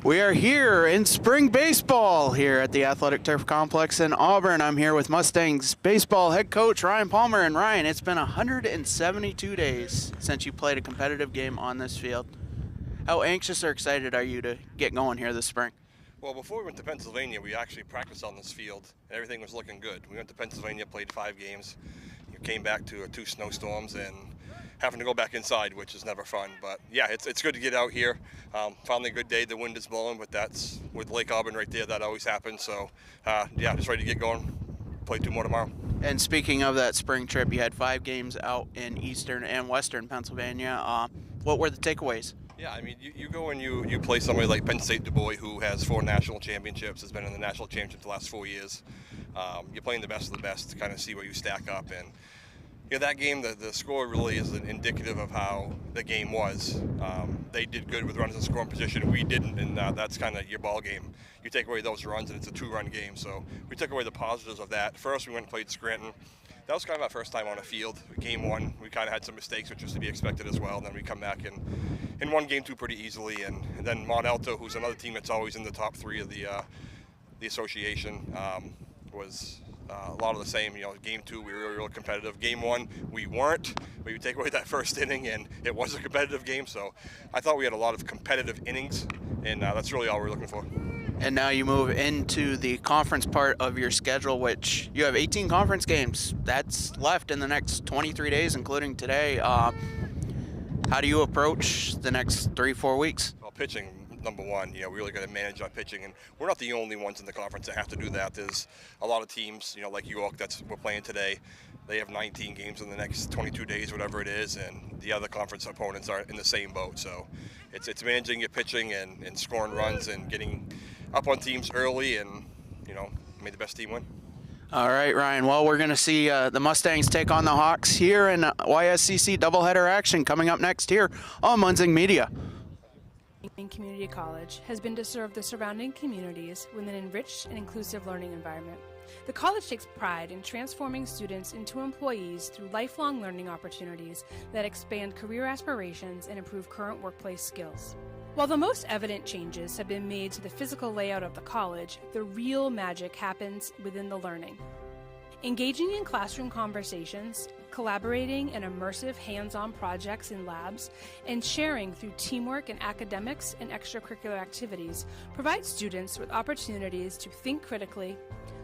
We are here in spring baseball here at the Athletic Turf Complex in Auburn. I'm here with Mustangs baseball head coach Ryan Palmer. And Ryan, it's been 172 days since you played a competitive game on this field. How anxious or excited are you to get going here this spring? Well, before we went to Pennsylvania, we actually practiced on this field, and everything was looking good. We went to Pennsylvania, played 5 games. You came back to 2 snowstorms and having to go back inside, which is never fun. But yeah, it's good to get out here. Finally a good day. The wind is blowing, but that's with Lake Auburn right there. That always happens. So yeah, just ready to get going. Play 2 more tomorrow. And speaking of that spring trip, you had 5 games out in eastern and western Pennsylvania. What were the takeaways? Yeah, I mean, you go and you play somebody like Penn State Du Bois, who has 4 national championships, has been in the national championship the last 4 years. You're playing the best of the best to kind of see where you stack up. And yeah, that game, the score really is indicative of how the game was. They did good with runners in scoring position. We didn't, and that's kind of your ball game. You take away those runs, and it's a 2-run game. So we took away the positives of that. First, we went and played Scranton. That was kind of our first time on a field. Game 1, we kind of had some mistakes, which was to be expected as well. And then we come back and won Game 2 pretty easily. And then Mont Alto, who's another team that's always in the top 3 of the association, was a lot of the same. You know, Game 2 we were really competitive. Game 1 we weren't, but you take away that first inning and it was a competitive game. So I thought we had a lot of competitive innings, and that's really all we're looking for. And now you move into the conference part of your schedule, which you have 18 conference games. That's left in the next 23 days, including today. How do you approach the next 3-4 weeks? Well, pitching, number one, we really got to manage our pitching, and we're not the only ones in the conference that have to do that. There's a lot of teams, like York, we're playing today. They have 19 games in the next 22 days, whatever it is, and the other conference opponents are in the same boat. So it's managing your pitching and scoring runs and getting up on teams early, and may the best team win. All right, Ryan. Well, we're going to see the Mustangs take on the Hawks here in YCCC doubleheader action coming up next here on Munzing Media. Community College has been to serve the surrounding communities with an enriched and inclusive learning environment. The college takes pride in transforming students into employees through lifelong learning opportunities that expand career aspirations and improve current workplace skills. While the most evident changes have been made to the physical layout of the college, the real magic happens within the learning. Engaging in classroom conversations, collaborating in immersive hands-on projects in labs, and sharing through teamwork in academics and extracurricular activities provides students with opportunities to think critically,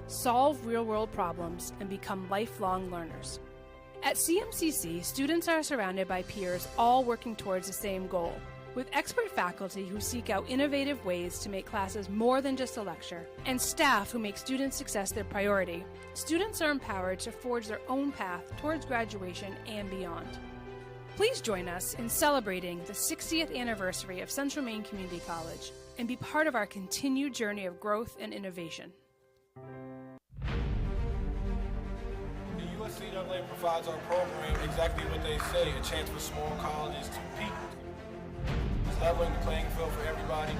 solve real-world problems, and become lifelong learners. At CMCC, students are surrounded by peers all working towards the same goal. With expert faculty who seek out innovative ways to make classes more than just a lecture, and staff who make student success their priority, students are empowered to forge their own path towards graduation and beyond. Please join us in celebrating the 60th anniversary of Central Maine Community College and be part of our continued journey of growth and innovation. The USCAA provides our program exactly what they say, a chance for small colleges to compete. Leveling the playing field for everybody.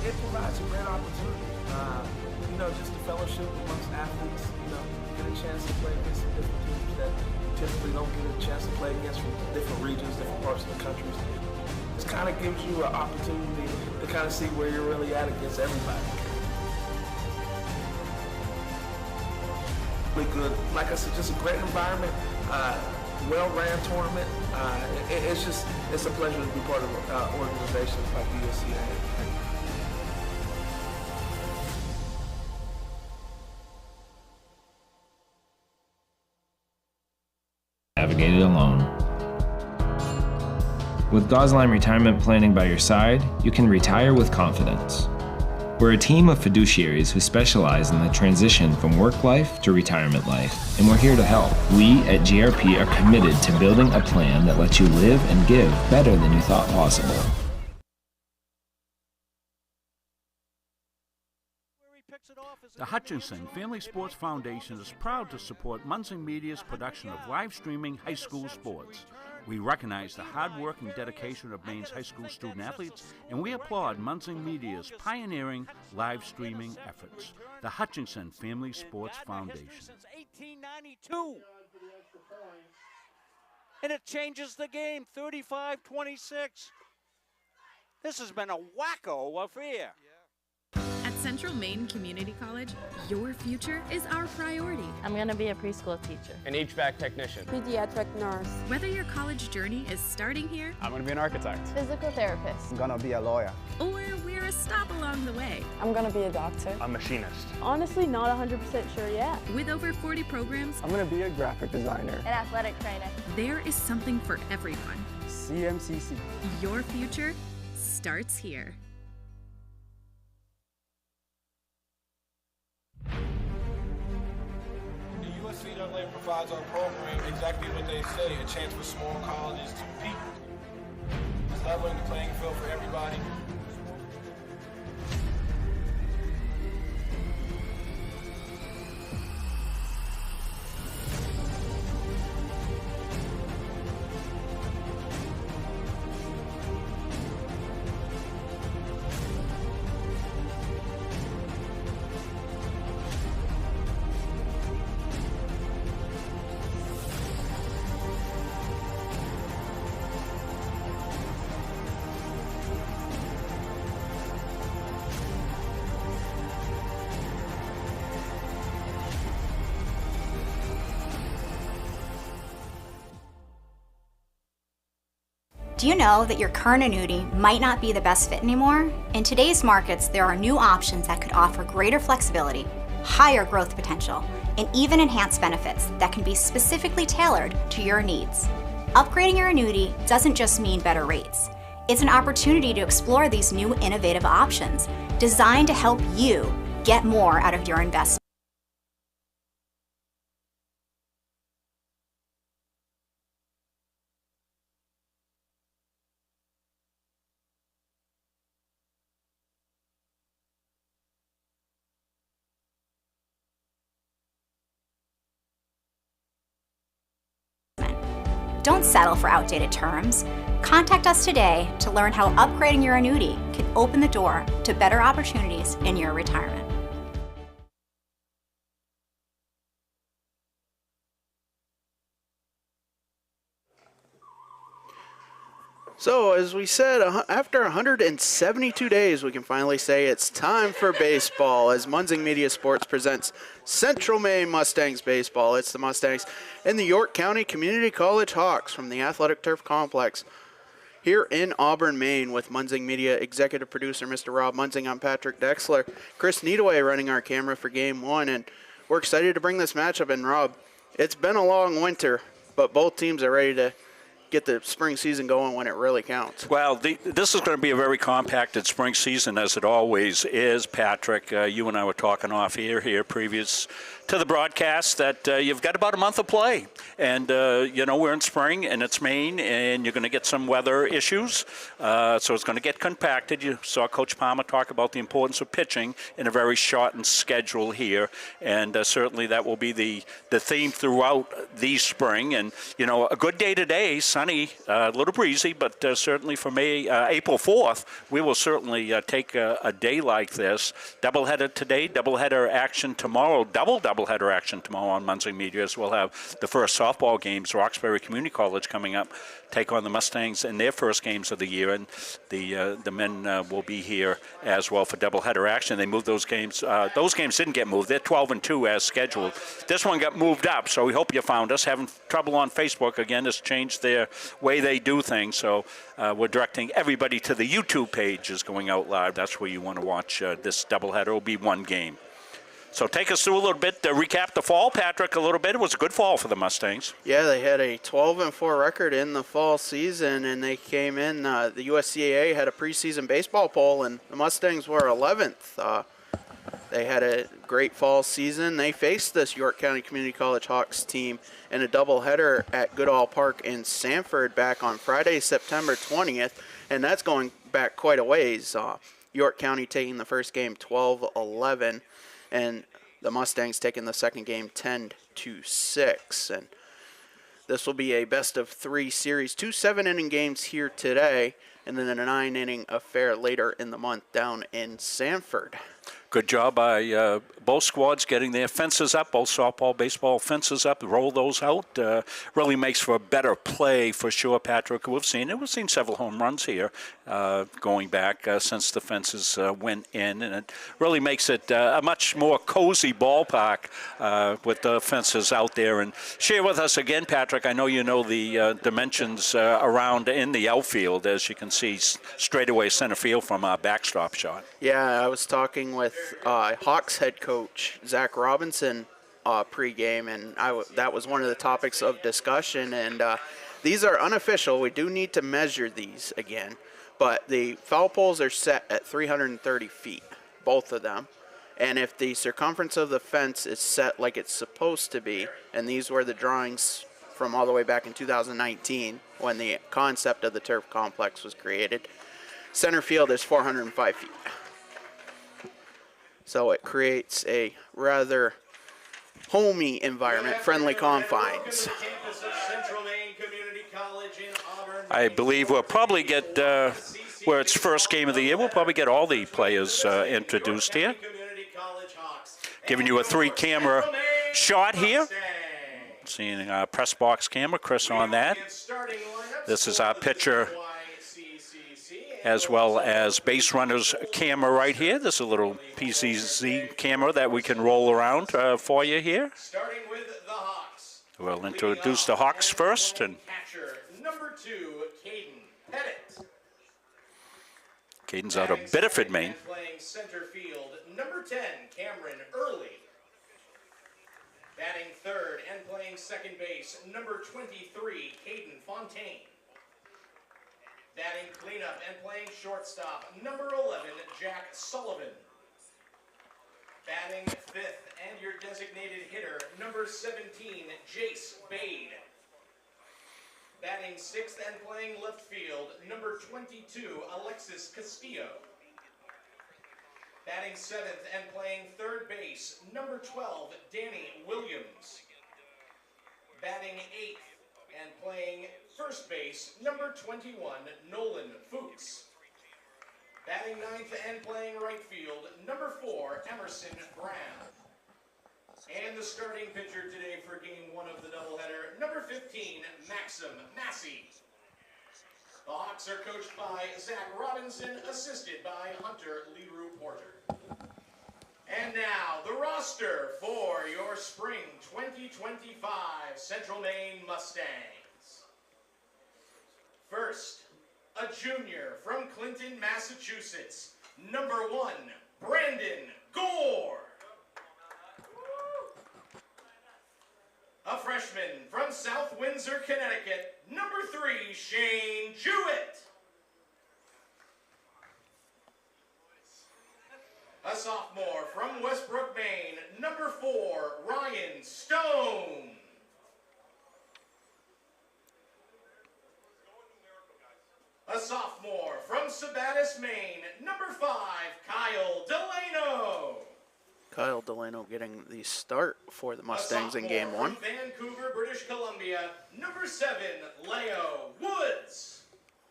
It provides a great opportunity, just the fellowship amongst athletes, get a chance to play against some different teams that typically don't get a chance to play against from different regions, different parts of the country. This kind of gives you an opportunity to kind of see where you're really at against everybody. Really good, like I said, just a great environment, well-ran tournament. It's a pleasure to be part of organizations like the USCAA. Navigated alone. With Gosline Retirement Planning by your side, you can retire with confidence. We're a team of fiduciaries who specialize in the transition from work life to retirement life, and we're here to help. We at GRP are committed to building a plan that lets you live and give better than you thought possible. The Hutchinson Family Sports Foundation is proud to support Munson Media's production of live streaming high school sports. We recognize the hard work and dedication of Maine's high school student athletes, and we applaud Munson Media's pioneering live streaming efforts. The Hutchinson Family Sports Foundation. Since 1892. And it changes the game, 35-26. This has been a wacko affair. At Central Maine Community College, your future is our priority. I'm going to be a preschool teacher. An HVAC technician. Pediatric nurse. Whether your college journey is starting here, I'm going to be an architect. Physical therapist. I'm going to be a lawyer. Or we're a stop along the way. I'm going to be a doctor. A machinist. Honestly, not 100% sure yet. With over 40 programs, I'm going to be a graphic designer. An athletic trainer. There is something for everyone. CMCC. Your future starts here. NCAA provides our program exactly what they say, a chance for small colleges to compete. It's leveling the playing field for everybody. Do you know that your current annuity might not be the best fit anymore? In today's markets, there are new options that could offer greater flexibility, higher growth potential, and even enhanced benefits that can be specifically tailored to your needs. Upgrading your annuity doesn't just mean better rates. It's an opportunity to explore these new innovative options designed to help you get more out of your investment. Don't settle for outdated terms. Contact us today to learn how upgrading your annuity can open the door to better opportunities in your retirement. So, as we said, after 172 days, we can finally say it's time for baseball as Munson Media Sports presents Central Maine Mustangs Baseball. It's the Mustangs and the York County Community College Hawks from the Athletic Turf Complex here in Auburn, Maine, with Munson Media executive producer Mr. Rob Munson. I'm Patrick Dexler. Chris Needaway running our camera for Game 1, and we're excited to bring this matchup. And Rob, it's been a long winter, but both teams are ready to get the spring season going when it really counts. Well, this is going to be a very compacted spring season, as it always is, Patrick. You and I were talking off here previous to the broadcast that you've got about a month of play. And, we're in spring, and it's Maine, and you're going to get some weather issues. So it's going to get compacted. You saw Coach Palmer talk about the importance of pitching in a very shortened schedule here. And certainly that will be the theme throughout the spring. And, a good day today, sunny, a little breezy, but certainly for April 4th, we will certainly take a day like this. Doubleheader today, doubleheader action tomorrow, doubleheader action tomorrow on Munson Media, as we'll have the first softball games. Roxbury Community College coming up, take on the Mustangs in their first games of the year, and the men will be here as well for doubleheader action. They moved those games. Those games didn't get moved. They're 12-2 as scheduled. This one got moved up, so we hope you found us. Having trouble on Facebook again has changed their way they do things, so we're directing everybody to the YouTube page is going out live. That's where you want to watch this doubleheader. It will be one game. So take us through a little bit, recap the fall, Patrick, a little bit. It was a good fall for the Mustangs. Yeah, they had a 12-4 record in the fall season, and they came in. The USCAA had a preseason baseball poll, and the Mustangs were 11th. They had a great fall season. They faced this York County Community College Hawks team in a doubleheader at Goodall Park in Sanford back on Friday, September 20th, and that's going back quite a ways. York County taking the first game 12-11, and the Mustangs taking the second game 10-6. And this will be a best-of-3 series, 2 7-inning games here today, and then a 9-inning affair later in the month down in Sanford. Good job by both squads getting their fences up, both softball, baseball fences up, roll those out. Really makes for a better play for sure, Patrick. We've seen several home runs here going back since the fences went in, and it really makes it a much more cozy ballpark with the fences out there. And share with us again, Patrick, I know you know the dimensions around in the outfield, as you can see straightaway center field from our backstop shot. Yeah, I was talking with Hawks head coach Zach Robinson pregame, and that was one of the topics of discussion. And these are unofficial. We do need to measure these again, but the foul poles are set at 330 feet, both of them. And if the circumference of the fence is set like it's supposed to be, and these were the drawings from all the way back in 2019 when the concept of the turf complex was created, center field is 405 feet. So it creates a rather homey environment, friendly confines. I believe we'll probably get, where it's first game of the year, we'll probably get all the players introduced here. Giving you a 3-camera shot here. Seeing our press box camera, Chris on that. This is our pitcher as well as base runner's camera right here. This is a little PCZ camera that we can roll around for you here. Starting with the Hawks. We'll introduce the Hawks first. And catcher number 2, Caden Pettit. Caden's out of Biddeford, Maine. Playing center field, number 10, Cameron Early. Batting third and playing second base, number 23, Caden Fontaine. Batting cleanup and playing shortstop, number 11, Jack Sullivan. Batting fifth and your designated hitter, number 17, Jace Bade. Batting sixth and playing left field, number 22, Alexis Castillo. Batting seventh and playing third base, number 12, Danny Williams. Batting eighth and playing first base, number 21, Nolan Fuchs. Batting ninth and playing right field, number 4, Emerson Brown. And the starting pitcher today for game 1 of the doubleheader, number 15, Maxim Massey. The Hawks are coached by Zach Robinson, assisted by Hunter Leroux Porter. And now, the roster for your spring 2025 Central Maine Mustangs. First, a junior from Clinton, Massachusetts, number 1, Brandon Gore. A freshman from South Windsor, Connecticut, number 3, Shane Jewett. A sophomore from Westbrook, Maine, number 4, Ryan Stone. A sophomore from Sabattis, Maine, number 5, Kyle Delano. Kyle Delano getting the start for the Mustangs in game 1. From Vancouver, British Columbia, number 7, Leo Woods.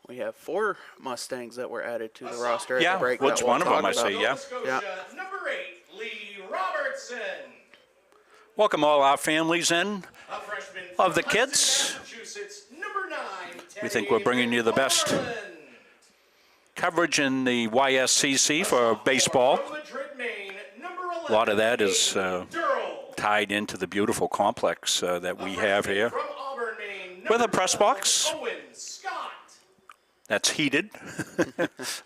We have 4 Mustangs that were added to the roster at Yeah, the break. Woods that we'll one of them, talk I say, about. yeah. Nova Scotia, number 8, Lee Robertson. Welcome all our families in A freshman of the from kids. Massachusetts, number 9, We think we're bringing you the best coverage in the YCCC for baseball. From Madrid, Maine, number 11, A lot of that is Durrell. tied into the beautiful complex that we have here. From Auburn, Maine, With a number press 12, box. Owen Scott. That's heated,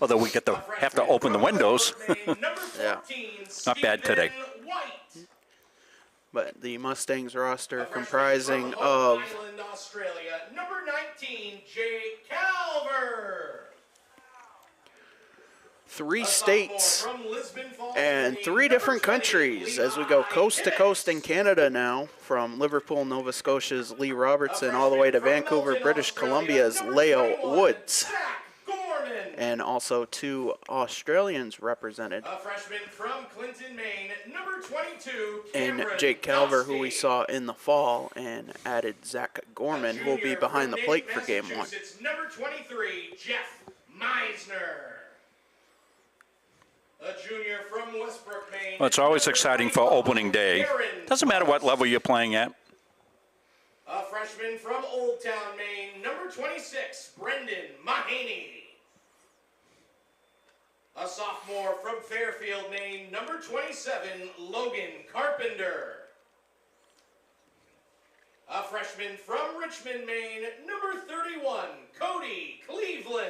although we have to open the windows. Number 14, Not bad today. Stephen White. But the Mustangs roster comprising of Island, Australia, number 19, Jake Calver. 3 states and 3 different countries as we go coast to coast in Canada now, from Liverpool, Nova Scotia's Lee Robertson all the way to Vancouver, British Columbia's Leo Woods. And also 2 Australians represented. A freshman from Clinton, Maine, number 22, And Cameron Jake Calver, who Dusty. we saw in the fall, and added Zach Gorman, who will be behind the plate for game 1. Massachusetts, number 23, Jeff Meisner. A junior from Westbrook, Maine. Well, it's always exciting for opening day. Doesn't matter what level you're playing at. A freshman from Old Town, Maine, number 26, Brendan Mahaney. A sophomore from Fairfield, Maine, number 27, Logan Carpenter. A freshman from Richmond, Maine, number 31, Cody Cleveland.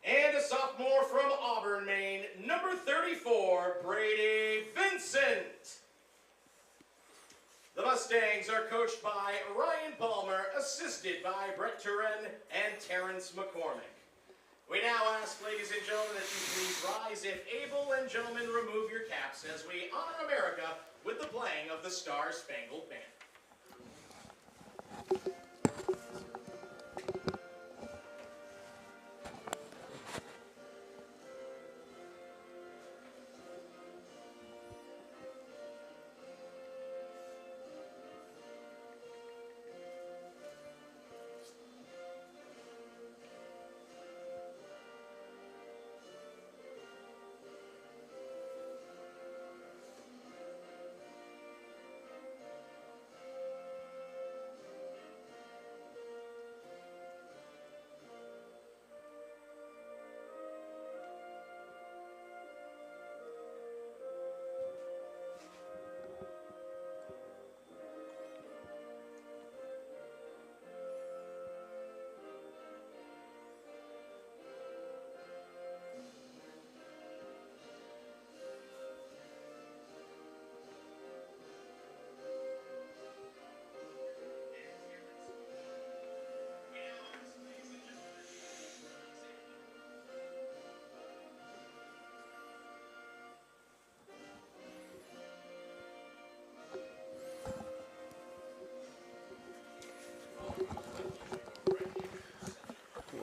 And a sophomore from Auburn, Maine, number 34, Brady Vincent. The Mustangs are coached by Ryan Palmer, assisted by Brett Turin and Terrence McCormick. We now ask, ladies and gentlemen, that you please rise if able, and gentlemen, remove your caps as we honor America with the playing of the Star-Spangled Banner.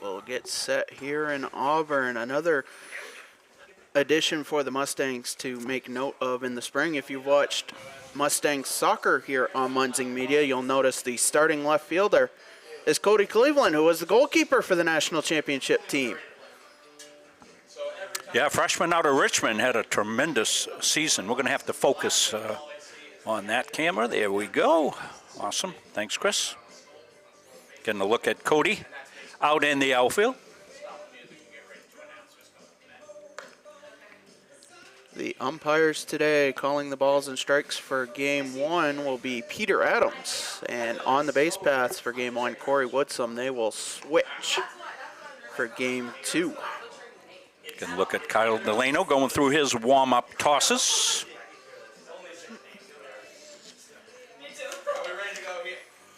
We'll get set here in Auburn. Another addition for the Mustangs to make note of in the spring. If you've watched Mustangs soccer here on Munzing Media, you'll notice the starting left fielder is Cody Cleveland, who was the goalkeeper for the national championship team. Yeah, freshman out of Richmond had a tremendous season. We're going to have to focus on that camera. There we go. Awesome. Thanks, Chris. Getting a look at Cody out in the outfield. The umpires today calling the balls and strikes for game 1 will be Peter Adams. And on the base paths for game 1, Corey Woodsum. They will switch for game 2. Can look at Kyle Delano going through his warm-up tosses.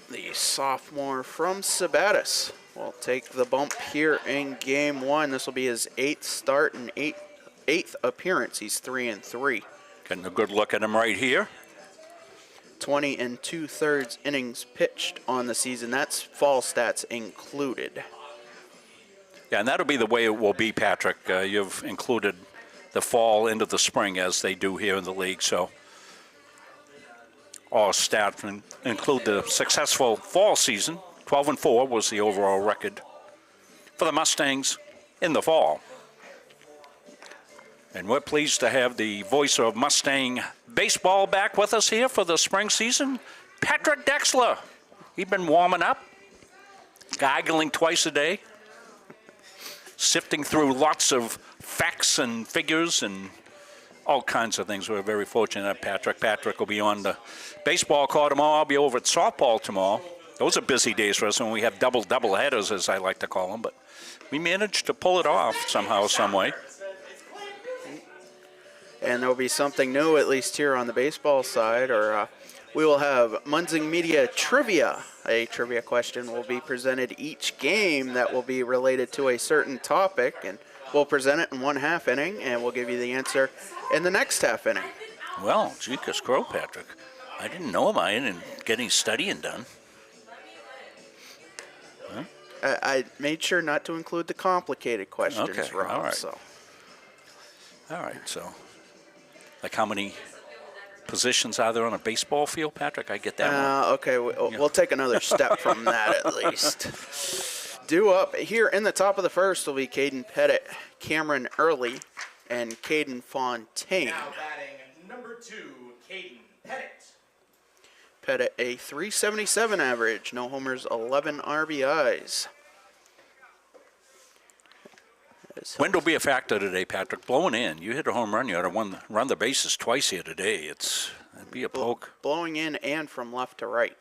The sophomore from Sabatis will take the bump here in game 1. This will be his 8th start and 8th appearance. He's 3-3. Getting a good look at him right here. 20 2/3 innings pitched on the season. That's fall stats included. Yeah, and that'll be the way it will be, Patrick. You've included the fall into the spring as they do here in the league. So all stats include the successful fall season. 12-4 was the overall record for the Mustangs in the fall. And we're pleased to have the voice of Mustang baseball back with us here for the spring season, Patrick Dexler. He's been warming up, gargling twice a day, sifting through lots of facts and figures and all kinds of things. We're very fortunate that Patrick will be on the baseball call tomorrow. I'll be over at softball tomorrow. Those are busy days for us when we have double headers, as I like to call them, but we managed to pull it off somehow, some way. And there'll be something new, at least here on the baseball side, or we will have Munzing Media Trivia. A trivia question will be presented each game that will be related to a certain topic, and we'll present it in one half inning, and we'll give you the answer in the next half inning. Well, gee, crow, Patrick. I didn't know about it and getting studying done. Huh? I made sure not to include the complicated questions, Okay, Rob. all right. So. All right, so like how many positions are there on a baseball field, Patrick? I get that one. Okay, we'll take another step from that at least. Due up here in the top of the first will be Caden Pettit, Cameron Early, and Caden Fontaine. Now batting number 2, Caden Pettit. Pettit a 377 average, no homers, 11 RBIs. Wind will be a factor today, Patrick. Blowing in. You hit a home run. You ought to run the bases twice here today. It'd be a poke. Blowing in and from left to right.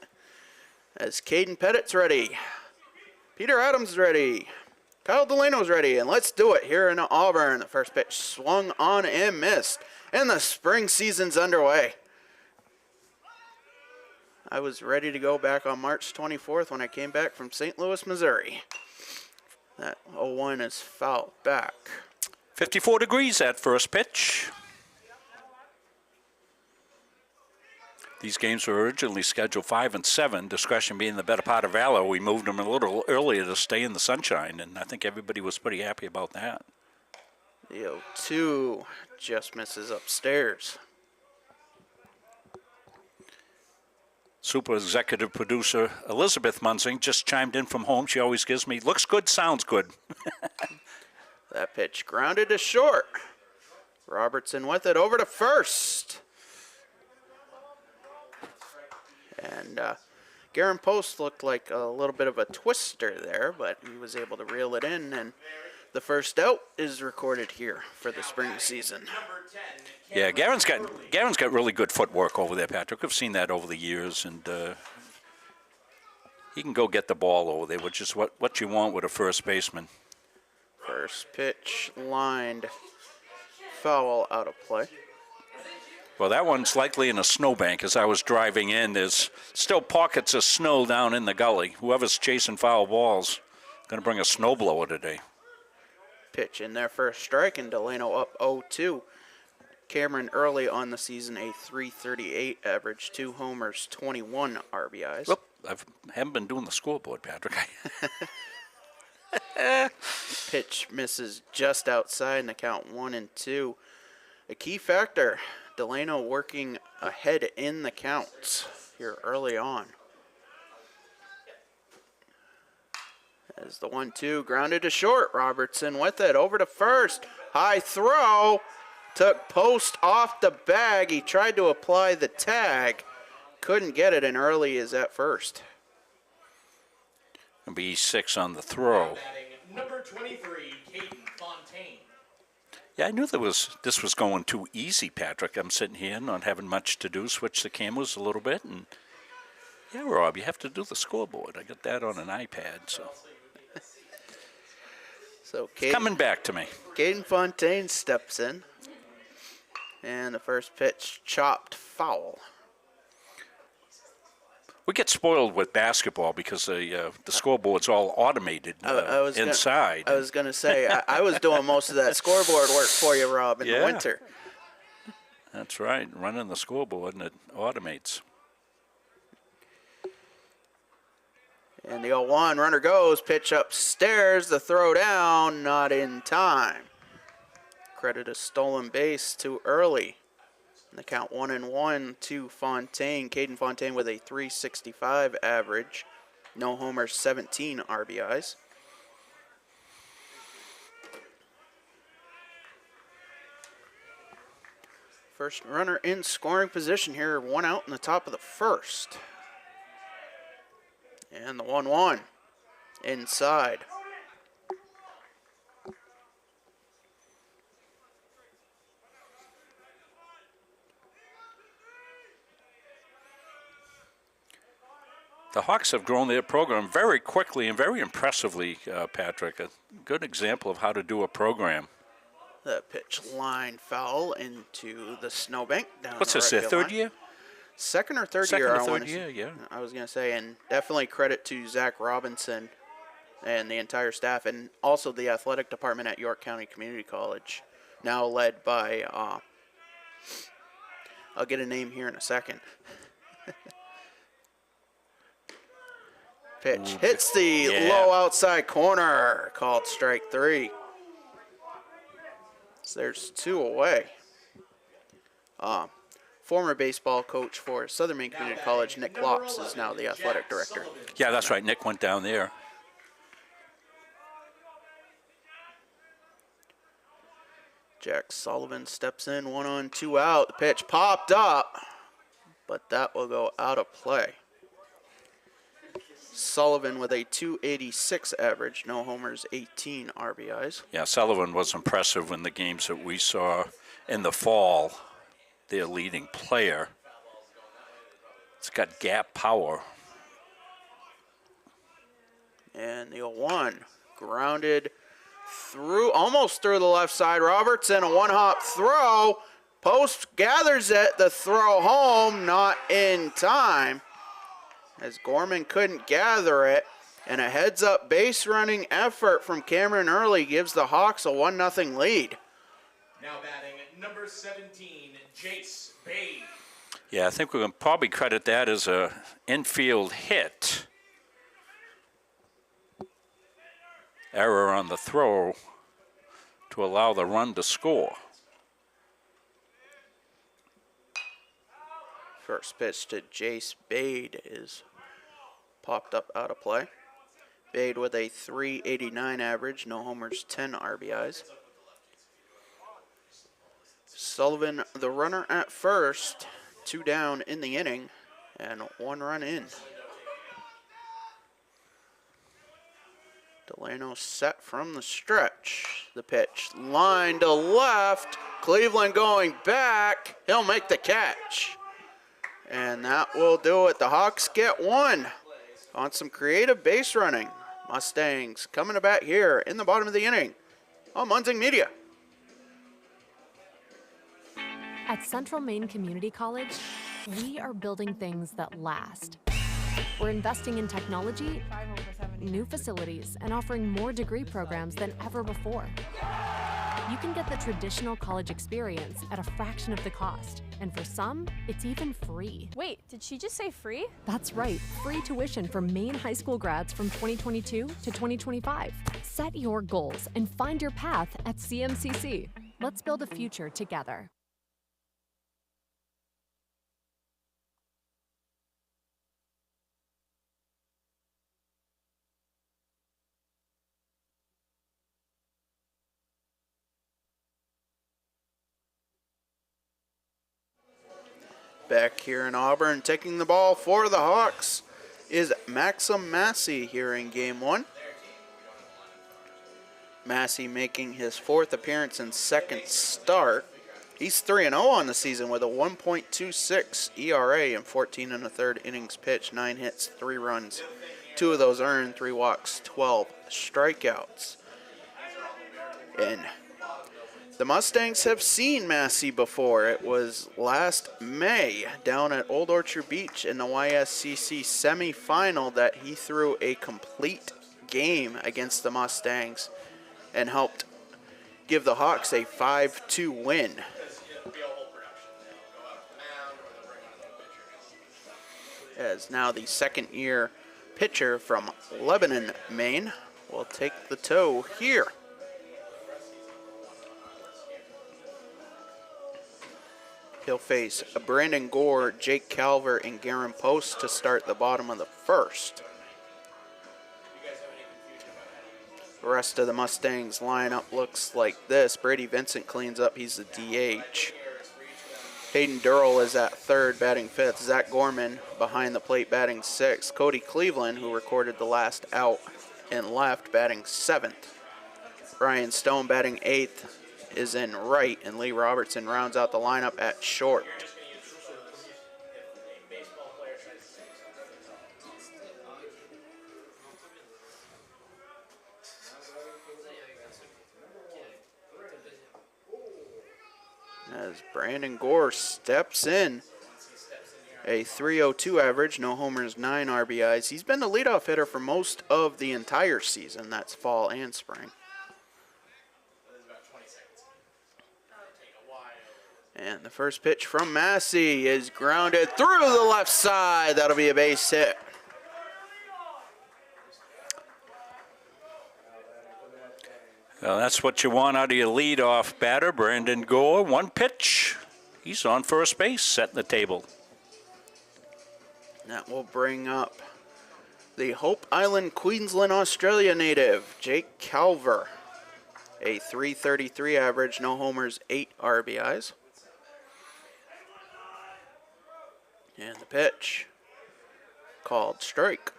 As Caden Pettit's ready. Peter Adams is ready. Kyle Delano's ready. And let's do it here in Auburn. The first pitch swung on and missed. And the spring season's underway. I was ready to go back on March 24th when I came back from St. Louis, Missouri. That 0-1 is fouled back. 54 degrees that first pitch. These games were originally scheduled 5 and 7, discretion being the better part of valor. We moved them a little earlier to stay in the sunshine, and I think everybody was pretty happy about that. The 0-2 just misses upstairs. Super executive producer Elizabeth Munzing just chimed in from home. She always gives me, looks good, sounds good. That pitch grounded to short. Robertson with it over to first. And Garen Post looked like a little bit of a twister there, but he was able to reel it in, and the first out is recorded here for the spring season. Yeah, Garen's got really good footwork over there, Patrick. We've seen that over the years, and he can go get the ball over there, which is what you want with a first baseman. First pitch lined foul out of play. Well, that one's likely in a snowbank. As I was driving in, there's still pockets of snow down in the gully. Whoever's chasing foul balls going to bring a snowblower today. Pitch in there for a strike, and Delano up 0-2. Cameron Early on the season, a 338 average, 2 homers, 21 RBIs. Whoop, I haven't been doing the scoreboard, Patrick. Pitch misses just outside, and the count 1-2. A key factor, Delano working ahead in the counts here early on. As the 1-2 grounded to short, Robertson with it over to first. High throw. Took Post off the bag. He tried to apply the tag. Couldn't get it, and Early is at first. It'll be 6 on the throw. Number 23, Caden Fontaine. Yeah, I knew this was going too easy, Patrick. I'm sitting here not having much to do. Switch the cameras a little bit, and yeah, Rob, you have to do the scoreboard. I got that on an iPad, so. So it's coming back to me. Caden Fontaine steps in. And the first pitch chopped foul. We get spoiled with basketball because the scoreboard's all automated inside. I was going to say, I was doing most of that scoreboard work for you, Rob, in the winter. That's right, running the scoreboard, and it automates. And the 0-1 runner goes, pitch upstairs, the throw down, not in time. Credit a stolen base too early. And the count 1-1 to Fontaine. Caden Fontaine with a 365 average. No homers, 17 RBIs. First runner in scoring position here. 1 out in the top of the first. And the 1-1 inside. The Hawks have grown their program very quickly and very impressively, Patrick. A good example of how to do a program. The pitch line foul into the snowbank down What's the this, right their field third line. year? Second or third Second year, or I third want year, yeah. I was going to say, and definitely credit to Zach Robinson and the entire staff, and also the athletic department at York County Community College, now led by, I'll get a name here in a second. Pitch hits the low outside corner, called strike 3. So there's 2 away. Former baseball coach for Southern Maine Community College, Nick Klops, is now the athletic director. Yeah, that's right. Nick went down there. Jack Sullivan steps in, 1 on, 2 out. The pitch popped up, but that will go out of play. Sullivan with a .286 average, no homers, 18 RBIs. Yeah, Sullivan was impressive in the games that we saw in the fall. Their leading player. It's got gap power. And the 0-1 grounded through, almost through the left side. Robertson, a 1-hop throw. Post gathers it, the throw home, not in time, as Gorman couldn't gather it. And a heads-up base running effort from Cameron Early gives the Hawks a 1-0 lead. Now batting number 17, Jace Bade. Yeah, I think we can probably credit that as a infield hit. Error on the throw to allow the run to score. First pitch to Jace Bade is popped up out of play. Bade with a .389 average, no homers, 10 RBIs. Sullivan, the runner at first, 2 down in the inning, and 1 run in. Delano set from the stretch. The pitch, line to left. Cleveland going back. He'll make the catch. And that will do it. The Hawks get 1 on some creative base running. Mustangs coming to bat here in the bottom of the inning on Munzing Media. At Central Maine Community College, we are building things that last. We're investing in technology, new facilities, and offering more degree programs than ever before. You can get the traditional college experience at a fraction of the cost, and for some, it's even free. Wait, did she just say free? That's right, free tuition for Maine high school grads from 2022 to 2025. Set your goals and find your path at CMCC. Let's build a future together. Back here in Auburn, taking the ball for the Hawks is Maxim Massey here in Game 1. Massey making his 4th appearance and 2nd start. He's 3-0 on the season with a 1.26 ERA in 14 1/3 innings pitched, 9 hits, 3 runs, 2 of those earned, 3 walks, 12 strikeouts. And the Mustangs have seen Massey before. It was last May down at Old Orchard Beach in the YCCC semifinal that he threw a complete game against the Mustangs and helped give the Hawks a 5-2 win. As now the 2nd-year pitcher from Lebanon, Maine, will take the toe here. He'll face Brandon Gore, Jake Calvert, and Garen Post to start the bottom of the 1st. The rest of the Mustangs lineup looks like this. Brady Vincent cleans up. He's the DH. Hayden Durrell is at 3rd, batting 5th. Zach Gorman behind the plate, batting 6th. Cody Cleveland, who recorded the last out in left, batting 7th. Ryan Stone batting 8th. Is in right, and Lee Robertson rounds out the lineup at short. Brandon Gore steps in. A 302 average, no homers, 9 RBIs. He's been the leadoff hitter for most of the entire season. That's fall and spring. And the first pitch from Massey is grounded through the left side. That'll be a base hit. Well, that's what you want out of your leadoff batter, Brandon Gore. One pitch. He's on first base, setting the table. That will bring up the Hope Island, Queensland, Australia native, Jake Calver. A 333 average, no homers, 8 RBIs. And the pitch, called strike.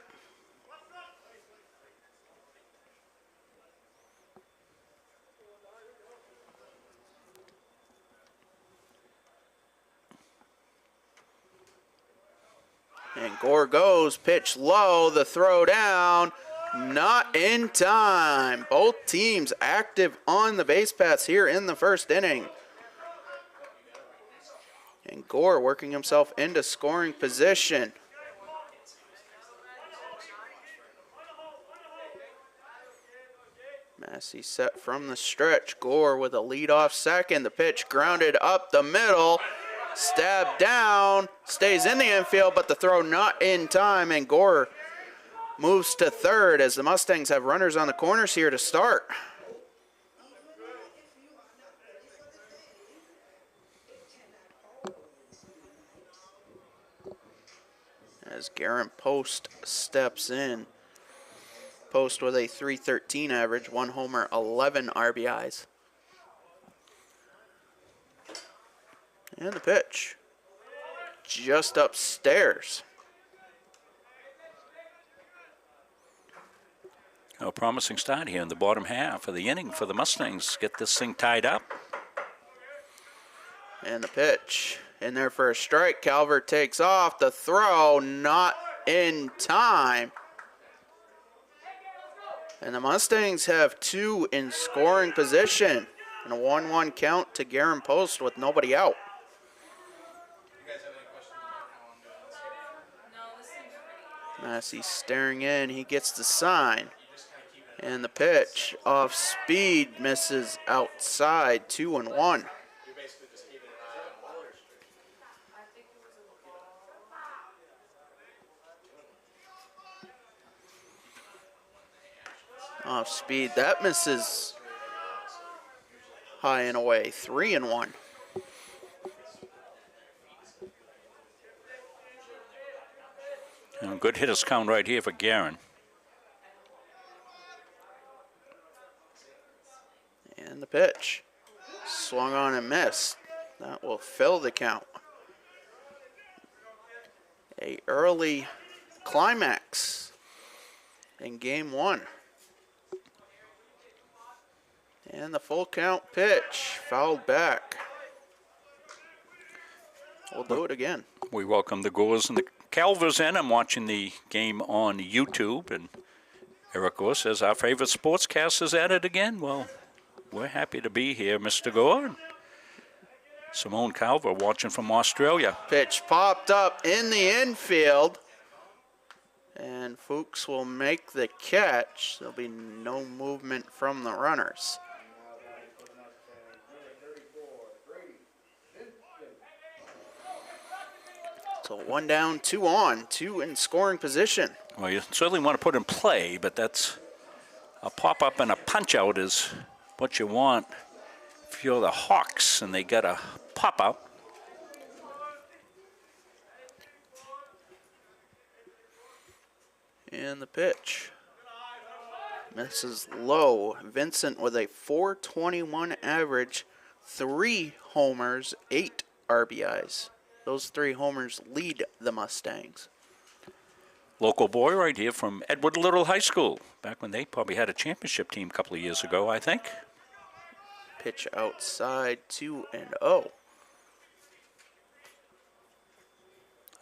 And Gore goes, pitch low, the throw down, not in time. Both teams active on the base paths here in the first inning. And Gore working himself into scoring position. Massey set from the stretch. Gore with a leadoff second. The pitch grounded up the middle. Stabbed down, stays in the infield, but the throw not in time, and Gore moves to third as the Mustangs have runners on the corners here to start. As Garen Post steps in. Post with a 313 average, 1 homer, 11 RBIs. And the pitch, just upstairs. A promising start here in the bottom half of the inning for the Mustangs. Get this thing tied up. And the pitch, in there for a strike. Calvert takes off. The throw, not in time. And the Mustangs have 2 in scoring position. And a 1-1 count to Garen Post with nobody out. Massey staring in, he gets the sign. And the pitch off speed misses outside, 2-1. Off speed, that misses high and away, 3-1. And good hitters count right here for Garen. And the pitch. Swung on and missed. That will fill the count. A early climax in game 1. And the full count pitch fouled back. We'll do it again. We welcome the Gores and the Calvers in. I'm watching the game on YouTube, and Eric Gore says our favorite sportscast is at it again. Well, we're happy to be here, Mr. Gore. Simone Calver watching from Australia. Pitch popped up in the infield, and Fuchs will make the catch. There'll be no movement from the runners. So 1 down, 2 on, 2 in scoring position. Well, you certainly want to put in play, but that's a pop-up and a punch-out is what you want if you're the Hawks and they get a pop-out. And the pitch misses low. Vincent with a 421 average, 3 homers, 8 RBIs. Those 3 homers lead the Mustangs. Local boy right here from Edward Little High School, back when they probably had a championship team a couple of years ago, I think. Pitch outside, 2-0.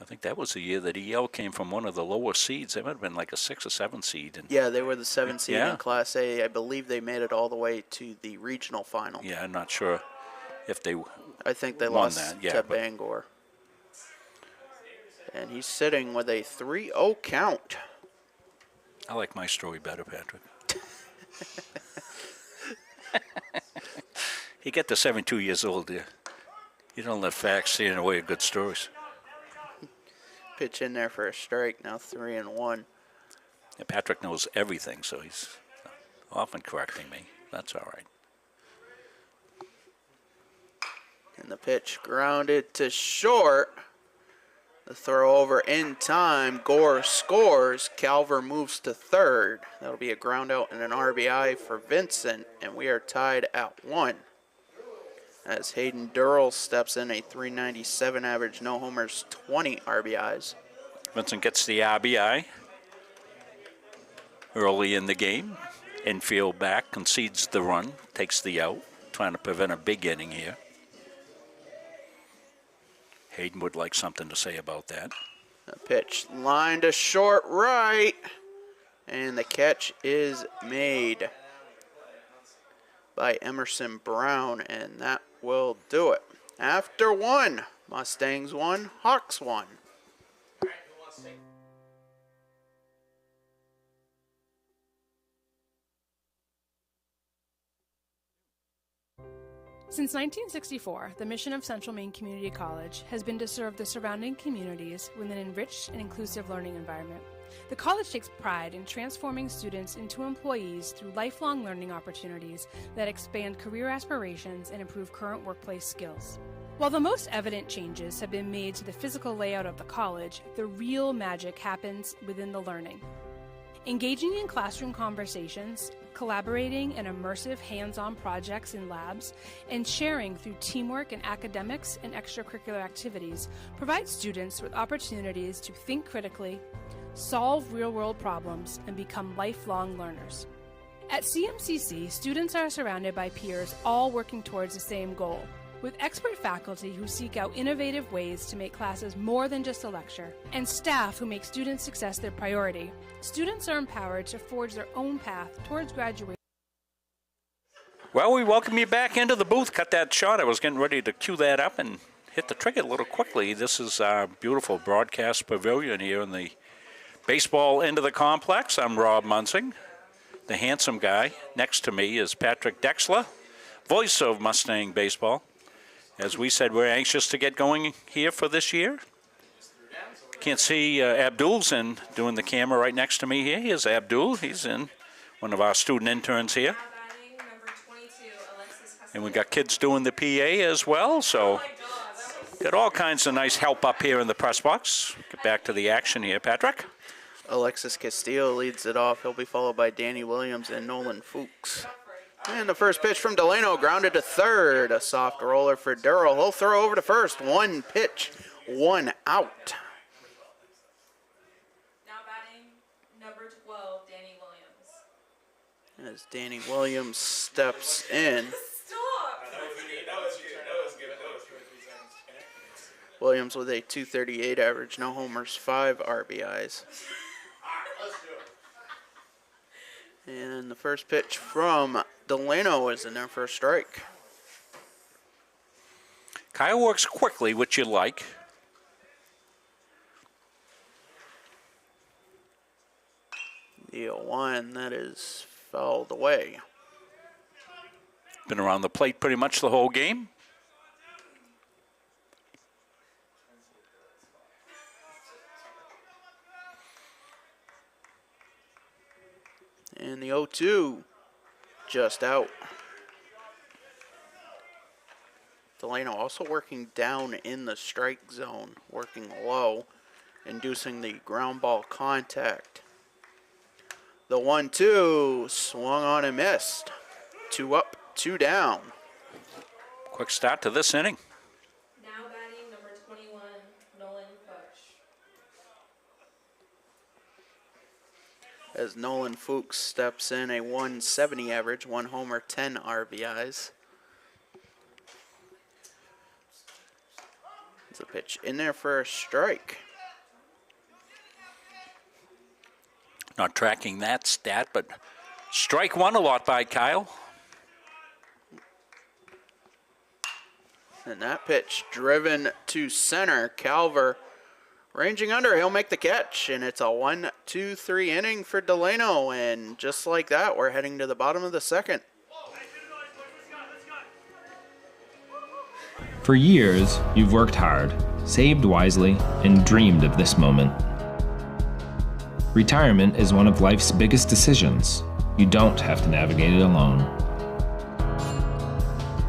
I think that was the year that EL came from one of the lower seeds. They might have been like a 6 or 7 seed. And yeah, they were the 7th seed yeah. in Class A. I believe they made it all the way to the regional final. Yeah, I'm not sure if they I think they won lost that, yeah, to but- Bangor. And he's sitting with a 3-0 count. I like my story better, Patrick. You get to 72 years old, you don't let facts stand in the way of good stories. Pitch in there for a strike, now 3-1. Yeah, Patrick knows everything, so he's often correcting me. That's all right. And the pitch grounded to short. The throw over in time. Gore scores. Calver moves to third. That'll be a ground out and an RBI for Vincent, and we are tied at 1. As Hayden Durrell steps in, a .397 average, no homers, 20 RBIs. Vincent gets the RBI early in the game. Infield back, concedes the run, takes the out, trying to prevent a big inning here. Hayden would like something to say about that. The pitch line to short right, and the catch is made by Emerson Brown, and that will do it. After 1, Mustangs 1, Hawks 1. Since 1964, the mission of Central Maine Community College has been to serve the surrounding communities with an enriched and inclusive learning environment. The college takes pride in transforming students into employees through lifelong learning opportunities that expand career aspirations and improve current workplace skills. While the most evident changes have been made to the physical layout of the college, the real magic happens within the learning. Engaging in classroom conversations, collaborating in immersive hands-on projects in labs, and sharing through teamwork in academics and extracurricular activities provides students with opportunities to think critically, solve real-world problems, and become lifelong learners. At CMCC, students are surrounded by peers all working towards the same goal, with expert faculty who seek out innovative ways to make classes more than just a lecture, and staff who make student success their priority. Students are empowered to forge their own path towards graduation. Well, we welcome you back into the booth. Cut that shot. I was getting ready to cue that up and hit the trigger a little quickly. This is our beautiful broadcast pavilion here in the baseball end of the complex. I'm Rob Munsing, the handsome guy. Next to me is Patrick Dexler, voice of Mustang baseball. As we said, we're anxious to get going here for this year. Can't see Abdul's in doing the camera right next to me here. Here's Abdul. He's in, one of our student interns here. And we got kids doing the PA as well, so got all kinds of nice help up here in the press box. Get back to the action here, Patrick. Alexis Castillo leads it off. He'll be followed by Danny Williams and Nolan Fuchs. And the first pitch from Delano, grounded to third. A soft roller for Durrell. He'll throw over to first. 1 pitch, 1 out. Now batting number 12, Danny Williams. As Danny Williams steps in. Stop! Williams with a .238 average, no homers, 5 RBIs. And the first pitch from Delano is in there for a strike. Kyle works quickly, which you like. The 0-1, that is fouled away. Been around the plate pretty much the whole game. And the 0-2, just out. Delano also working down in the strike zone, working low, inducing the ground ball contact. The 1-2 swung on and missed. 2 up, 2 down. Quick start to this inning. Now batting number 21, Nolan Fuchs. As Nolan Fuchs steps in, a .170 average, 1 homer, 10 RBIs. It's a pitch in there for a strike. Not tracking that stat, but strike 1 a lot by Kyle. And that pitch driven to center. Calver ranging under. He'll make the catch. And it's a 1-2-3 inning for Delano. And just like that, we're heading to the bottom of the second. For years, you've worked hard, saved wisely, and dreamed of this moment. Retirement is one of life's biggest decisions. You don't have to navigate it alone.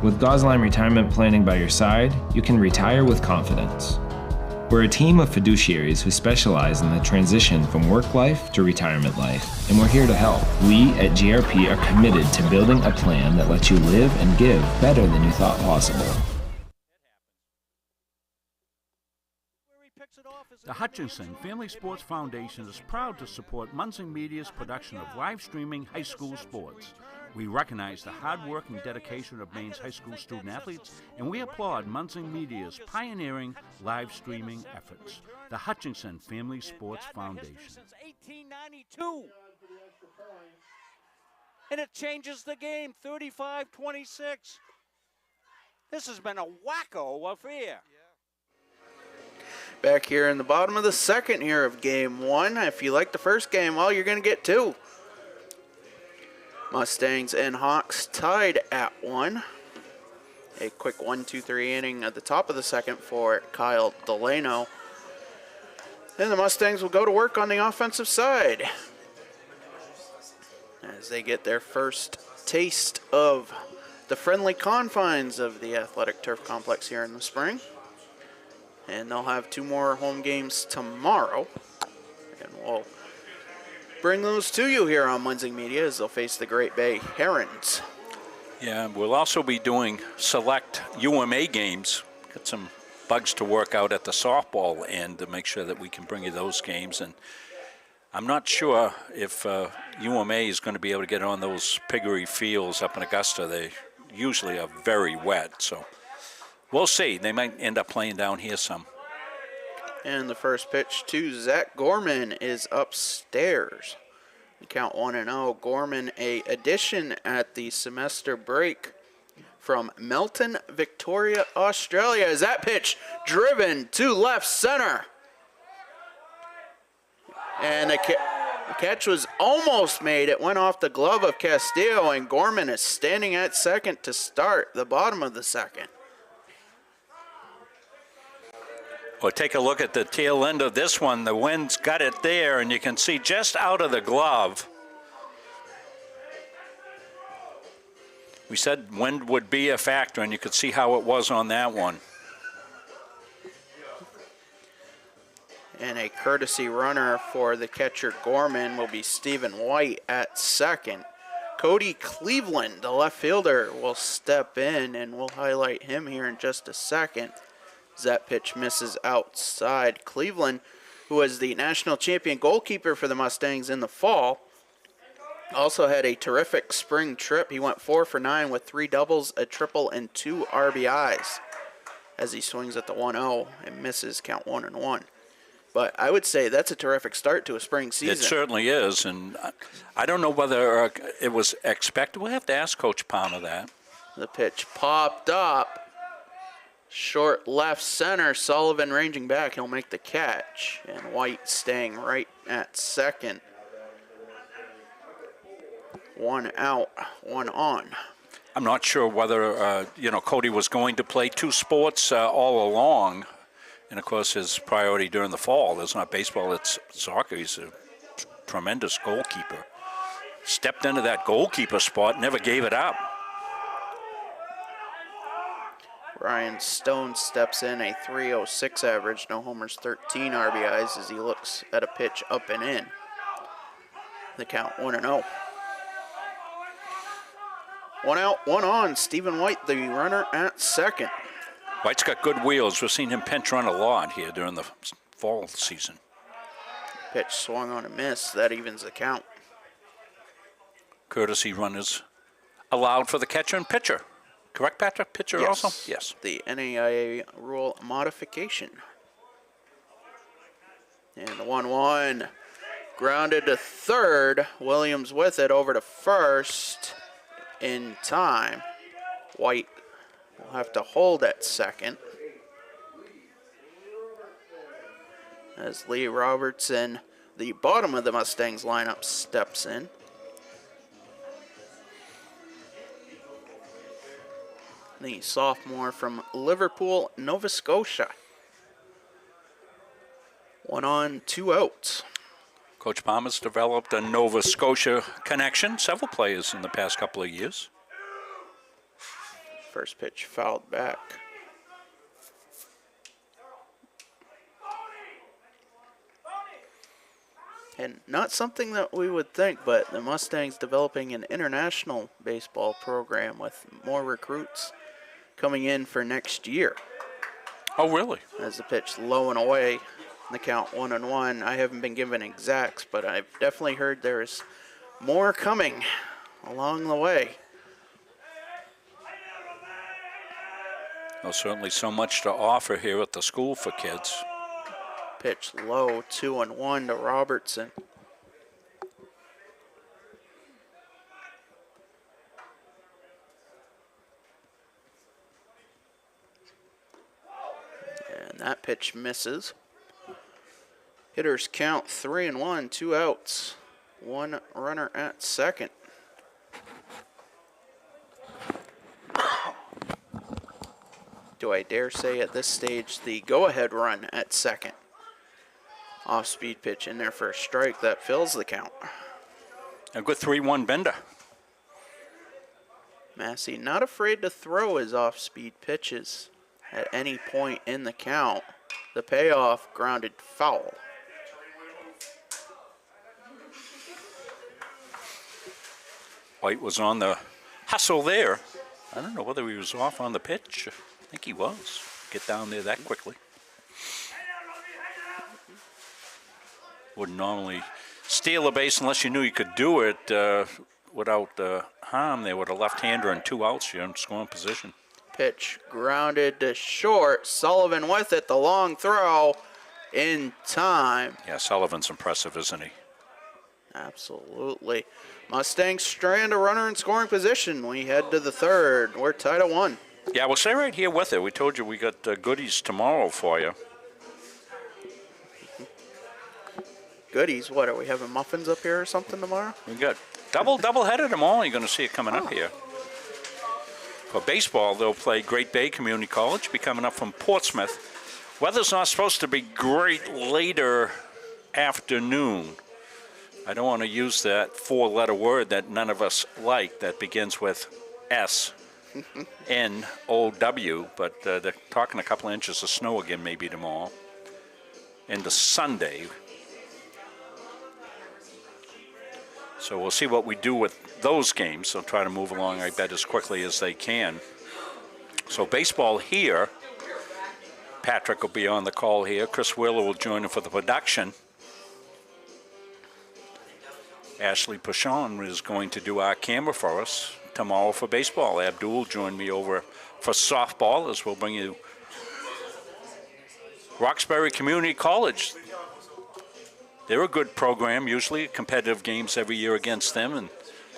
With Gosline Retirement Planning by your side, you can retire with confidence. We're a team of fiduciaries who specialize in the transition from work life to retirement life, and we're here to help. We at GRP are committed to building a plan that lets you live and give better than you thought possible. The Hutchinson Family Sports Foundation is proud to support Munson Media's production of live streaming high school sports. We recognize the hard work and dedication of Maine's high school student athletes, and we applaud Munson Media's pioneering live streaming efforts. The Hutchinson Family Sports Foundation. Since 1892. And it changes the game, 35-26. This has been a wacko affair. Back here in the bottom of the second here of game one. If you like the first game, well, you're going to get two. Mustangs and Hawks tied at 1. A quick 1-2-3 inning at the top of the second for Kyle Delano. Then the Mustangs will go to work on the offensive side as they get their first taste of the friendly confines of the athletic turf complex here in the spring. And they'll have 2 more home games tomorrow. And we'll bring those to you here on Munson Media as they'll face the Great Bay Herons. Yeah, we'll also be doing select UMA games. Got some bugs to work out at the softball end to make sure that we can bring you those games. And I'm not sure if UMA is going to be able to get on those piggery fields up in Augusta. They usually are very wet, so we'll see. They might end up playing down here some. And the first pitch to Zach Gorman is upstairs. Count 1-0. Gorman, a addition at the semester break from Melton, Victoria, Australia. Is that pitch driven to left center? And the catch was almost made. It went off the glove of Castillo, and Gorman is standing at second to start the bottom of the second. Well, take a look at the tail end of this one. The wind's got it there, and you can see just out of the glove. We said wind would be a factor, and you could see how it was on that one. And a courtesy runner for the catcher Gorman will be Stephen White at second. Cody Cleveland, the left fielder, will step in, and we'll highlight him here in just a second. That pitch misses outside. Cleveland, who was the national champion goalkeeper for the Mustangs in the fall, also had a terrific spring trip. He went 4 for 9 with 3 doubles, a triple, and 2 RBIs as he swings at the 1-0 and misses, count 1-1. But I would say that's a terrific start to a spring season. It certainly is, and I don't know whether it was expected. We'll have to ask Coach Palmer that. The pitch popped up. Short left center, Sullivan ranging back. He'll make the catch. And White staying right at second. 1 out, 1 on. I'm not sure whether, Cody was going to play 2 sports all along. And, of course, his priority during the fall is not baseball, it's soccer. He's a tremendous goalkeeper. Stepped into that goalkeeper spot, never gave it up. Ryan Stone steps in, a .306 average, no homers, 13 RBIs as he looks at a pitch up and in. The count 1-0. 1 out, 1 on. Stephen White, the runner at second. White's got good wheels. We've seen him pinch run a lot here during the fall season. Pitch swung on a miss. That evens the count. Courtesy runners allowed for the catcher and pitcher. Correct, Patrick? Pitcher yes. also? Yes. The NAIA rule modification. And the 1-1. Grounded to third. Williams with it over to first in time. White will have to hold at second as Lee Robertson, the bottom of the Mustangs lineup, steps in. The sophomore from Liverpool, Nova Scotia. 1 on, 2 outs. Coach Palmer's developed a Nova Scotia connection, several players in the past couple of years. First pitch fouled back. And not something that we would think, but the Mustangs developing an international baseball program with more recruits coming in for next year. Oh, really? As the pitch low and away, the count 1-1. I haven't been given exacts, but I've definitely heard there's more coming along the way. Well, certainly so much to offer here at the school for kids. Pitch low, 2-1 to Robertson. And that pitch misses. Hitters count 3-1, 2 outs, 1 runner at second. Do I dare say at this stage the go-ahead run at second? Off-speed pitch in there for a strike that fills the count. A good 3-1 bender. Massey not afraid to throw his off-speed pitches at any point in the count. The payoff, grounded foul. White was on the hustle there. I don't know whether he was off on the pitch. I think he was. Get down there that quickly. Wouldn't normally steal a base unless you knew you could do it without harm there with a left-hander and 2 outs. You're in scoring position. Pitch grounded to short. Sullivan with it. The long throw in time. Yeah, Sullivan's impressive, isn't he? Absolutely. Mustangs strand a runner in scoring position. We head to the third. We're tied at 1. Yeah, we'll stay right here with it. We told you we got goodies tomorrow for you. Goodies? What, are we having muffins up here or something tomorrow? We got double-header tomorrow. You're going to see it coming up here. For baseball, they'll play Great Bay Community College, be coming up from Portsmouth. Weather's not supposed to be great later afternoon. I don't want to use that 4-letter word that none of us like that begins with S-N-O-W, but they're talking a couple of inches of snow again maybe tomorrow into Sunday. So we'll see what we do with those games. They'll try to move along, I bet, as quickly as they can. So baseball here. Patrick will be on the call here. Chris Wheeler will join him for the production. Ashley Pashon is going to do our camera for us tomorrow for baseball. Abdul joined me over for softball, as we'll bring you Roxbury Community College. They're a good program, usually competitive games every year against them, and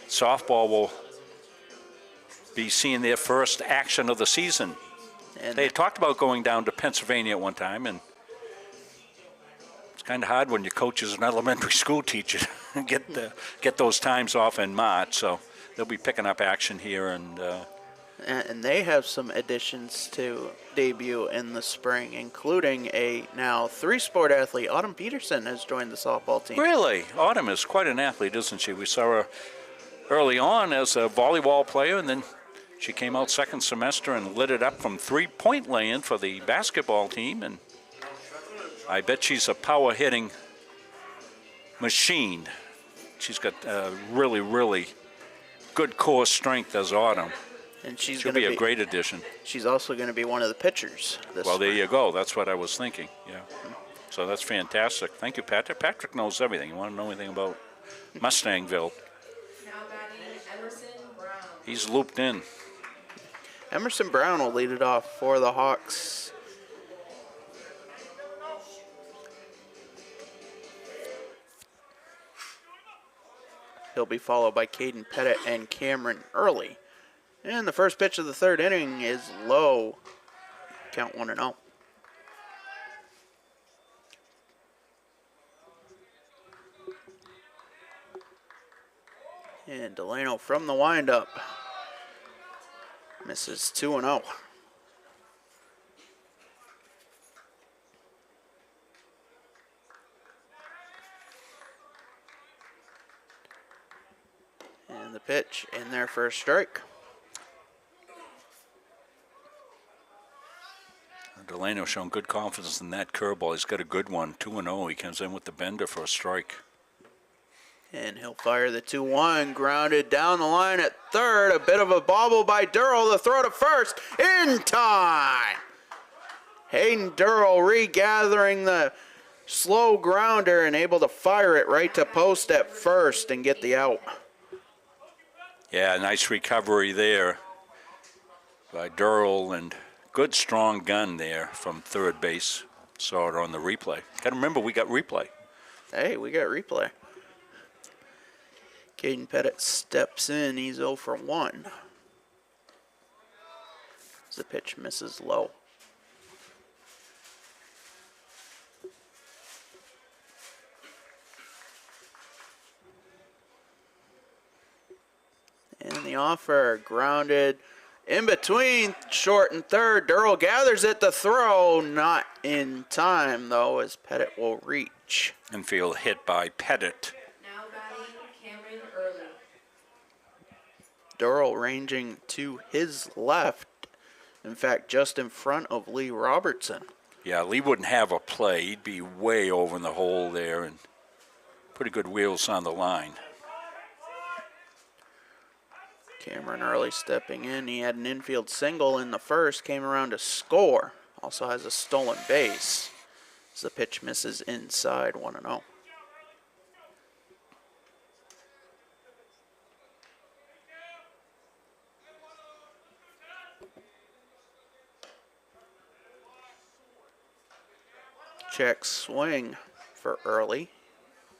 softball will be seeing their first action of the season. And they had talked about going down to Pennsylvania at one time, and it's kind of hard when your coach is an elementary school teacher and get those times off in March. So they'll be picking up action here, and they have some additions to debut in the spring, including a now 3-sport athlete. Autumn Peterson has joined the softball team. Really? Autumn is quite an athlete, isn't she? We saw her early on as a volleyball player, and then she came out second semester and lit it up from 3-point land for the basketball team, and I bet she's a power-hitting machine. She's got really, really good core strength as Autumn. And she'll be a great addition. She's also going to be one of the pitchers this Well, there spring. you go. That's what I was thinking, yeah. So that's fantastic. Thank you, Patrick. Patrick knows everything. You want to know anything about Mustangville? Now batting Emerson Brown. He's looped in. Emerson Brown will lead it off for the Hawks. He'll be followed by Caden Pettit and Cameron Early And the first pitch of the third inning is low. Count 1-0. And Delano from the windup misses 2-0. And the pitch in there for a strike. Delano showing good confidence in that curveball. He's got a good one, 2-0. He comes in with the bender for a strike. And he'll fire the 2-1, grounded down the line at third. A bit of a bobble by Durrell. The throw to first in time. Hayden Durrell regathering the slow grounder and able to fire it right to post at first and get the out. Yeah, nice recovery there by Durrell, and good strong gun there from third base. Saw it on the replay. Got to remember, we got replay. Hey, we got replay. Caden Pettit steps in. He's 0 for 1. The pitch misses low. And the offer grounded in between short and third. Durrell gathers it to throw. Not in time, though, as Pettit will reach. Infield hit by Pettit. Now batting Cameron Early. Durrell ranging to his left. In fact, just in front of Lee Robertson. Yeah, Lee wouldn't have a play. He'd be way over in the hole there, and pretty good wheels on the line. Cameron Early stepping in. He had an infield single in the first, came around to score. Also has a stolen base. As the pitch misses inside, 1-0. Check swing for Early.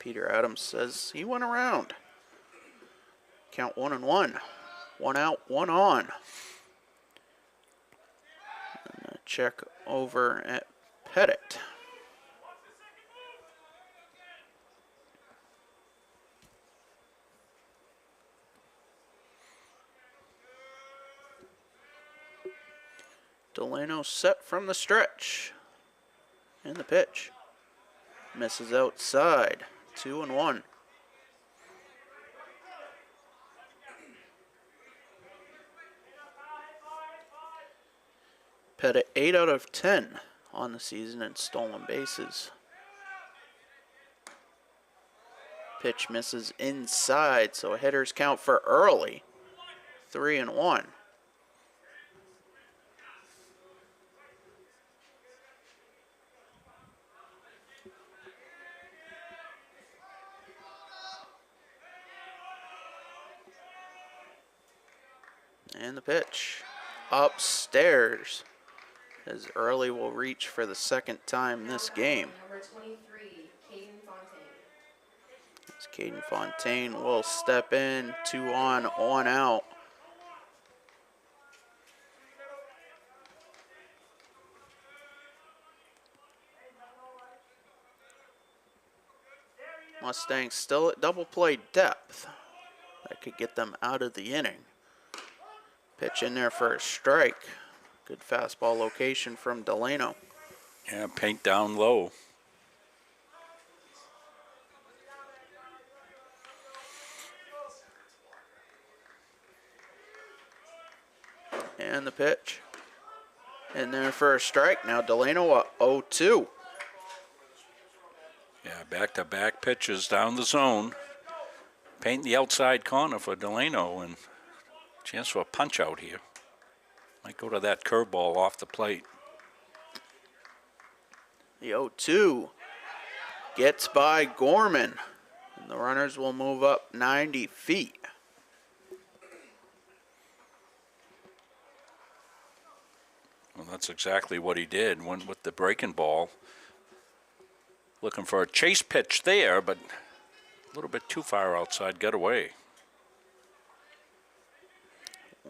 Peter Adams says he went around. Count 1-1. 1 out, 1 on. And a check over at Pettit. Delano set from the stretch. And the pitch. Misses outside. 2-1. Pettit 8 out of 10 on the season in stolen bases. Pitch misses inside, so a hitter's count for Early. 3-1. And the pitch upstairs, as Early will reach for the second time this game. Number 23, Caden Fontaine. As Caden Fontaine will step in, 2 on, 1 out. Mustangs still at double play depth. That could get them out of the inning. Pitch in there for a strike. Good fastball location from Delano. Yeah, paint down low. And the pitch in there for a strike. Now Delano at 0-2. Yeah, back-to-back pitches down the zone. Paint the outside corner for Delano, and chance for a punch out here. Might go to that curveball off the plate. The 0-2 gets by Gorman. And the runners will move up 90 feet. Well, that's exactly what he did. Went with the breaking ball. Looking for a chase pitch there, but a little bit too far outside, got away.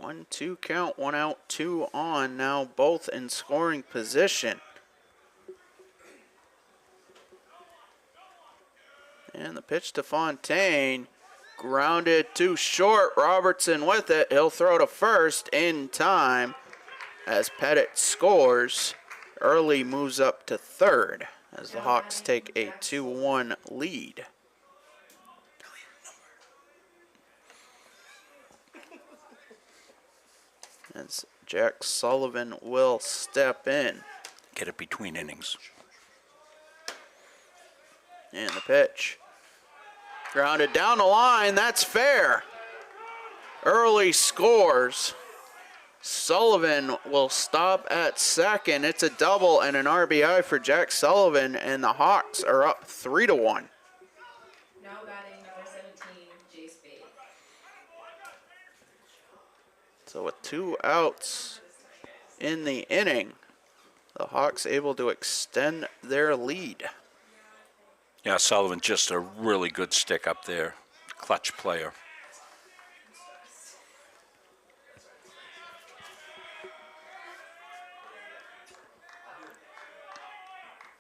1-2 count, 1 out, 2 on. Now both in scoring position. And the pitch to Fontaine. Grounded too short. Robertson with it. He'll throw to first in time as Pettit scores. Early moves up to third as the Hawks take a 2-1 lead. As Jack Sullivan will step in. Get it between innings. And the pitch. Grounded down the line, that's fair. Early scores. Sullivan will stop at second. It's a double and an RBI for Jack Sullivan, and the Hawks are up 3-1. Now batting number 17, Jace Spade. So with 2 outs in the inning, the Hawks able to extend their lead. Yeah, Sullivan just a really good stick up there. Clutch player.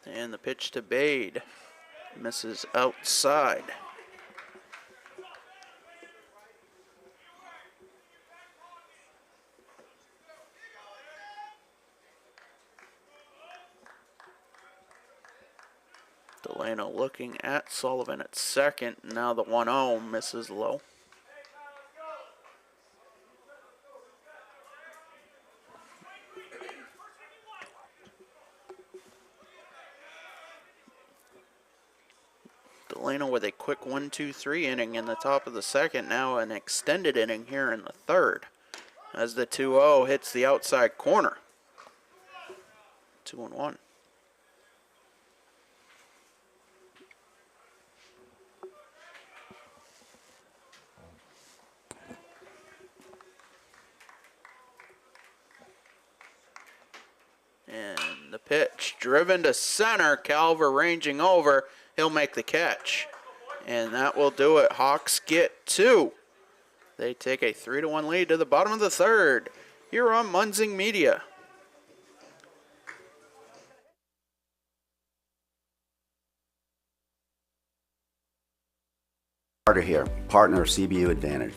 And the pitch to Bade. Misses outside. Delano looking at Sullivan at second. Now the 1-0 misses low. Delano with a quick 1-2-3 inning in the top of the second. Now an extended inning here in the third as the 2-0 hits the outside corner. 2-1. And the pitch driven to center. Calver ranging over. He'll make the catch. And that will do it. Hawks get 2. They take a 3-1 lead to the bottom of the third here on Munzing Media. Carter here, partner of CBU Advantage.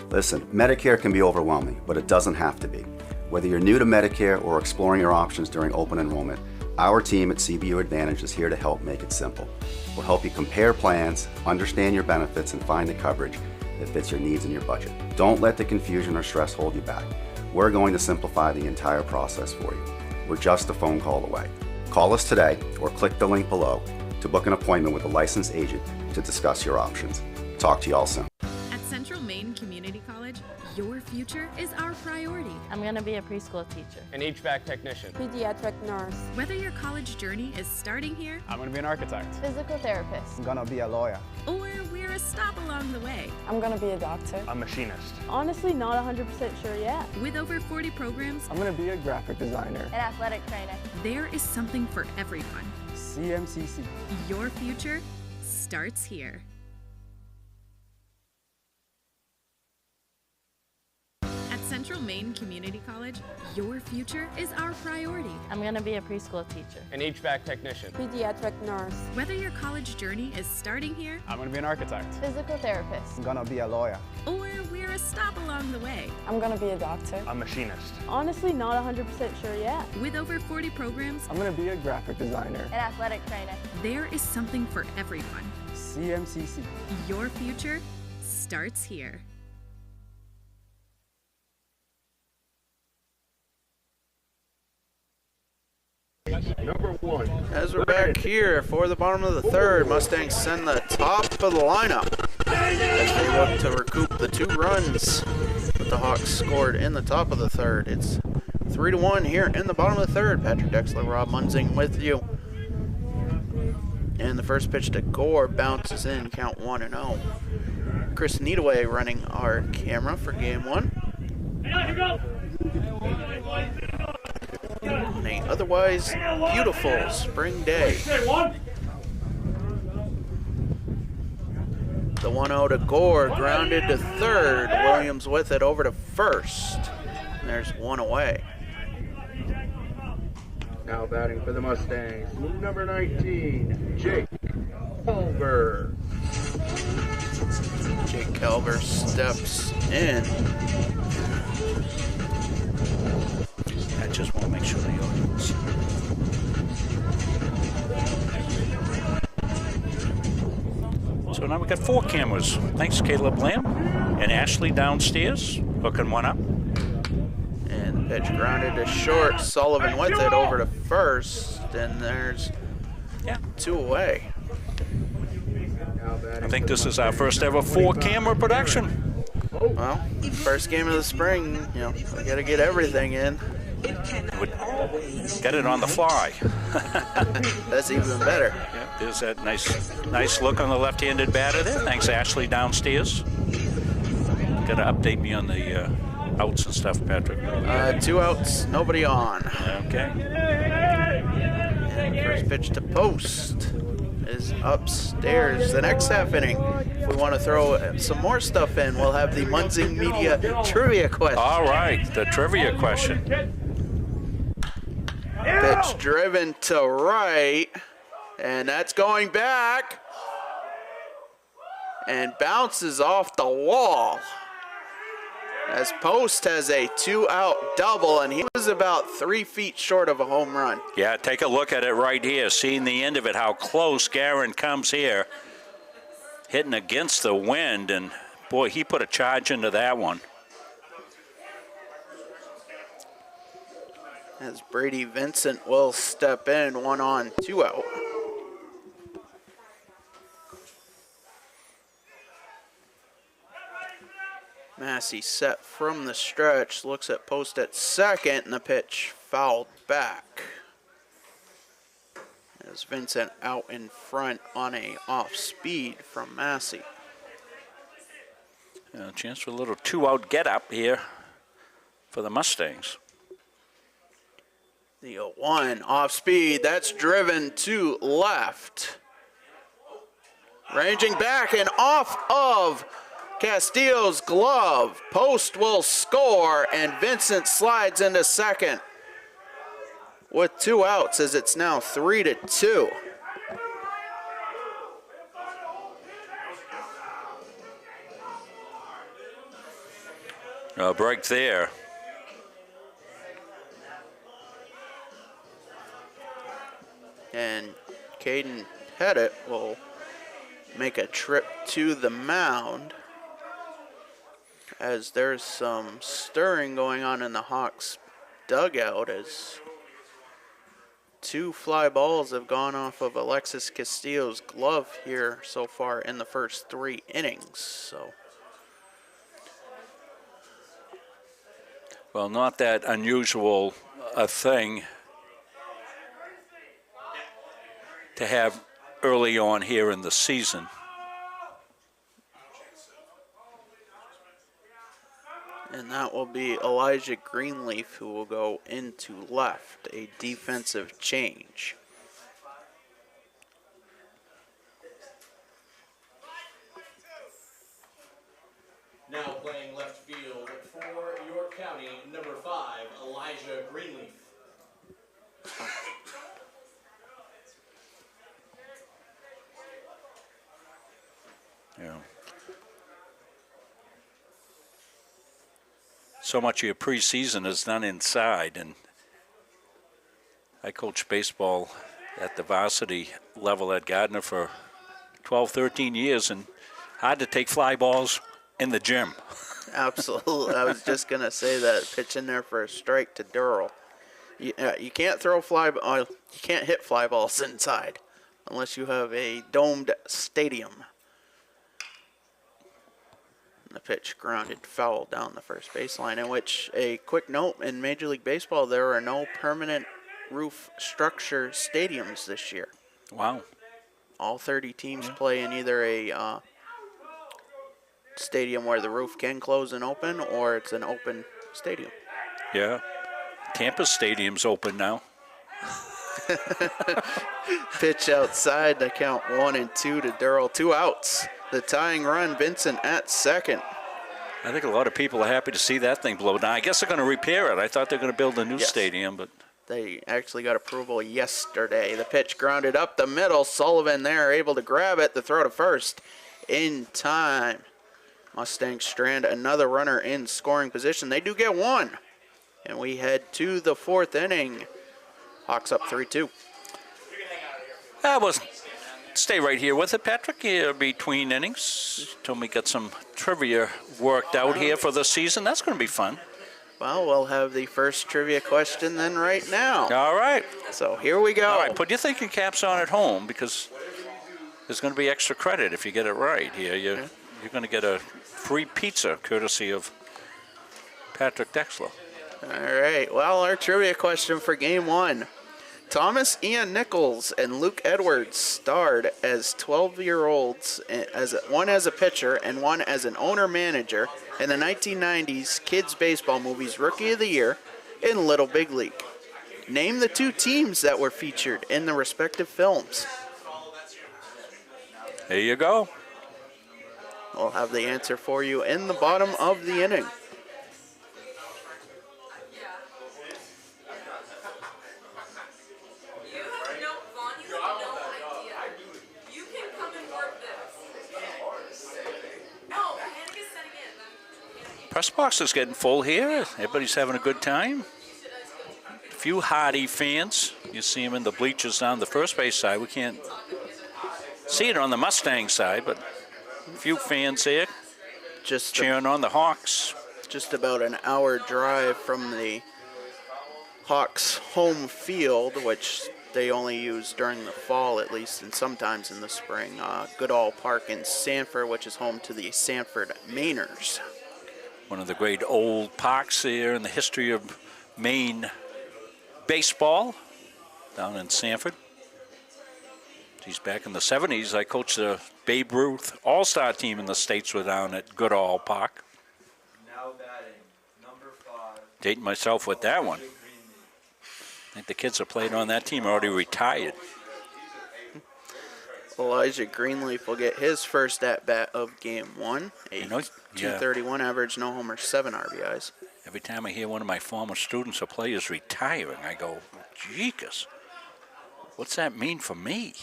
Listen, Medicare can be overwhelming, but it doesn't have to be. Whether you're new to Medicare or exploring your options during open enrollment, our team at CBU Advantage is here to help make it simple. We'll help you compare plans, understand your benefits, and find the coverage that fits your needs and your budget. Don't let the confusion or stress hold you back. We're going to simplify the entire process for you. We're just a phone call away. Call us today or click the link below to book an appointment with a licensed agent to discuss your options. Talk to you all soon. At Central Maine Community College, your future is our priority. I'm going to be a preschool teacher. An HVAC technician. Pediatric nurse. Whether your college journey is starting here, I'm going to be an architect. Physical therapist. I'm gonna be a lawyer. or we're a stop along the way. I'm going to be a doctor. A machinist. Honestly, not 100% sure yet. With over 40 programs, I'm gonna be a graphic designer. An athletic trainer. there is something for everyone. CMCC. Your future starts here. At Central Maine Community College, your future is our priority. I'm going to be a preschool teacher. An HVAC technician. Pediatric nurse. Whether your college journey is starting here, I'm going to be an architect. Physical therapist. I'm gonna be a lawyer. or we're a stop along the way. I'm going to be a doctor. A machinist. Honestly, not 100% sure yet. With over 40 programs, I'm gonna be a graphic designer. An athletic trainer. there is something for everyone. CMCC. Your future starts here. As we're back here for the bottom of the third, Mustangs send the top of the lineup as they look to recoup the 2 runs that the Hawks scored in the top of the third. It's 3-1 here in the bottom of the third. Patrick Dexler, Rob Munzing with you. And the first pitch to Gore bounces in, count 1-0. Chris Needaway running our camera for game 1. On a otherwise beautiful spring day. The 1-0 to Gore, grounded to third. Williams with it over to first. And there's one away. Now batting for the Mustangs, number 19, Jake Culver. Jake Culver steps in. I just want to make sure the audience. So now we got 4 cameras. Thanks, Caleb Lamb. And Ashley downstairs, hooking one up. And the pitch grounded to short. Sullivan with it over to first. And there's 2 away. I think this is our first ever 4-camera production. Well, first game of the spring, you know, we got to get everything in. Get it on the fly. That's even better. Yeah, there's that nice look on the left-handed batter there. Thanks, Ashley, downstairs. Got to update me on the outs and stuff, Patrick. 2 outs, nobody on. Okay. And first pitch to post is upstairs. The next half inning, if we want to throw some more stuff in, we'll have the Munzing Media trivia question. All right, the trivia question. Pitch driven to right, and that's going back, and bounces off the wall. As Post has a 2-out double, and he was about 3 feet short of a home run. Yeah, take a look at it right here. Seeing the end of it, how close Guerin comes here. Hitting against the wind, and boy, he put a charge into that one. As Brady Vincent will step in, 1 on, 2 out. Massey set from the stretch, looks at Post at second, and the pitch fouled back. As Vincent out in front on a off speed from Massey. A chance for a little 2-out get up here for the Mustangs. The 0-1 off speed, that's driven to left. Ranging back and off of Castillo's glove. Post will score, and Vincent slides into second with 2 outs as it's now 3-2. A break there. And Caden Pettit will make a trip to the mound as there's some stirring going on in the Hawks dugout as 2 fly balls have gone off of Alexis Castillo's glove here so far in the first 3 innings. So, well, not that unusual a thing to have early on here in the season. and that will be Elijah Greenleaf who will go into left, a defensive change. Now playing left field for York County, number 5, Elijah Greenleaf. Yeah. So much of your preseason is done inside, and I coached baseball at the varsity level at Gardner for 12, 13 years, and hard to take fly balls in the gym. Absolutely. I was just going to say that. Pitch in there for a strike to Durrell. You can't throw you can't hit fly balls inside unless you have a domed stadium. And the pitch grounded foul down the first baseline, in which, a quick note, in Major League Baseball, there are no permanent roof structure stadiums this year. Wow. All 30 teams play in either a stadium where the roof can close and open, or it's an open stadium. Yeah. Tampa Stadium's open now. Pitch outside to count 1-2 to Durrell. 2 outs. The tying run, Vincent at second. I think a lot of people are happy to see that thing blow down. I guess they're going to repair it. I thought they were going to build a new stadium, but they actually got approval yesterday. The pitch grounded up the middle. Sullivan there able to grab it. The throw to first in time. Mustangs strand another runner in scoring position. They do get one. And we head to the 4th inning. Hawks up 3-2. Stay right here with it, Patrick, here between innings. Told me got some trivia worked out here for the season. That's going to be fun. Well, we'll have the first trivia question then right now. All right. So here we go. All right, put your thinking caps on at home because there's going to be extra credit if you get it right here. You're going to get a free pizza courtesy of Patrick Dexler. All right. Well, our trivia question for game 1. Thomas Ian Nichols and Luke Edwards starred as 12-year-olds, one as a pitcher and one as an owner-manager in the 1990s kids baseball movies Rookie of the Year and Little Big League. Name the 2 teams that were featured in the respective films. There you go. We'll have the answer for you in the bottom of the inning. Press box is getting full here. Everybody's having a good time. A few Hardy fans. You see them in the bleachers down the first base side. We can't see it on the Mustang side, but a few fans here just cheering on the Hawks. Just about an hour drive from the Hawks home field, which they only use during the fall at least, and sometimes in the spring. Goodall Park in Sanford, which is home to the Sanford Mainers. One of the great old parks here in the history of Maine baseball down in Sanford. Geez, back in the 70s, I coached the Babe Ruth All-Star team in the States were down at Goodall Park. Now batting, number 5. Dating myself with that one. I think the kids that played on that team are already retired. Elijah Greenleaf will get his first at-bat of game 1. A 231 average, no homers, 7 RBIs. Every time I hear one of my former students or players retiring, I go, jeekus, what's that mean for me?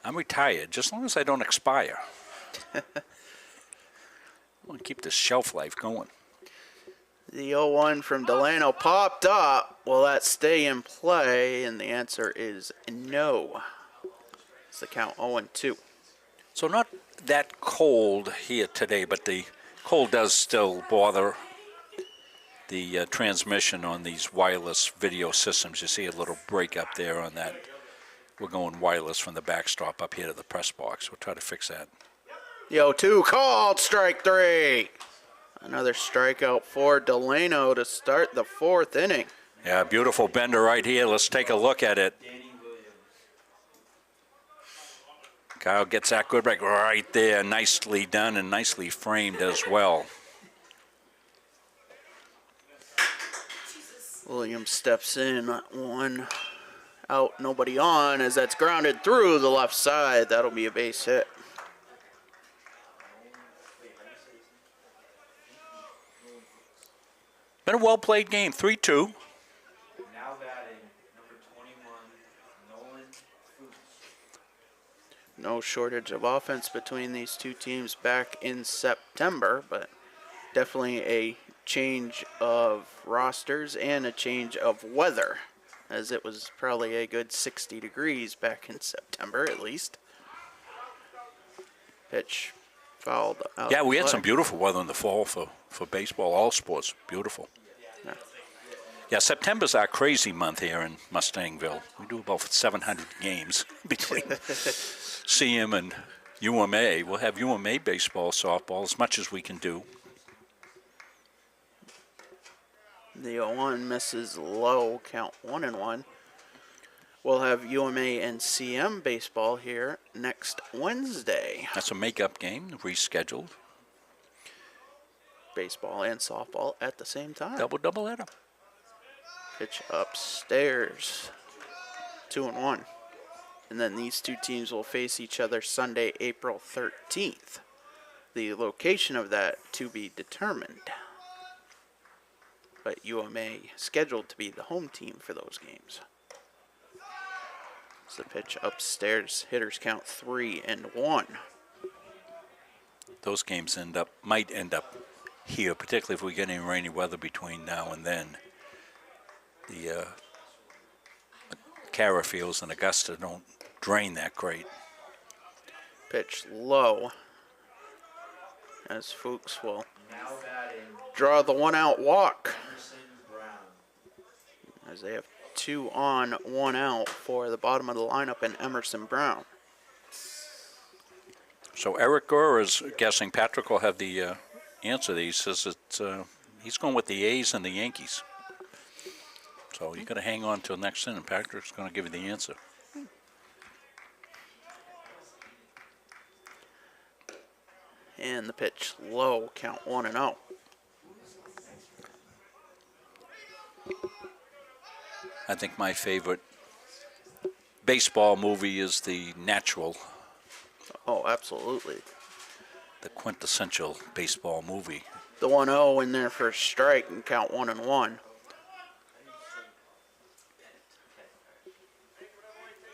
I'm retired, just as long as I don't expire. I want to keep this shelf life going. The 0-1 from Delano popped up. Will that stay in play? And the answer is no. It's the count 0-2. So not that cold here today, but the cold does still bother the transmission on these wireless video systems. You see a little break up there on that. We're going wireless from the backstop up here to the press box. We'll try to fix that. The 0-2 called, strike 3. Another strikeout for Delano to start the 4th inning. Yeah, beautiful bender right here. Let's take a look at it. Kyle gets that good break right there. Nicely done and nicely framed as well. Williams steps in, 1 out, nobody on, as that's grounded through the left side. That'll be a base hit. Been a well-played game, 3-2. Now batting, number 21, Nolan Fuchs. No shortage of offense between these 2 teams back in September, but definitely a change of rosters and a change of weather, as it was probably a good 60 degrees back in September at least. Pitch fouled out. Yeah, we had some beautiful weather in the fall for baseball, all sports. Beautiful. Yeah, September's our crazy month here in Mustangville. We do about 700 games between CM and UMA. We'll have UMA baseball, softball, as much as we can do. The 0-1 misses low, count 1-1. We'll have UMA and CM baseball here next Wednesday. That's a makeup game, rescheduled. Baseball and softball at the same time. Doubleheader. Pitch upstairs. 2-1. And then these two teams will face each other Sunday, April 13th. The location of that to be determined. But UMA scheduled to be the home team for those games. It's the pitch upstairs. Hitters count 3-1. Those games might end up here, particularly if we get any rainy weather between now and then. The Cara Fields and Augusta don't drain that great. Pitch low, as Fuchs will draw the 1-out walk, as they have 2 on, 1 out for the bottom of the lineup in Emerson Brown. So Eric Gore is guessing Patrick will have the answer. He says he's going with the A's and the Yankees. So you got to hang on till next inning. Patrick's going to give you the answer. And the pitch low, count 1-0. I think my favorite baseball movie is The Natural. Oh, absolutely. The quintessential baseball movie. The 1-0 in there for a strike and count 1-1.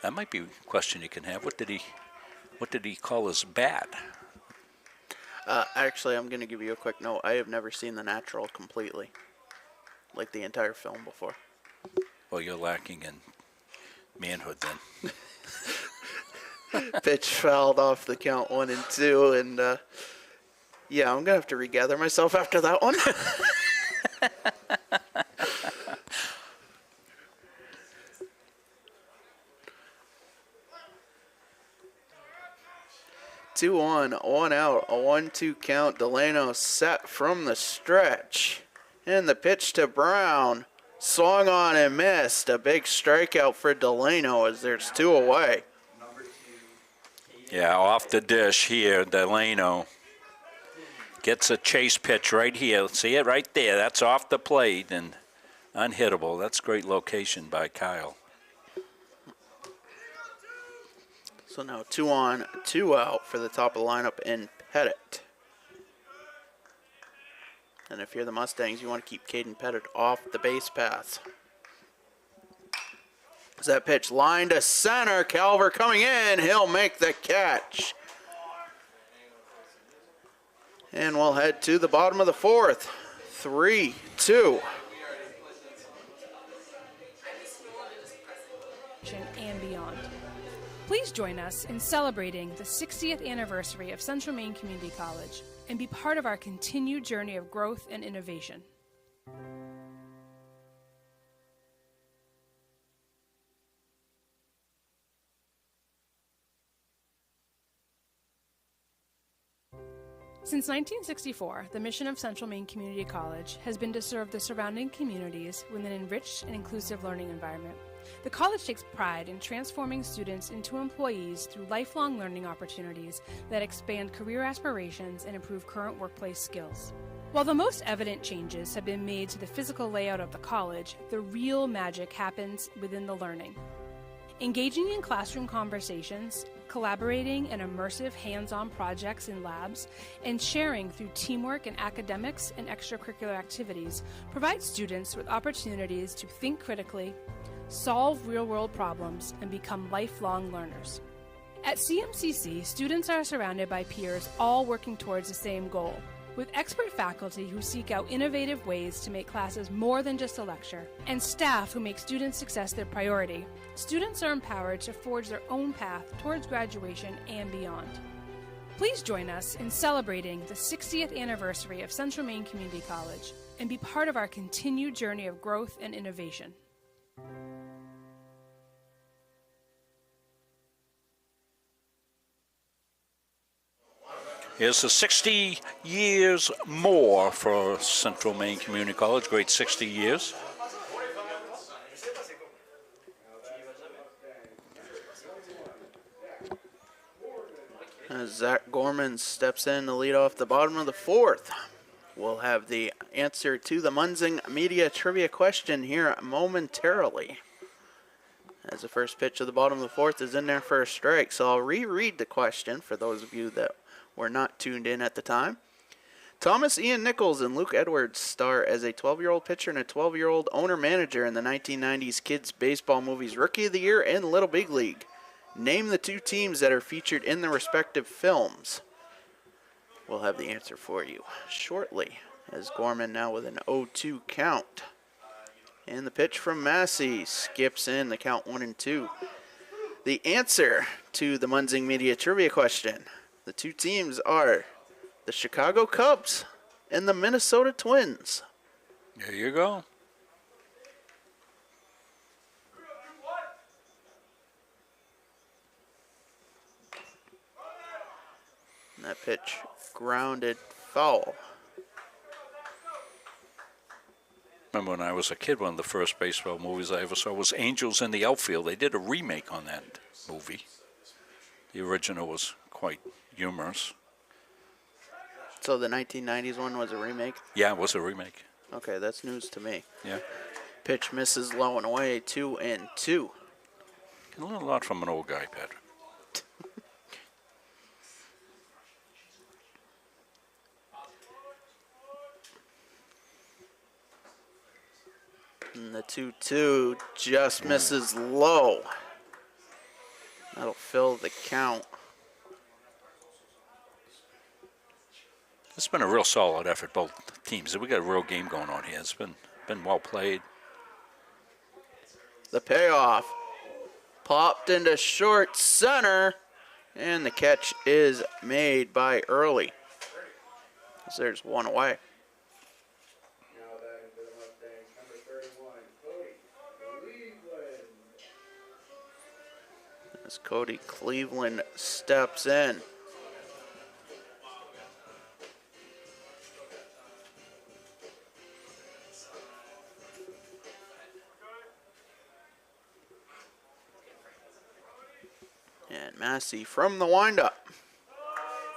That might be a question you can have. What did he call his bat? Actually, I'm going to give you a quick note. I have never seen The Natural completely, like the entire film before. Well, you're lacking in manhood then. Pitch fouled off the count 1 and 2, and yeah, I'm going to have to regather myself after that one. 2-1, 1 out, a 1-2 count. Delano set from the stretch. And the pitch to Brown. Swung on and missed. A big strikeout for Delano as there's 2 away. Yeah, off the dish here, Delano gets a chase pitch right here. See it right there? That's off the plate and unhittable. That's great location by Kyle. So now 2 on, 2 out for the top of the lineup in Pettit. And if you're the Mustangs, you want to keep Caden Pettit off the base paths. As that pitch line to center, Calver coming in, he'll make the catch. And we'll head to the bottom of the 4th, 3-2. And beyond. Please join us in celebrating the 60th anniversary of Central Maine Community College and be part of our continued journey of growth and innovation. Since 1964, the mission of Central Maine Community College has been to serve the surrounding communities with an enriched and inclusive learning environment. The college takes pride in transforming students into employees through lifelong learning opportunities that expand career aspirations and improve current workplace skills. While the most evident changes have been made to the physical layout of the college, the real magic happens within the learning. Engaging in classroom conversations, collaborating in immersive hands-on projects in labs, and sharing through teamwork in academics and extracurricular activities provides students with opportunities to think critically, solve real-world problems, and become lifelong learners. At CMCC, students are surrounded by peers all working towards the same goal, with expert faculty who seek out innovative ways to make classes more than just a lecture, and staff who make student success their priority. Students are empowered to forge their own path towards graduation and beyond. Please join us in celebrating the 60th anniversary of Central Maine Community College and be part of our continued journey of growth and innovation. Here's the 60 years more for Central Maine Community College, great 60 years. As Zach Gorman steps in to lead off the bottom of the 4th. We'll have the answer to the Munzing Media Trivia question here momentarily. As the first pitch of the bottom of the fourth is in there for a strike. So I'll reread the question for those of you that were not tuned in at the time. Thomas Ian Nichols and Luke Edwards star as a 12-year-old pitcher and a 12-year-old owner-manager in the 1990s kids baseball movies Rookie of the Year and Little Big League. Name the two teams that are featured in the respective films. We'll have the answer for you shortly, as Gorman now with an 0-2 count. And the pitch from Massey skips in the count 1-2. The answer to the Munzing Media Trivia question. The two teams are the Chicago Cubs and the Minnesota Twins. There you go. And that pitch grounded foul. Remember when I was a kid, one of the first baseball movies I ever saw was Angels in the Outfield. They did a remake on that movie. The original was quite humorous. So the 1990s one was a remake? Yeah, it was a remake. Okay, that's news to me. Yeah. Pitch misses low and away, 2-2. Can learn a lot from an old guy, Patrick. And the 2-2 just misses low. That'll fill the count. It's been a real solid effort, both teams. We got a real game going on here. It's been well played. The payoff popped into short center, and the catch is made by Early. So there's one away. As Cody Cleveland steps in. And Massey from the windup.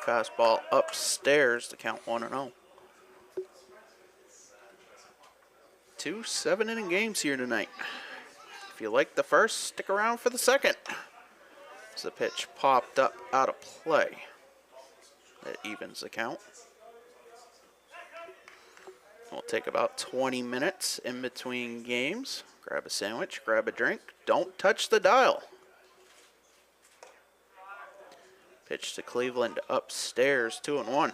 Fastball upstairs to count 1-0. 2 7-inning games here tonight. If you like the first, stick around for the second. As the pitch popped up out of play. That evens the count. We'll take about 20 minutes in between games. Grab a sandwich, grab a drink. Don't touch the dial. Pitch to Cleveland upstairs, 2-1.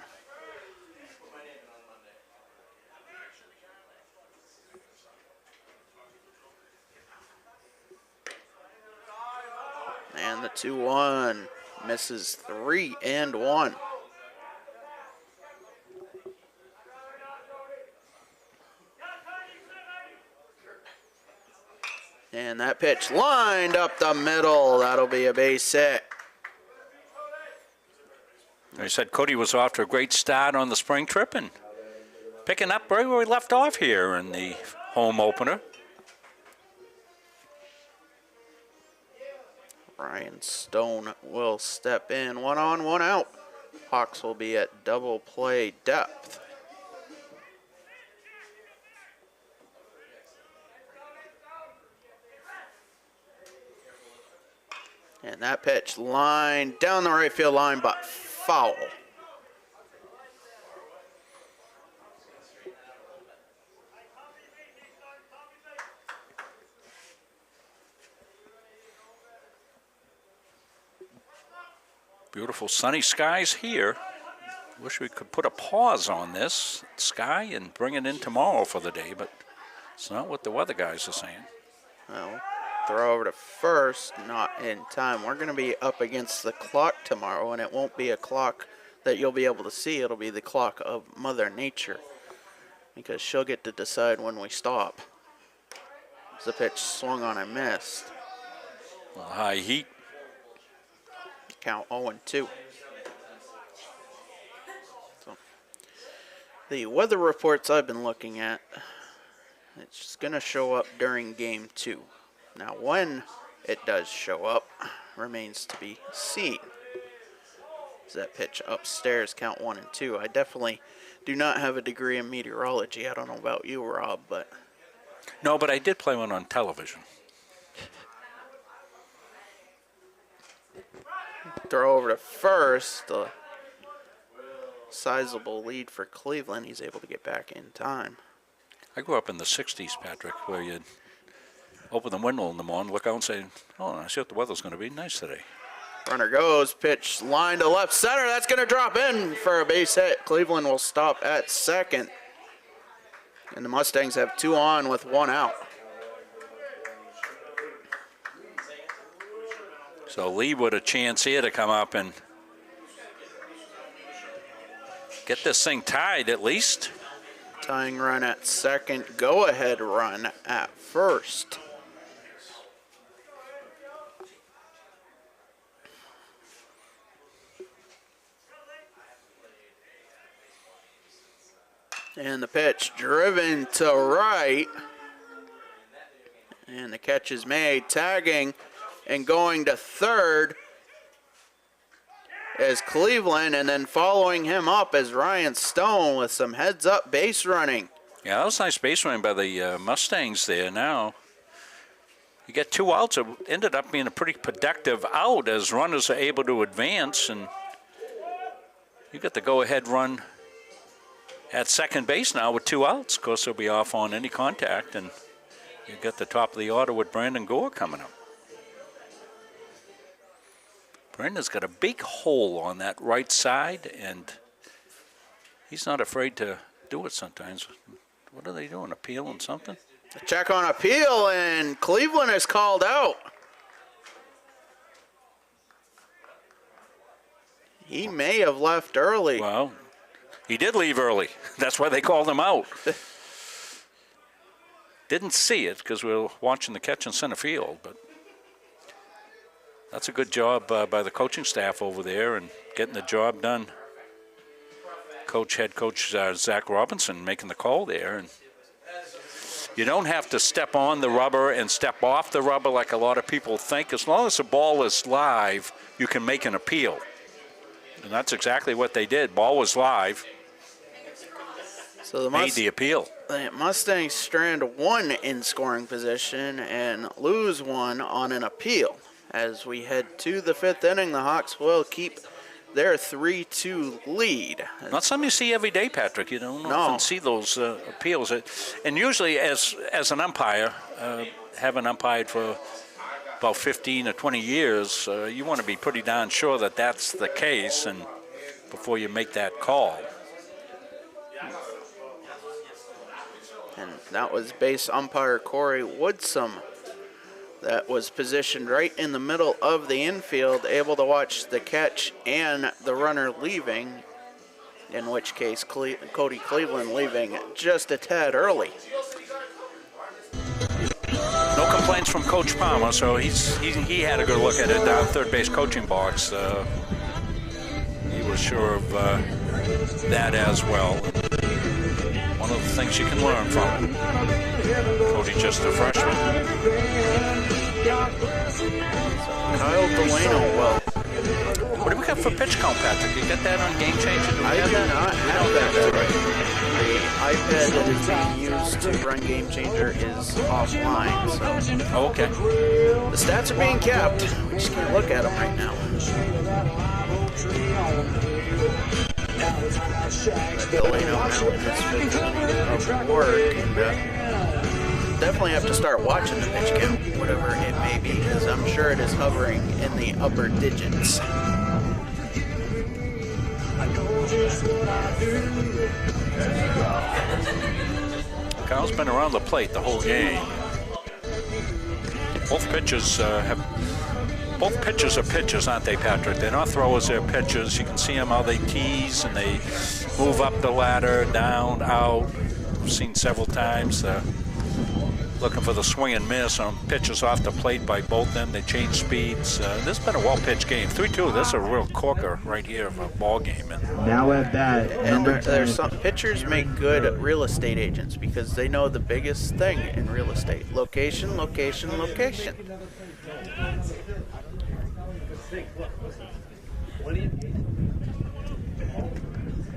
And the 2-1 misses 3-1. And that pitch lined up the middle. That'll be a base hit. I said Cody was off to a great start on the spring trip and picking up right where we left off here in the home opener. Ryan Stone will step in. 1 on, 1 out. Hawks will be at double play depth. And that pitch lined down the right field line, but foul. Beautiful sunny skies here. Wish we could put a pause on this sky and bring it in tomorrow for the day, but it's not what the weather guys are saying. Well, throw over to first, not in time. We're going to be up against the clock tomorrow, and it won't be a clock that you'll be able to see. It'll be the clock of Mother Nature, because she'll get to decide when we stop. As the pitch swung on and missed. Well, high heat. Count 0-2. So, the weather reports I've been looking at, it's going to show up during game 2. Now, when it does show up remains to be seen. Is that pitch upstairs, count 1 and 2. I definitely do not have a degree in meteorology. I don't know about you, Rob, but. No, but I did play one on television. Throw over to first. A sizable lead for Cleveland. He's able to get back in time. I grew up in the 60s, Patrick, where you'd open the window in the morning, look out and say, oh, I see what the weather's going to be. Nice today. Runner goes, pitch line to left center. That's going to drop in for a base hit. Cleveland will stop at second. And the Mustangs have 2 on with 1 out. So Lee with a chance here to come up and get this thing tied at least. Tying run at second, go-ahead run at first. And the pitch driven to right. And the catch is made, tagging and going to third is Cleveland, and then following him up is Ryan Stone with some heads-up base running. Yeah, that was nice base running by the Mustangs there. Now you get 2 outs. It ended up being a pretty productive out as runners are able to advance, and you get the go-ahead run at second base now with 2 outs. Of course, they'll be off on any contact, and you got the top of the order with Brandon Gore coming up. Brandon's got a big hole on that right side, and he's not afraid to do it sometimes. What are they doing, appealing something? A check on appeal, and Cleveland is called out. He may have left early. Well, he did leave early. That's why they called him out. Didn't see it because we were watching the catch in center field, but that's a good job by the coaching staff over there and getting the job done. Head coach Zach Robinson making the call there. And you don't have to step on the rubber and step off the rubber like a lot of people think. As long as the ball is live, you can make an appeal. And that's exactly what they did. Ball was live. So the made the appeal. The Mustangs strand 1 in scoring position and lose 1 on an appeal. As we head to the 5th inning, the Hawks will keep their 3-2 lead. Not something you see every day, Patrick. You don't often see those appeals. And usually as an umpire, having umpired for about 15 or 20 years, you want to be pretty darn sure that that's the case and before you make that call. And that was base umpire Corey Woodsum. That was positioned right in the middle of the infield, able to watch the catch and the runner leaving, in which case Cody Cleveland leaving just a tad early. No complaints from Coach Palmer, so he had a good look at it down third base coaching box. He was sure of that as well. One of the things you can learn from Cody, just a freshman. Kyle Delano, well. What do we got for pitch count, Patrick? You got that on Game Changer? I do not have that. The iPad that is being used to run Game Changer is offline. So. Oh, okay. The stats are being kept. We just can't look at them right now. Delano now in his 5th inning of work. And, definitely have to start watching the pitch count, whatever it may be, because I'm sure it is hovering in the upper digits. Kyle's been around the plate the whole game. Both pitchers are pitchers, aren't they, Patrick? They're not throwers, they're pitchers. You can see them how they tease and they move up the ladder, down, out. We've seen several times. Looking for the swing and miss on pitches off the plate by both of them. They change speeds. This has been a well-pitched game. 3-2, this is a real corker right here of a ball game. And now at bat, and there's some pitchers make good real estate agents because they know the biggest thing in real estate: location, location, location.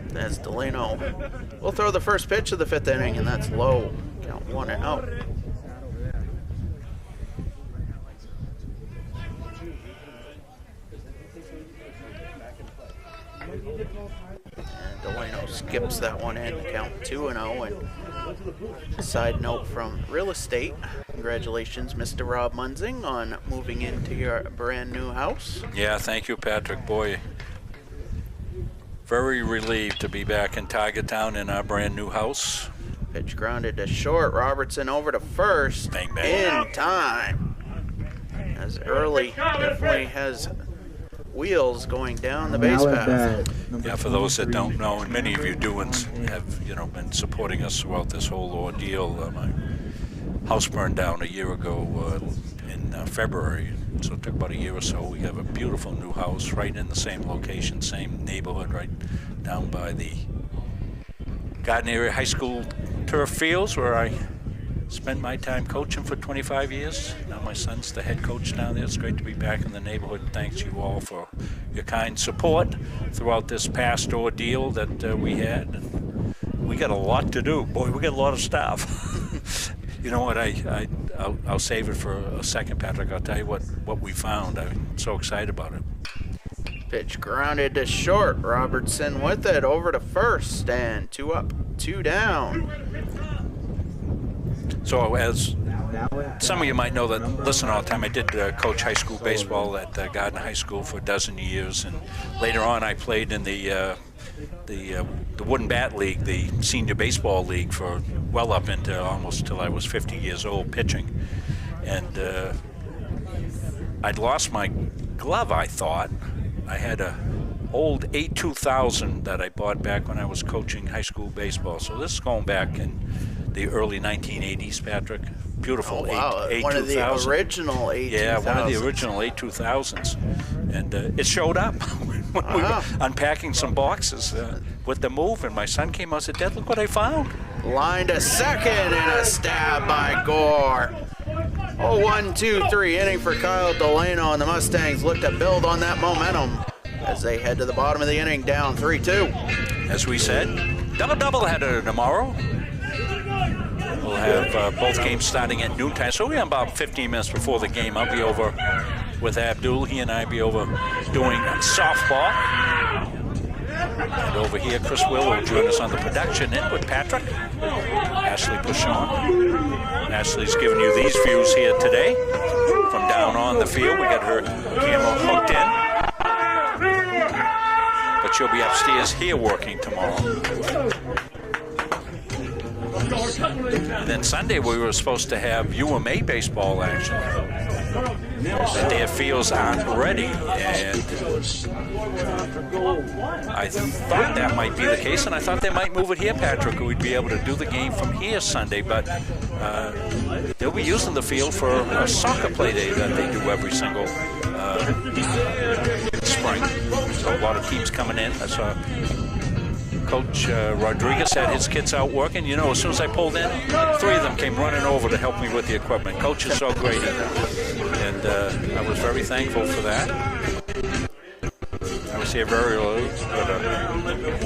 That's Delano. We'll throw the first pitch of the 5th inning, and that's low. Count 1-0. And Delano skips that one in, count 2-0. And side note from real estate, congratulations, Mr. Rob Munzing, on moving into your brand new house. Yeah, thank you, Patrick. Boy, very relieved to be back in Tiger Town in our brand new house. Pitch grounded to short. Robertson over to first. Bang, bang. In time. As Early definitely has wheels going down the base path. Yeah, for those that don't know, and many of you do and have, been supporting us throughout this whole ordeal. My house burned down a year ago in February, so it took about a year or so. We have a beautiful new house right in the same location, same neighborhood, right down by the Garden Area High School turf fields where I spent my time coaching for 25 years. Now my son's the head coach down there. It's great to be back in the neighborhood. Thanks you all for your kind support throughout this past ordeal that we had. And we got a lot to do. Boy, we got a lot of stuff. You know what, I'll save it for a second, Patrick. I'll tell you what we found. I'm so excited about it. Pitch grounded to short. Robertson with it over to first, and 2 up, 2 down. So as some of you might know that listen all the time, I did coach high school baseball at Garden High School for a dozen years, and later on I played in the Wooden Bat League, the senior baseball league, for well up into almost till I was 50 years old pitching. And I'd lost my glove, I thought. I had a old 8-2000 that I bought back when I was coaching high school baseball. So this is going back in the early 1980s, Patrick. Beautiful. Oh, wow. 8-2000. One of the original 8-2000s. Yeah, one of the original 8-2000s. And it showed up when we were unpacking some boxes with the move, and my son came out and said, "Dad, look what I found." Line to second, and a stab by Gore. 1-2-3 inning for Kyle Delano, and the Mustangs look to build on that momentum as they head to the bottom of the inning, down 3-2. As we said, doubleheader tomorrow. We'll have both games starting at noontime, so we're about 15 minutes before the game. I'll be over with Abdul. He and I be over doing softball. And over here, Chris will join us on the production end with Patrick. Ashley Bouchon. Ashley's giving you these views here today from down on the field. We got her camera hooked in. But she'll be upstairs here working tomorrow. And then Sunday we were supposed to have UMA baseball action. But their fields aren't ready, and I thought that might be the case, and I thought they might move it here, Patrick. We'd be able to do the game from here Sunday, but they'll be using the field for a soccer play day that they do every single spring. So a lot of teams coming in. I saw Coach Rodriguez had his kids out working. You know, as soon as I pulled in, 3 of them came running over to help me with the equipment. Coach is so great, and I was very thankful for that. I was here very early, but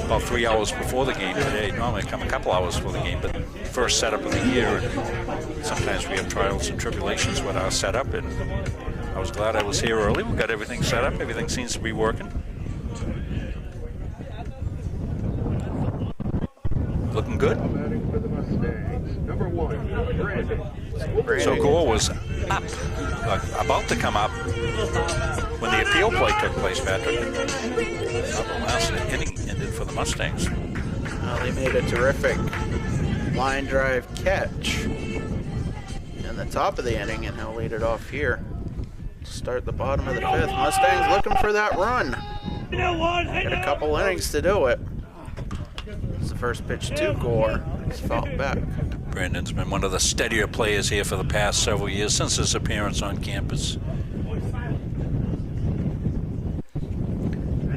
about 3 hours before the game today. Normally I come a couple hours before the game, but first setup of the year. And sometimes we have trials and tribulations with our setup, and I was glad I was here early. We got everything set up. Everything seems to be working. Looking good. So Gore was up, about to come up when the appeal play took place, Patrick. The last inning ended for the Mustangs. Well, they made a terrific line drive catch in the top of the inning, and he'll lead it off here. Start the bottom of the 5th. Mustangs looking for that run. Got a couple innings to do it. It's the first pitch to Gore. He's fouled back. Brandon's been one of the steadier players here for the past several years since his appearance on campus.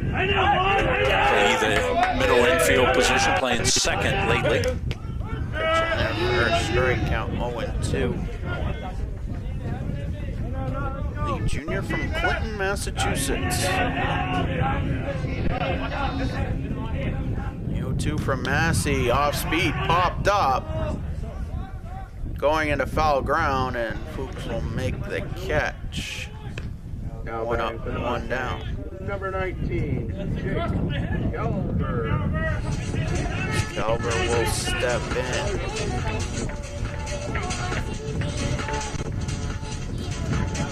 Playing either middle infield position, playing second lately. Pitch in there for a strike count, 0-2. The junior from Clinton, Massachusetts. The 0-2 from Massey, off speed, popped up. Going into foul ground, and Fuchs will make the catch. Now One up, batting for the one Mustangs, down. Number 19, Jake Galver. Galver will step in.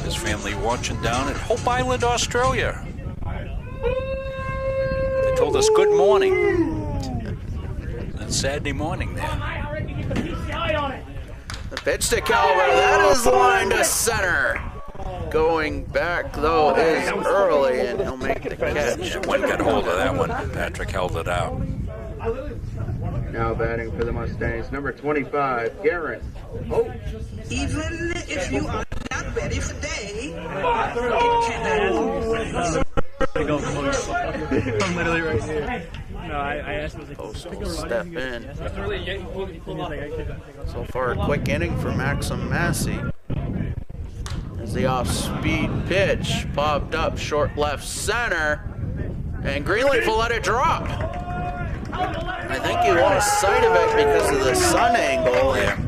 His family watching down at Hope Island, Australia. They told us good morning. It's Saturday morning there. The pitch to Calvert, that is lined to center. Going back, though, is early, and he'll make the catch. One got hold of that one. Patrick held it out. Now batting for the Mustangs, number 25, Garrett. Oh, Even if you are not ready for day, I'm literally right here. No, I asked him. Post will step in. So far, a quick inning for Maxim Massey. As the off-speed pitch popped up short left center, and Greenleaf will let it drop. I think he lost sight of it because of the sun angle, and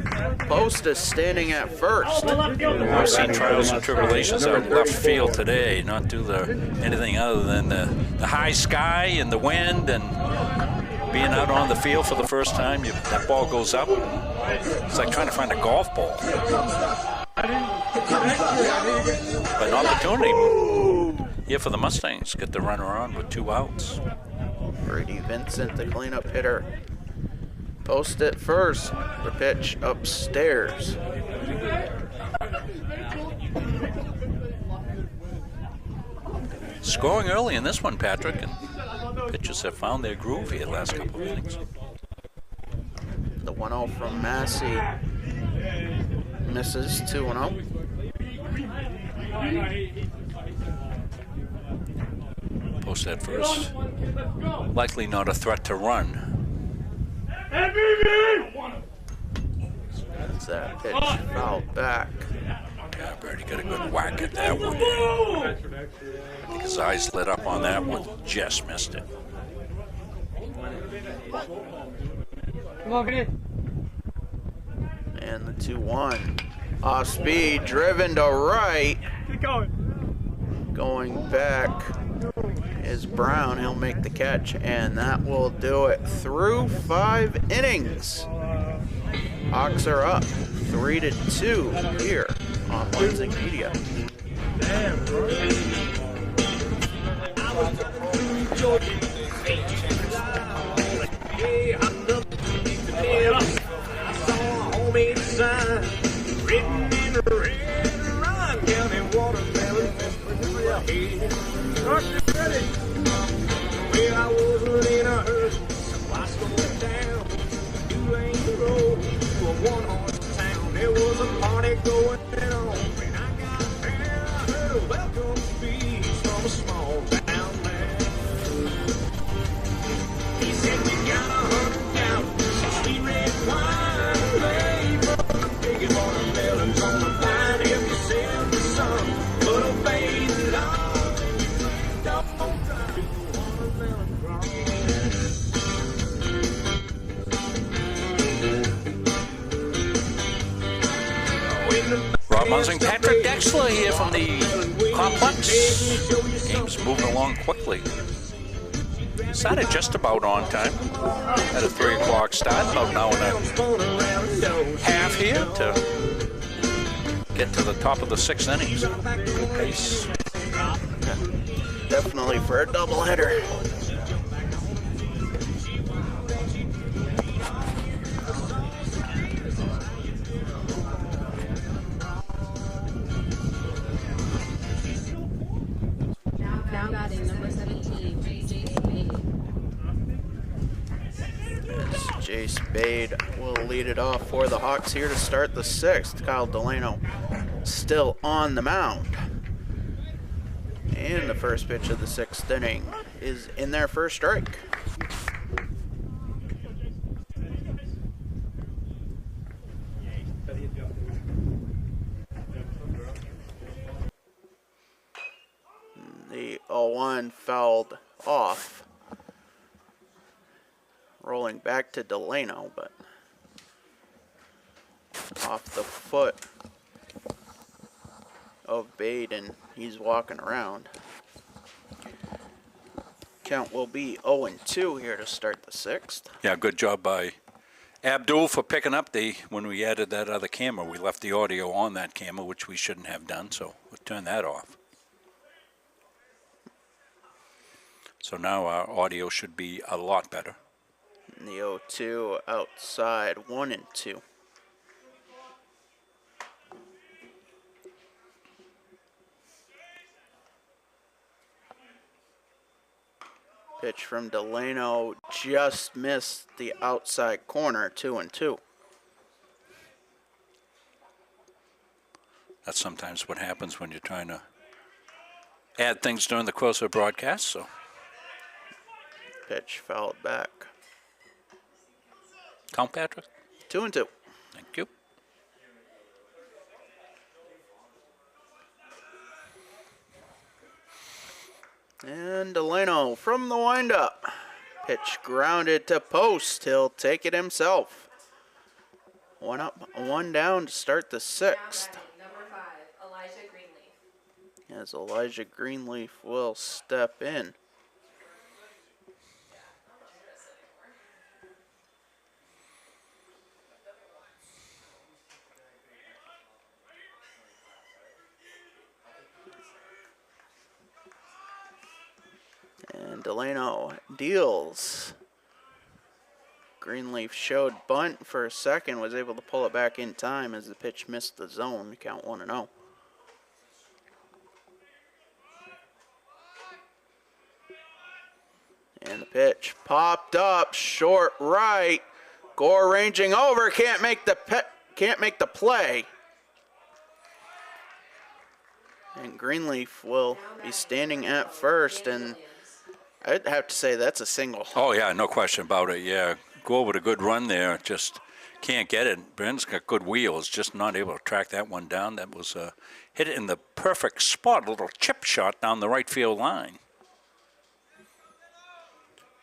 Post is standing at first. We've seen trials and tribulations out in left field today, not due to anything other than the high sky and the wind and being out on the field for the first time. That ball goes up. It's like trying to find a golf ball. But an opportunity here for the Mustangs. Get the runner on with 2 outs. Brady Vincent, the cleanup hitter. Post it first. The pitch upstairs. Scoring early in this one, Patrick, and pitchers have found their groove here the last couple of innings. The 1-0 from Massey misses. 2-0. Post at first. Likely not a threat to run. That's that pitch fouled back. Yeah, Brady got a good whack at that one. His eyes lit up on that one. Just missed it. Come on, get in. And the 2-1. Off speed, driven to right. Keep going. Going back is Brown. He'll make the catch, and that will do it through 5 innings. Hawks are up 3-2 here on Lansing Media. damn, bro. Homemade sign written in red Ryan County watermelon. Well, I wasn't in a hurry, so I slowed down. 2-lane road to a one-horse town. There was a party going on. When I got there, I heard a welcome speech from a small town man. He said, "You got 100 gallons of sweet red wine, babe. Big watermelons on the vine. If you sell the sun, but obey the law. Don't try to do watermelon wrong." Rob Munsing, Patrick Dexler here from the complex. Game's moving along quickly. Started just about on time. At a 3 o'clock start, about an hour and a half here to get to the top of the 6 innings. Good pace. Definitely for a doubleheader. Now batting number 17, Jace Spade. Jace Spade will lead it off for the Hawks here to start the 6th. Kyle Delano still on the mound. And the first pitch of the 6th inning is in their first strike. 0-1 fouled off. Rolling back to Delano, but off the foot of Bade, and he's walking around. Count will be 0-2 here to start the sixth. Yeah, good job by Abdul for picking up when we added that other camera. We left the audio on that camera, which we shouldn't have done, so we'll turn that off. So now our audio should be a lot better. And the 0-2 outside, 1-2. Pitch from Delano just missed the outside corner, 2-2. That's sometimes what happens when you're trying to add things during the course of a broadcast. So pitch fouled back. Count, Patrick? 2-2. Thank you. And Delano from the windup. Pitch grounded to post. He'll take it himself. 1 up, 1 down to start the sixth. Number 5, Elijah Greenleaf. As Elijah Greenleaf will step in. And Delano deals. Greenleaf showed bunt for a second, was able to pull it back in time as the pitch missed the zone. Count 1-0. And the pitch popped up, short right. Gore ranging over, can't make the play. And Greenleaf will be standing at first, and I'd have to say that's a single. Oh, yeah, no question about it. Yeah, go with a good run there. Just can't get it. Brennan's got good wheels, just not able to track that one down. That was hit it in the perfect spot, a little chip shot down the right field line.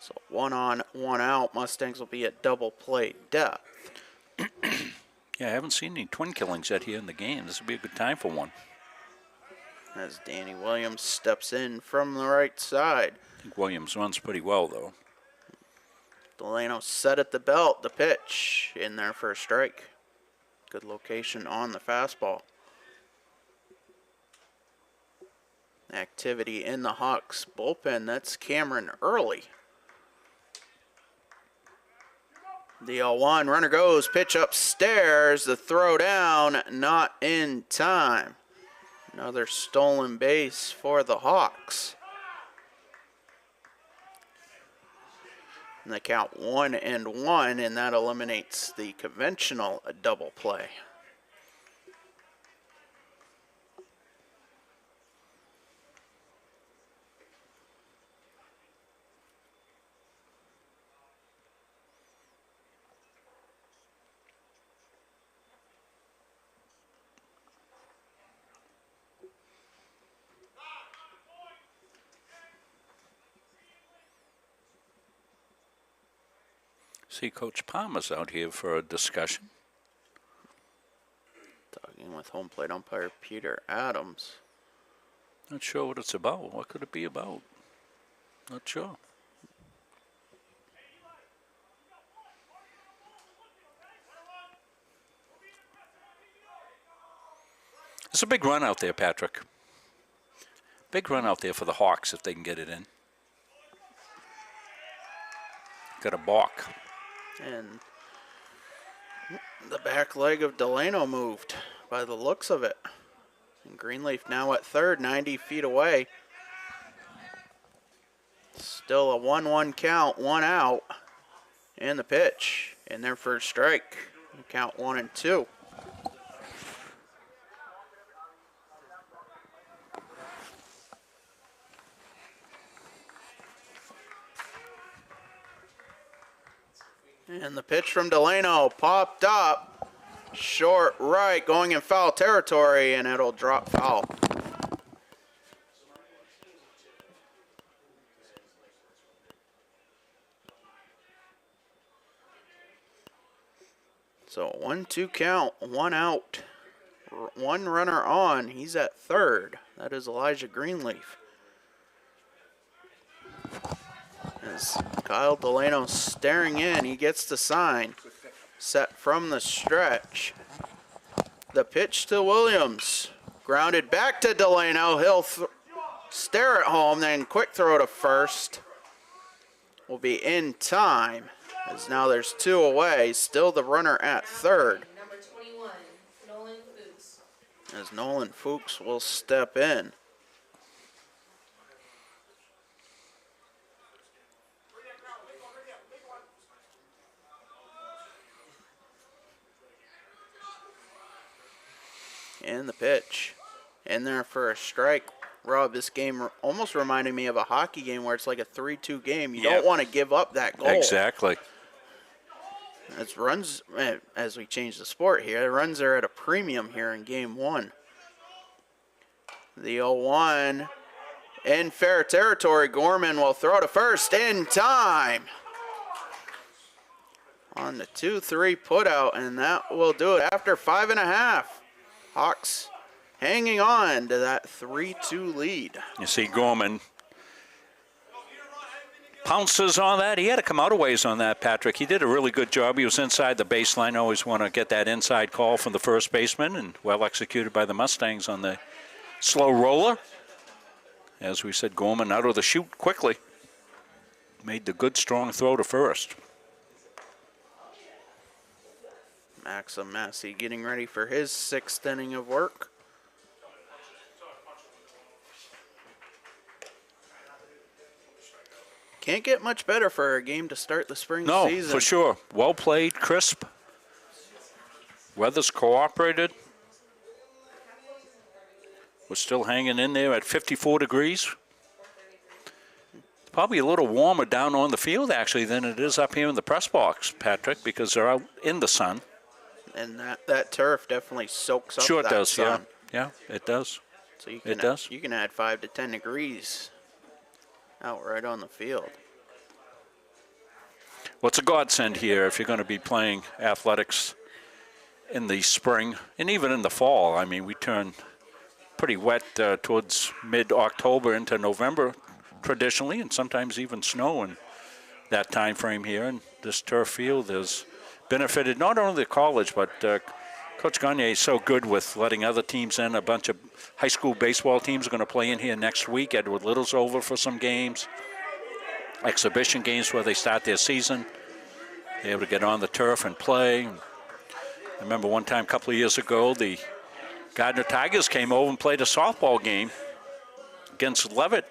So 1 on, 1 out. Mustangs will be at double play depth. Yeah, I haven't seen any twin killings yet here in the game. This would be a good time for one. As Danny Williams steps in from the right side. I think Williams runs pretty well, though. Delano set at the belt. The pitch in there for a strike. Good location on the fastball. Activity in the Hawks bullpen. That's Cameron Early. The 0-1 runner goes. Pitch upstairs. The throw down. Not in time. Another stolen base for the Hawks. And they count 1-1, and that eliminates the conventional double play. See, Coach Palmer's out here for a discussion. Talking with home plate umpire Peter Adams. Not sure what it's about. What could it be about? Not sure. It's a big run out there, Patrick. Big run out there for the Hawks if they can get it in. Got a balk. And the back leg of Delano moved by the looks of it. And Greenleaf now at third, 90 feet away. Still a 1-1 count, 1 out. And the pitch in their first strike. Count 1-2. And the pitch from Delano popped up. Short right, going in foul territory, and it'll drop foul. So 1-2 count, 1 out. 1 runner on. He's at third. That is Elijah Greenleaf. As Kyle Delano staring in, he gets the sign. Set from the stretch. The pitch to Williams. Grounded back to Delano. He'll stare at home, then quick throw to first. Will be in time, as now there's 2 away. Still the runner at third. Number 21, Nolan Fuchs. As Nolan Fuchs will step in. And the pitch. In there for a strike. Rob, this game almost reminded me of a hockey game where it's like a 3-2 game. You don't want to give up that goal. Exactly. As runs, as we change the sport here, the runs are at a premium here in game 1. The 0-1 in fair territory. Gorman will throw to first in time. On the 2-3 putout, and that will do it after 5.5. Hawks hanging on to that 3-2 lead. You see Gorman pounces on that. He had to come out a ways on that, Patrick. He did a really good job. He was inside the baseline. Always want to get that inside call from the first baseman, and well executed by the Mustangs on the slow roller. As we said, Gorman out of the chute quickly. Made the good, strong throw to first. Maxim Massey getting ready for his 6th inning of work. Can't get much better for a game to start the spring season. No, for sure. Well played, crisp. Weather's cooperated. We're still hanging in there at 54 degrees. Probably a little warmer down on the field, actually, than it is up here in the press box, Patrick, because they're out in the sun. And that turf definitely soaks up sure that it does, sun. Yeah, it does. So you can add 5 to 10 degrees out right on the field. Well, it's a godsend here if you're going to be playing athletics in the spring and even in the fall. I mean, we turn pretty wet towards mid-October into November traditionally, and sometimes even snow in that time frame here. And this turf field has benefited not only the college, but Coach Gagne is so good with letting other teams in. A bunch of high school baseball teams are going to play in here next week. Edward Little's over for some games, exhibition games where they start their season. They're able to get on the turf and play. I remember one time a couple of years ago, the Gardner Tigers came over and played a softball game against Leavitt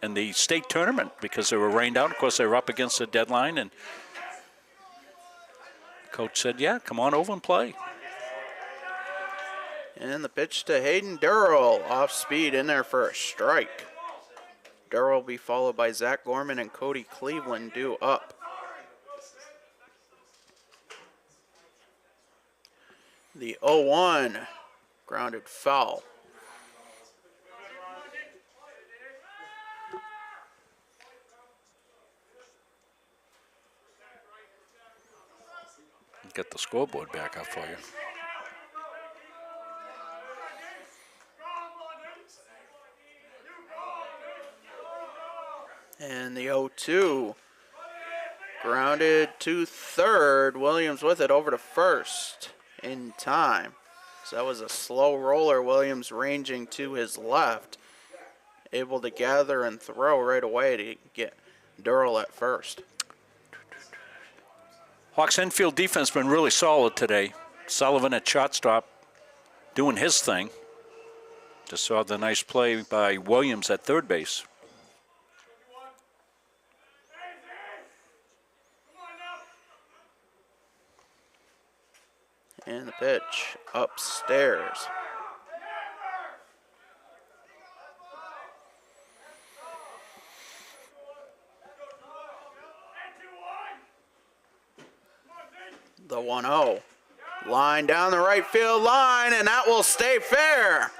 in the state tournament because they were rained out. Of course, they were up against the deadline, and Coach said, yeah, come on over and play. And the pitch to Hayden Durrell, off speed in there for a strike. Durrell will be followed by Zach Gorman and Cody Cleveland due up. The 0-1, grounded foul. Get the scoreboard back up for you. And the 0-2, grounded to third. Williams with it over to first in time. So that was a slow roller. Williams ranging to his left, able to gather and throw right away to get Durrell at first. Hawks infield defense been really solid today. Sullivan at shortstop doing his thing. Just saw the nice play by Williams at third base. And the pitch upstairs. The 1-0. Line down the right field line, and that will stay fair.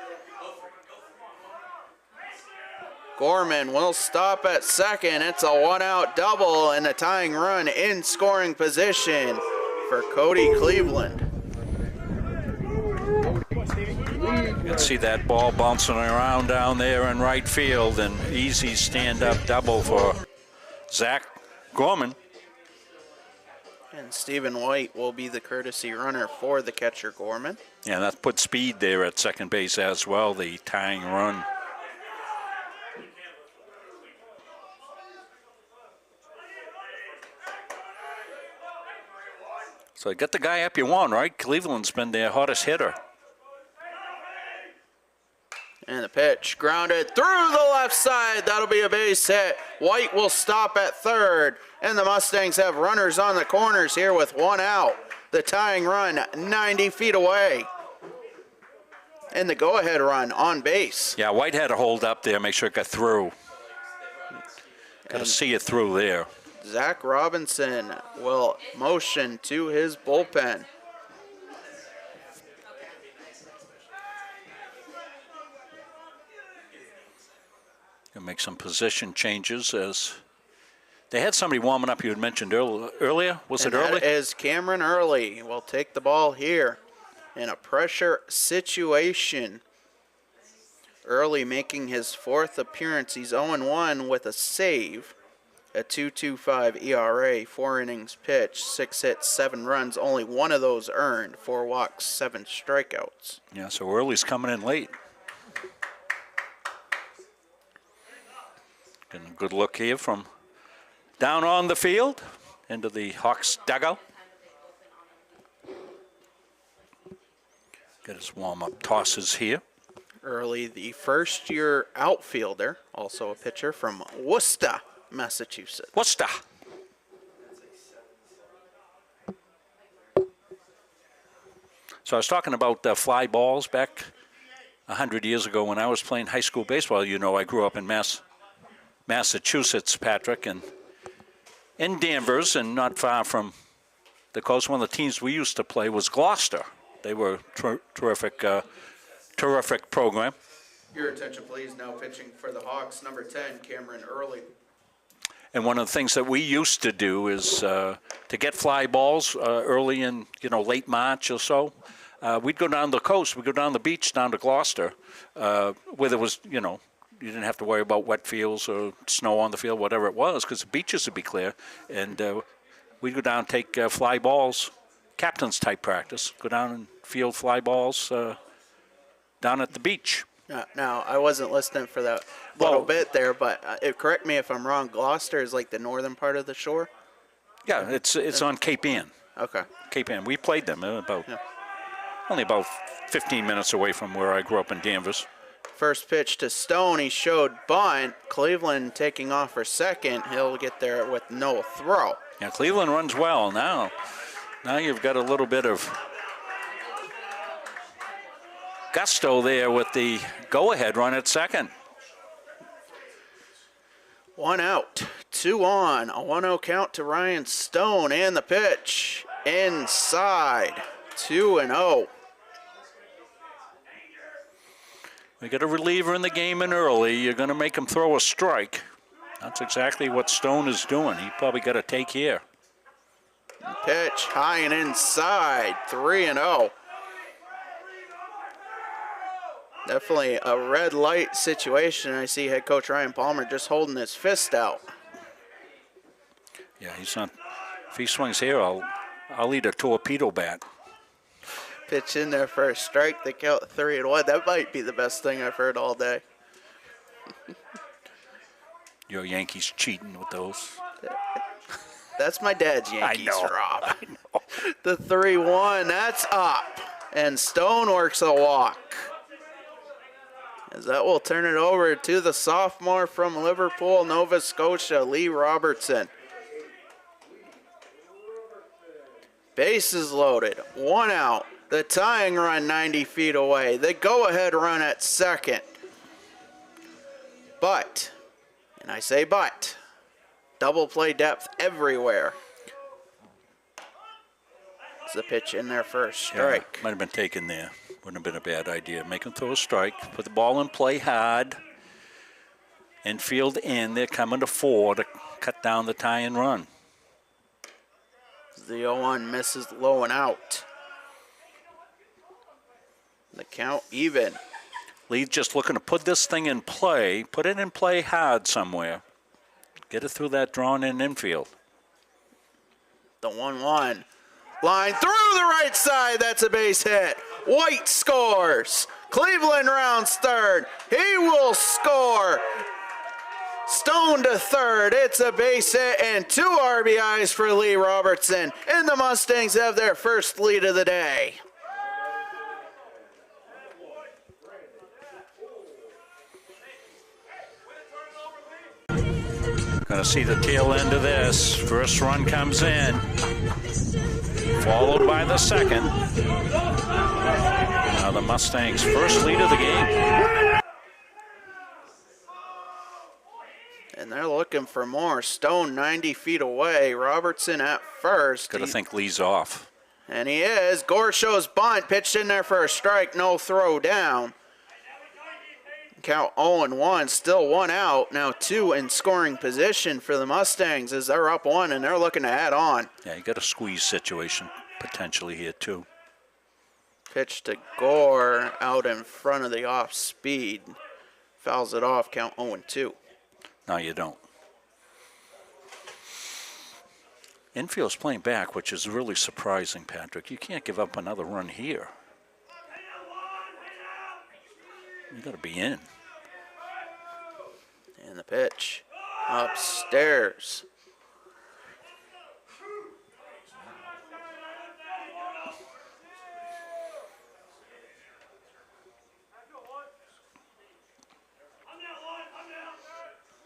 Gorman will stop at second. It's a 1-out double and a tying run in scoring position for Cody Cleveland. You can see that ball bouncing around down there in right field, and easy stand-up double for Zach Gorman. And Stephen White will be the courtesy runner for the catcher Gorman. Yeah, that put speed there at second base as well, the tying run. So get the guy up you want, right? Cleveland's been their hottest hitter. And the pitch grounded through the left side. That'll be a base hit. White will stop at third. And the Mustangs have runners on the corners here with one out. The tying run 90 feet away. And the go-ahead run on base. Yeah, White had to hold up there, make sure it got through. Got to see it through there. Zach Robinson will motion to his bullpen. Gonna make some position changes as they had somebody warming up you had mentioned earlier. Was it Early? That is Cameron Early. Will take the ball here in a pressure situation. Early making his fourth appearance. He's 0-1 with a save. A 2.25 ERA, 4 innings pitched, 6 hits, 7 runs, only one of those earned, 4 walks, 7 strikeouts. Yeah, so Early's coming in late. Getting a good look here from down on the field into the Hawks dugout. Get his warm-up tosses here. Early, the first-year outfielder, also a pitcher from Worcester, Massachusetts. Worcester. So I was talking about fly balls back 100 years ago when I was playing high school baseball. You know, I grew up in Massachusetts, Patrick, and in Danvers, and not far from the coast. One of the teams we used to play was Gloucester. They were a terrific program. Your attention, please. Now pitching for the Hawks, number 10, Cameron Early. And one of the things that we used to do is to get fly balls early in, late March or so. We'd go down the coast. We'd go down the beach down to Gloucester, where there was, you didn't have to worry about wet fields or snow on the field, whatever it was, because the beaches would be clear. And we'd go down and take fly balls, captain's type practice, go down and field fly balls down at the beach. Now, I wasn't listening for that little bit there, but correct me if I'm wrong. Gloucester is like the northern part of the shore? Yeah, it's on Cape Ann. Okay. Cape Ann. We played them only about 15 minutes away from where I grew up in Danvers. First pitch to Stone. He showed bunt. Cleveland taking off for second. He'll get there with no throw. Yeah, Cleveland runs well now. Now you've got a little bit of gusto there with the go-ahead run at second. 1 out, 2 on, a 1-0 count to Ryan Stone, and the pitch inside, 2-0. We got a reliever in the game in early. You're going to make him throw a strike. That's exactly what Stone is doing. He probably got a take here. Pitch high and inside, 3-0. Definitely a red light situation. I see head coach Ryan Palmer just holding his fist out. Yeah, he's not. If he swings here, I'll eat a torpedo bat. Pitch in there for a strike. They count 3-1. That might be the best thing I've heard all day. Your Yankees cheating with those. That's my dad's Yankees, I know, Rob. I know. The 3-1, that's up. And Stone works a walk. As that will turn it over to the sophomore from Liverpool, Nova Scotia, Lee Robertson. Bases loaded, 1 out. The tying run 90 feet away. The go-ahead run at second. But, and I say but, double play depth everywhere. It's the pitch in there for a strike. Yeah, might have been taken there. Wouldn't have been a bad idea. Make him throw a strike. Put the ball in play hard. Infield in. They're coming to 4 to cut down the tie and run. The 0-1 misses low and out. The count even. Lee just looking to put this thing in play, put it in play hard somewhere. Get it through that drawn-in infield. The 1-1. Line through the right side. That's a base hit. White scores. Cleveland rounds third. He will score. Stone to third. It's a base hit and 2 RBIs for Lee Robertson. And the Mustangs have their first lead of the day. Going to see the tail end of this. First run comes in, followed by the second. Now the Mustangs' first lead of the game. And they're looking for more. Stone 90 feet away. Robertson at first. Got to think Lee's off. And he is. Gorsho's bunt pitched in there for a strike. No throw down. Count 0-1, still 1 out. Now 2 in scoring position for the Mustangs as they're up 1 and they're looking to add on. Yeah, you got a squeeze situation potentially here too. Pitch to Gore out in front of the off speed. Fouls it off, count 0-2. No, you don't. Infield's playing back, which is really surprising, Patrick. You can't give up another run here. You got to be in. And the pitch upstairs.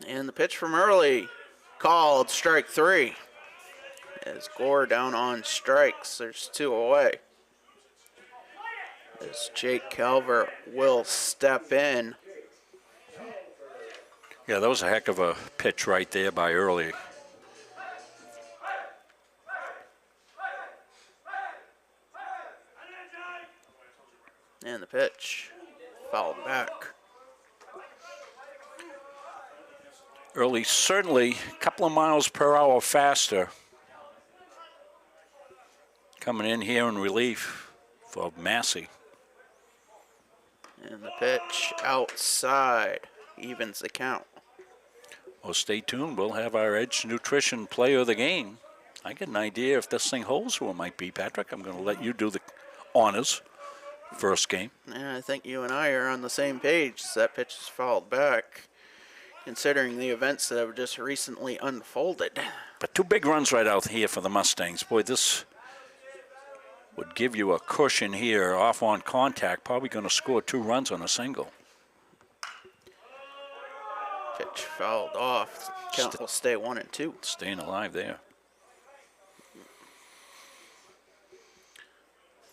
And the pitch from early called strike 3. As Gore down on strikes, there's 2 away. As Jake Calver will step in. Yeah, that was a heck of a pitch right there by Early. And the pitch fouled back. Early certainly a couple of miles per hour faster. Coming in here in relief for Massey. And the pitch outside evens the count. Well, stay tuned. We'll have our Edge Nutrition player of the game. I get an idea if this thing holds who it might be, Patrick. I'm going to let you do the honors first game. Yeah, I think you and I are on the same page as that pitch is fouled back, considering the events that have just recently unfolded. But 2 big runs right out here for the Mustangs. Boy, this would give you a cushion here off on contact. Probably going to score 2 runs on a single. Pitch fouled off. Count will stay 1-2. Staying alive there.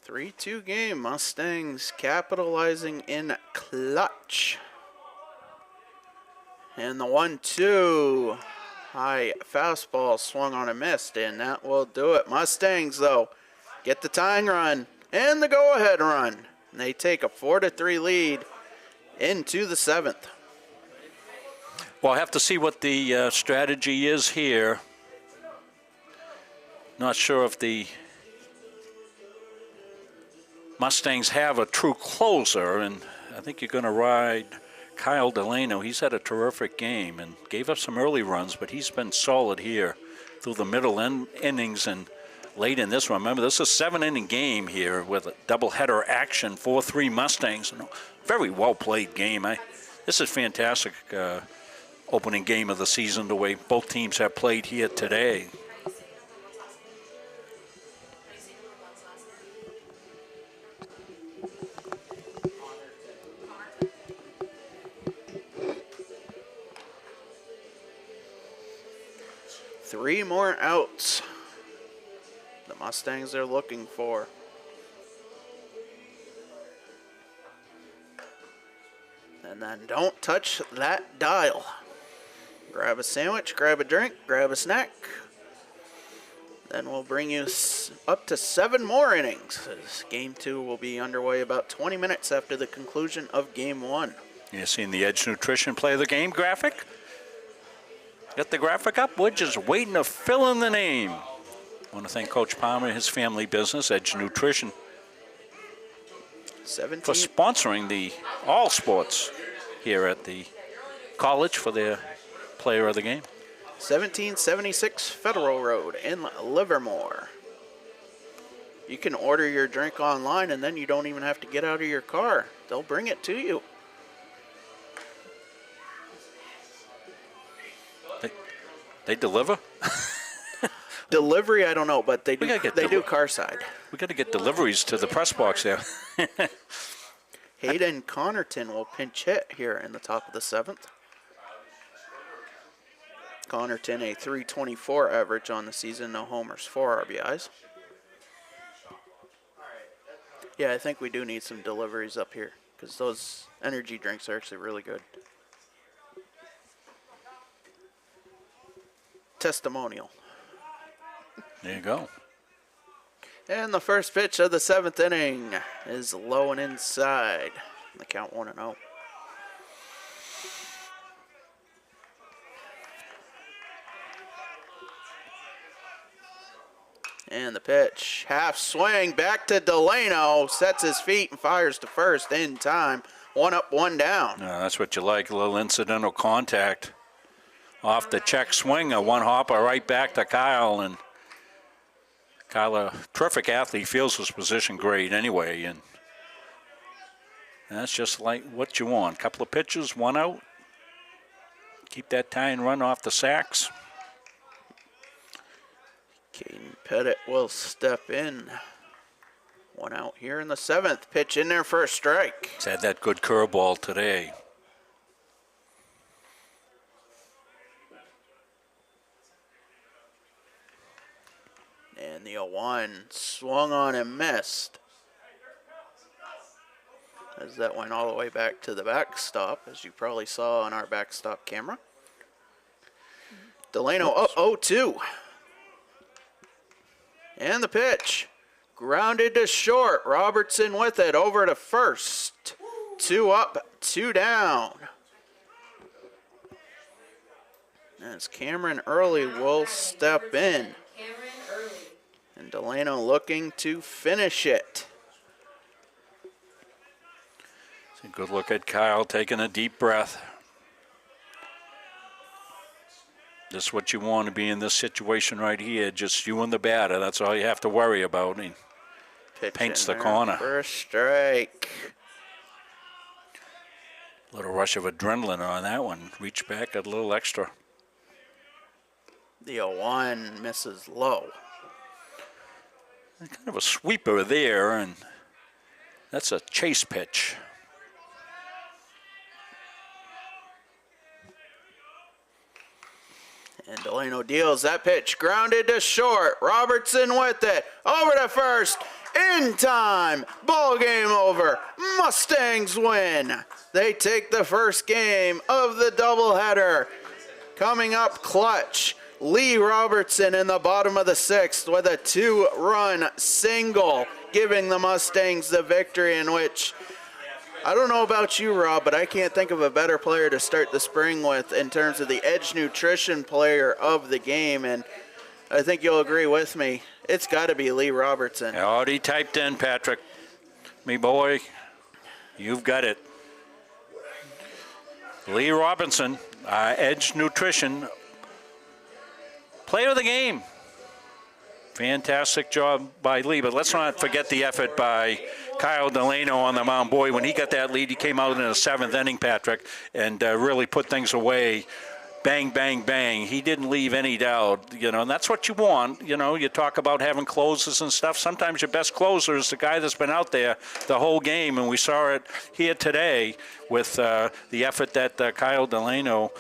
3-2 game. Mustangs capitalizing in clutch. And the 1-2. High fastball swung on and missed, and that will do it. Mustangs, though, get the tying run and the go-ahead run. And they take a 4-3 lead into the 7th. Well, I have to see what the strategy is here. Not sure if the Mustangs have a true closer, and I think you're going to ride Kyle Delano. He's had a terrific game and gave up some early runs, but he's been solid here through the middle innings and late in this one. Remember, this is a 7-inning game here with a doubleheader action, 4-3 Mustangs. Very well-played game. This is fantastic opening game of the season, the way both teams have played here today. Three more outs the Mustangs are looking for. And then don't touch that dial. Grab a sandwich, grab a drink, grab a snack. Then we'll bring you up to 7 more innings. As Game 2 will be underway about 20 minutes after the conclusion of Game 1. You seen the Edge Nutrition play of the game graphic? Got the graphic up? We're just waiting to fill in the name. I want to thank Coach Palmer and his family business, Edge Nutrition. for sponsoring all sports here at the college for their player of the game. 1776 Federal Road in Livermore. You can order your drink online and then you don't even have to get out of your car. They'll bring it to you. They deliver? Delivery, I don't know, but they do car side. We got to get deliveries to the press box there. Hayden Connerton will pinch hit here in the top of the 7th. Connerton a .324 average on the season, no homers, 4 RBIs. Yeah, I think we do need some deliveries up here because those energy drinks are actually really good. Testimonial. There you go. And the first pitch of the 7th inning is low and inside. The count 1-0. And the pitch, half swing, back to Delano, sets his feet and fires to first in time. 1 up, 1 down. That's what you like, a little incidental contact. Off the check swing, a one hopper right back to Kyle, and Kyle, a terrific athlete, feels his position great anyway, and that's just like what you want. Couple of pitches, 1 out. Keep that tying run off the sacks. Caden Pettit will step in. 1 out here in the 7th. Pitch in there for a strike. He's had that good curveball today. And the 0-1 swung on and missed. As that went all the way back to the backstop, as you probably saw on our backstop camera. Delano up 0-2. And the pitch. Grounded to short. Robertson with it over to first. 2 up, 2 down. As Cameron Early will step in. And Delano looking to finish it. It's a good look at Kyle taking a deep breath. This is what you want to be in this situation right here. Just you and the batter. That's all you have to worry about. He paints the corner. First strike. Little rush of adrenaline on that one. Reach back, got a little extra. The 0-1 misses low. Kind of a sweeper there, and that's a chase pitch. And Delano deals that pitch. Grounded to short. Robertson with it. Over to first. In time. Ball game over. Mustangs win. They take the first game of the doubleheader. Coming up clutch. Lee Robertson in the bottom of the 6th with a 2-run single, giving the Mustangs the victory, in which, I don't know about you, Rob, but I can't think of a better player to start the spring with in terms of the Edge Nutrition player of the game, and I think you'll agree with me. It's got to be Lee Robertson. Already typed in, Patrick. Me boy, you've got it. Lee Robinson, Edge Nutrition, player of the game. Fantastic job by Lee, but let's not forget the effort by Kyle Delano on the mound. Boy, when he got that lead, he came out in the 7th inning, Patrick, and really put things away. Bang, bang, bang. He didn't leave any doubt, and that's what you want. You talk about having closers and stuff. Sometimes your best closer is the guy that's been out there the whole game, and we saw it here today with the effort that Kyle Delano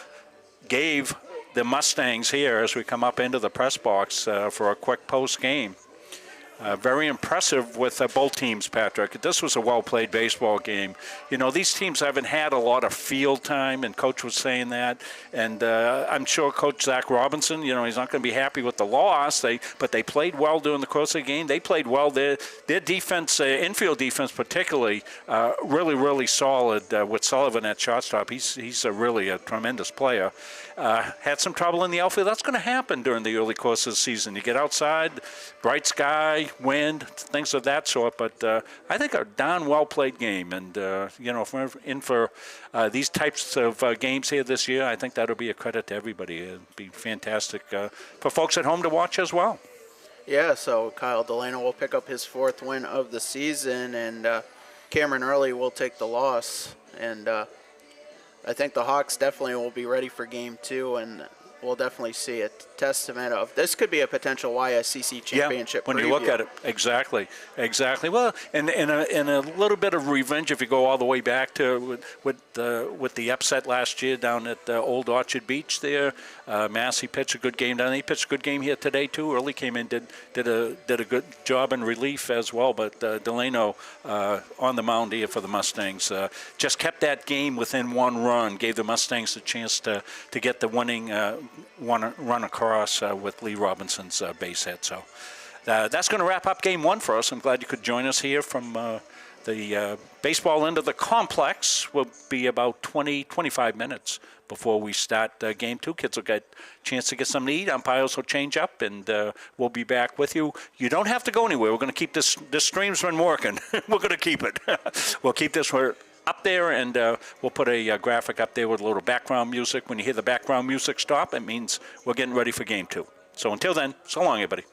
gave the Mustangs here as we come up into the press box for a quick post game. Very impressive with both teams, Patrick. This was a well-played baseball game. These teams haven't had a lot of field time, and Coach was saying that. And I'm sure Coach Zach Robinson, he's not going to be happy with the loss. But they played well during the course of the game. They played well. Their defense, infield defense particularly, really, really solid with Sullivan at shortstop. He's really a tremendous player. Had some trouble in the outfield. That's going to happen during the early course of the season. You get outside, bright sky, wind, things of that sort. But I think a darn well-played game. And, if we're in for these types of games here this year, I think that'll be a credit to everybody. It'll be fantastic for folks at home to watch as well. Yeah, so Kyle Delano will pick up his 4th win of the season, and Cameron Early will take the loss. And I think the Hawks definitely will be ready for Game 2, and we'll definitely see a testament of this could be a potential YCCC championship. When preview. you look at it, exactly. Well, and a little bit of revenge if you go all the way back to with the upset last year down at Old Orchard Beach there. Massey pitched a good game down there. He pitched a good game here today too. Early came in, did a good job in relief as well. But Delano on the mound here for the Mustangs just kept that game within 1 run, gave the Mustangs a chance to get the winning run across with Lee Robinson's base hit. So that's going to wrap up Game 1 for us. I'm glad you could join us here from the baseball end of the complex. Will be about 25 minutes before we start Game 2. Kids will get a chance to get something to eat. Umpires will change up, and we'll be back with you. You don't have to go anywhere. We're going to keep this stream's been working. We're going to keep it. We'll keep this up there, and we'll put a graphic up there with a little background music. When you hear the background music stop, it means we're getting ready for Game 2. So until then, so long, everybody.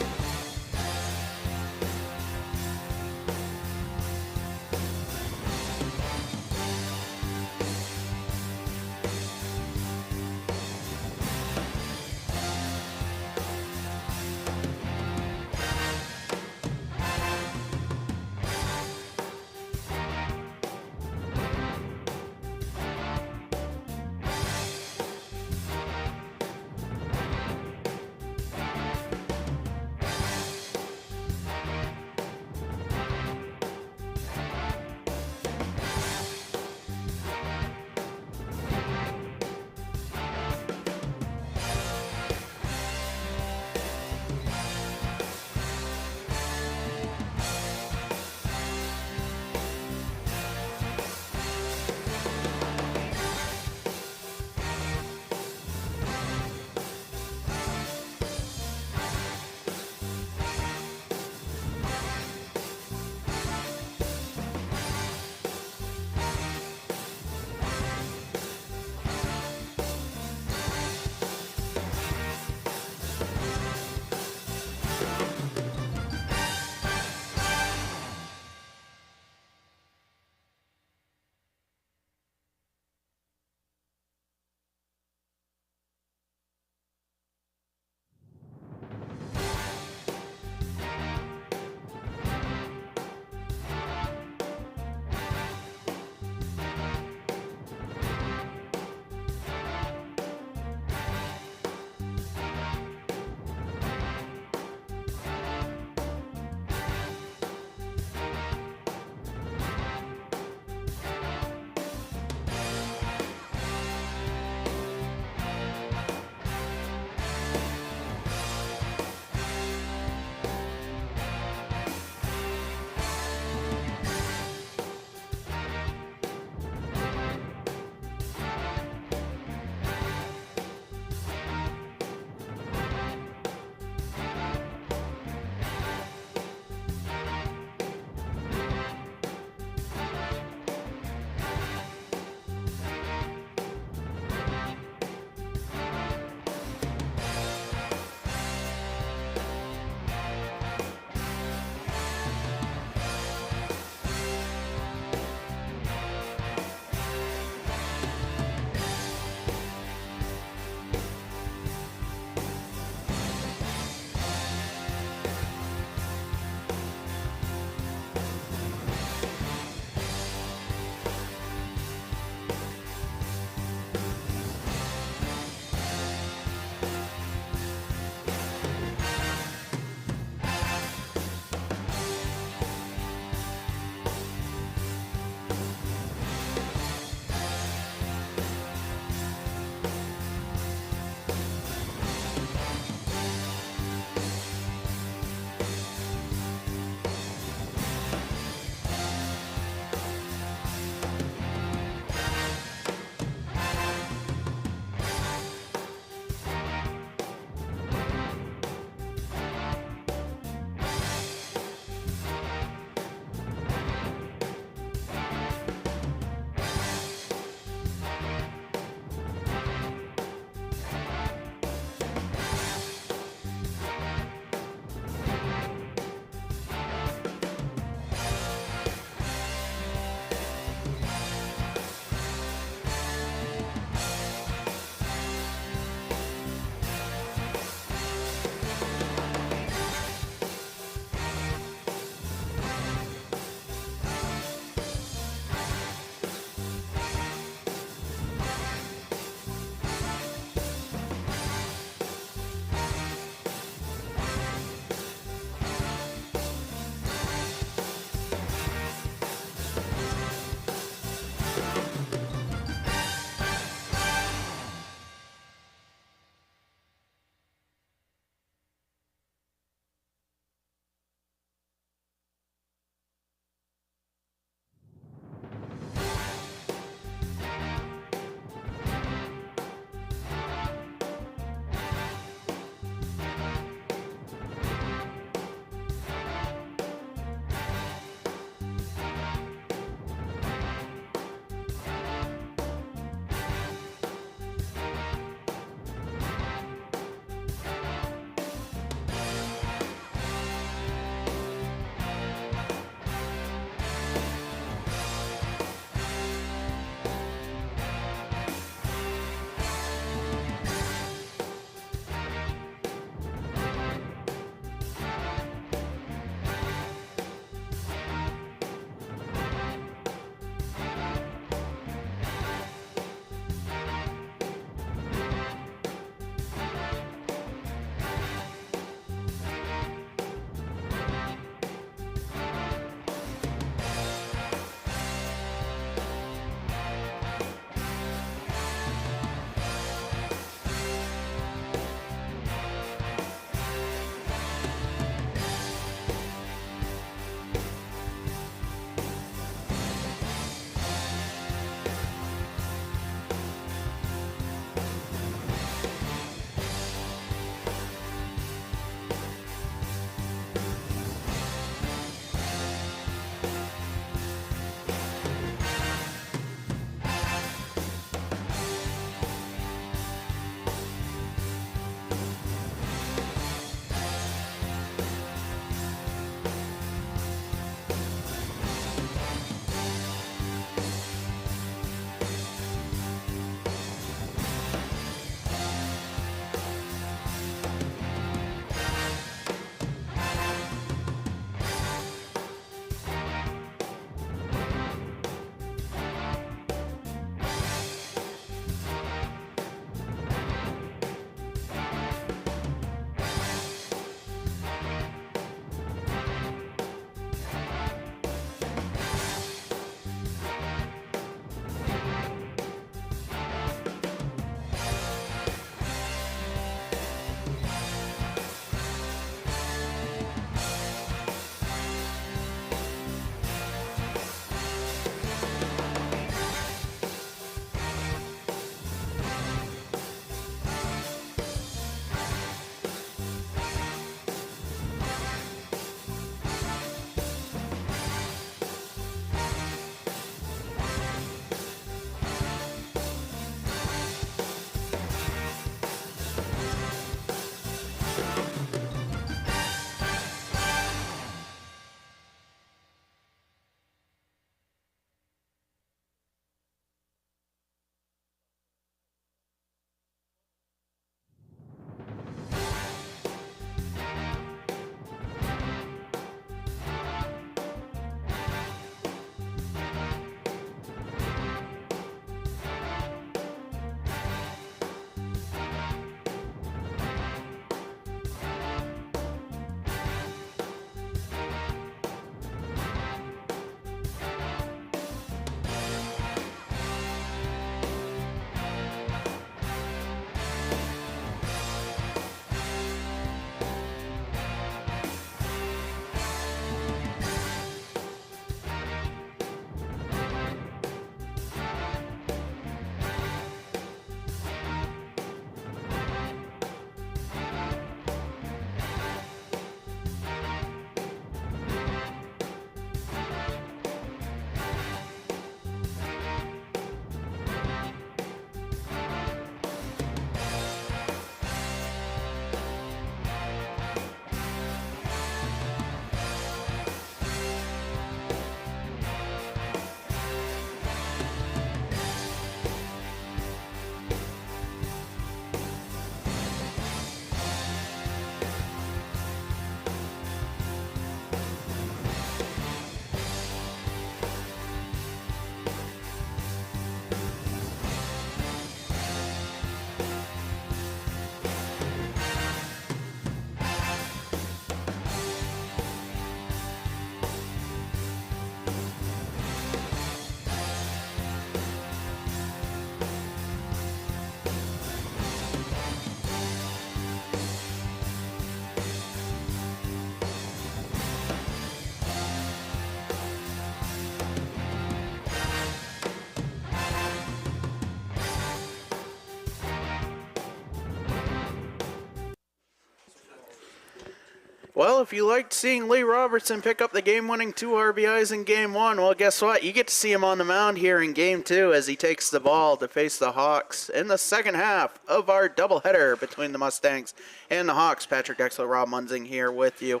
Well, if you liked seeing Lee Robertson pick up the game-winning 2 RBIs in Game 1, well, guess what? You get to see him on the mound here in Game 2 as he takes the ball to face the Hawks in the second half of our doubleheader between the Mustangs and the Hawks. Patrick Dexler, Rob Munzing here with you.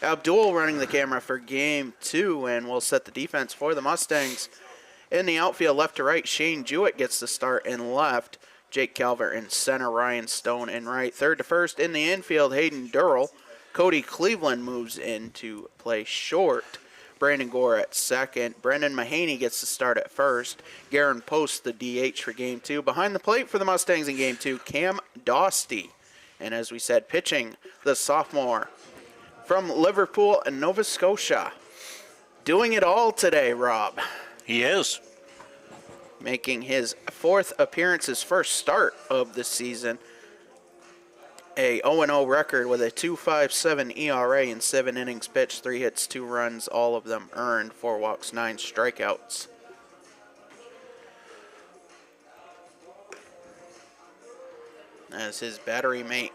Abdul running the camera for Game 2, and we'll set the defense for the Mustangs. In the outfield, left to right, Shane Jewett gets the start in left. Jake Calvert in center, Ryan Stone in right. Third to first in the infield, Hayden Durrell. Cody Cleveland moves in to play short. Brandon Gore at second. Brendan Mahaney gets the start at first. Garen Post, the DH for Game 2. Behind the plate for the Mustangs in Game 2, Cam Dostie. And as we said, pitching, the sophomore from Liverpool and Nova Scotia. Doing it all today, Rob. He is. Making his 4th appearance, his first start of the season. A 0-0 record with a 2.57 ERA in 7 innings pitched, 3 hits, 2 runs, all of them earned, 4 walks, 9 strikeouts. As his battery mate,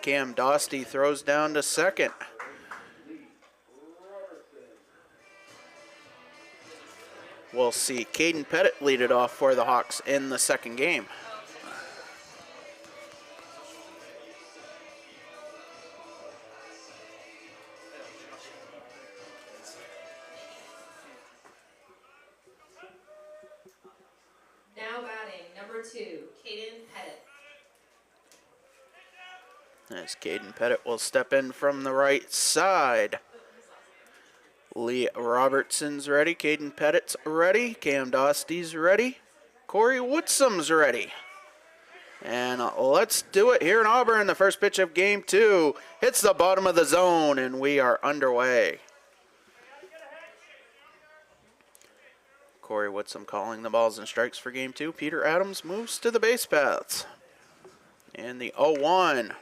Cam Dostie, throws down to second. We'll see Caden Pettit lead it off for the Hawks in the second game. Now batting, number 2, Caden Pettit. As Caden Pettit will step in from the right side. Lee Robertson's ready. Caden Pettit's ready. Cam Dostie's ready. Corey Woodsom's ready. And let's do it here in Auburn. The first pitch of Game 2 hits the bottom of the zone, and we are underway. Corey Woodsom calling the balls and strikes for Game 2. Peter Adams moves to the base paths. And the 0-1.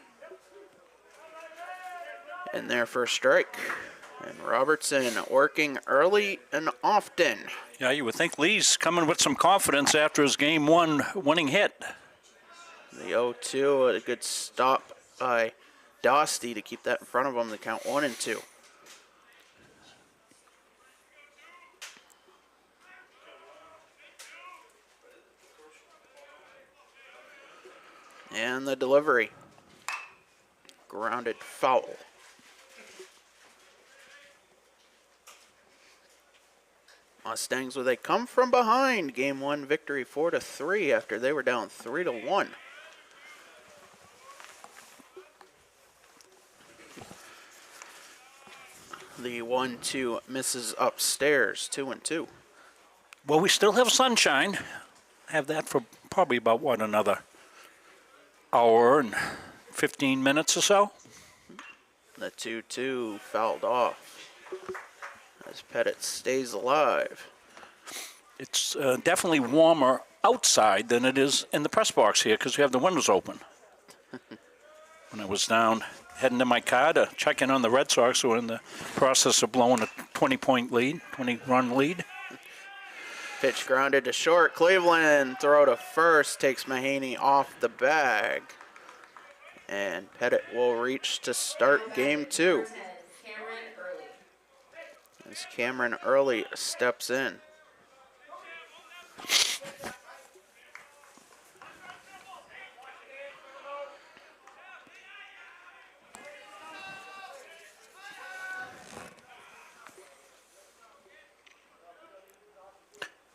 And their first strike. And Robertson working early and often. Yeah, you would think Lee's coming with some confidence after his Game 1 winning hit. The 0-2, a good stop by Dostie to keep that in front of him to count 1 and 2. And the delivery. Grounded foul. Mustangs with a come from behind Game 1 victory 4-3 after they were down 3-1. The 1-2 misses upstairs, 2-2. Well, we still have sunshine. Have that for probably about, what, another hour and 15 minutes or so? The 2-2 fouled off as Pettit stays alive. It's definitely warmer outside than it is in the press box here because we have the windows open. When I was down heading to my car to check in on the Red Sox, who were in the process of blowing a 20-run lead. Pitch grounded to short. Cleveland throw to first, takes Mahaney off the bag. And Pettit will reach to start Game 2. As Cameron Early steps in.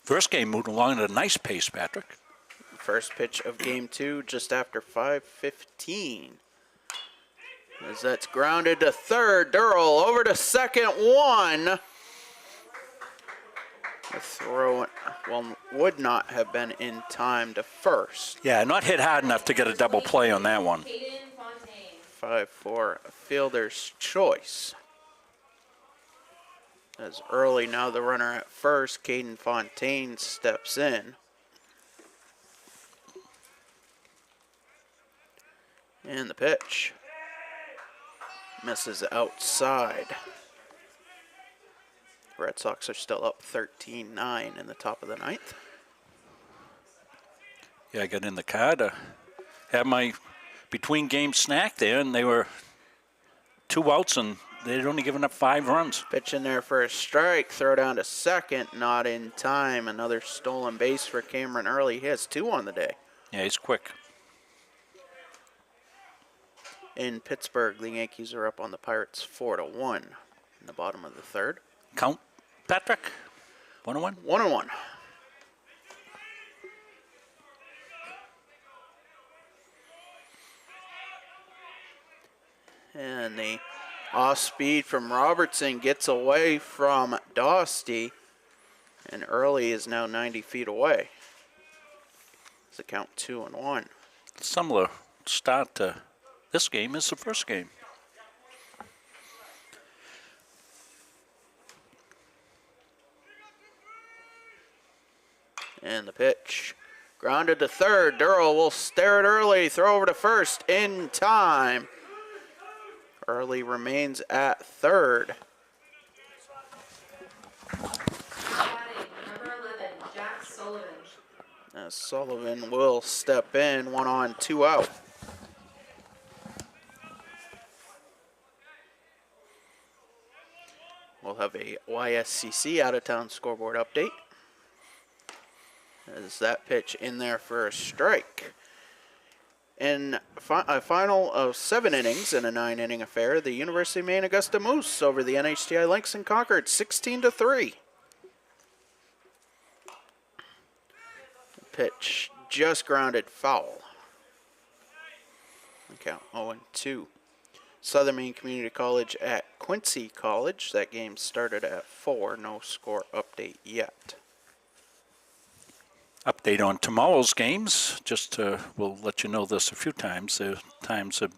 First game moved along at a nice pace, Patrick. First pitch of Game 2 just after 5:15. As that's grounded to third. Durrell over to second. 1. The throw would not have been in time to first. Yeah, not hit hard enough to get a double play on that one. 5-4 fielder's choice. As Early now the runner at first, Caden Fontaine steps in. And the pitch misses outside. Red Sox are still up 13-9 in the top of the ninth. Yeah, I got in the car to have my between game snack there, and they were 2 outs and they'd only given up 5 runs. Pitch in there for a strike. Throw down to second. Not in time. Another stolen base for Cameron Early. He has 2 on the day. Yeah, he's quick. In Pittsburgh, the Yankees are up on the Pirates 4-1 in the bottom of the third. Count, Patrick. 1-1. 1-1. And the off speed from Robertson gets away from Dosty, and Early is now 90 feet away. It's a count 2-1. Similar start to this game as the first game. And the pitch. Grounded to third. Durrell will stare at Early. Throw over to first in time. Early remains at third. Number 11, Jack Sullivan. As Sullivan will step in. 1 on, 2 out. We'll have a YSCC out-of-town scoreboard update. As that pitch in there for a strike. In a final of 7 innings in a 9-inning affair, the University of Maine Augusta Moose over the NHTI Lynx and Concord 16-3. Pitch just grounded foul. Count 0-2. Southern Maine Community College at Quincy College. That game started at 4. No score update yet. Update on tomorrow's games. We'll let you know this a few times. The times have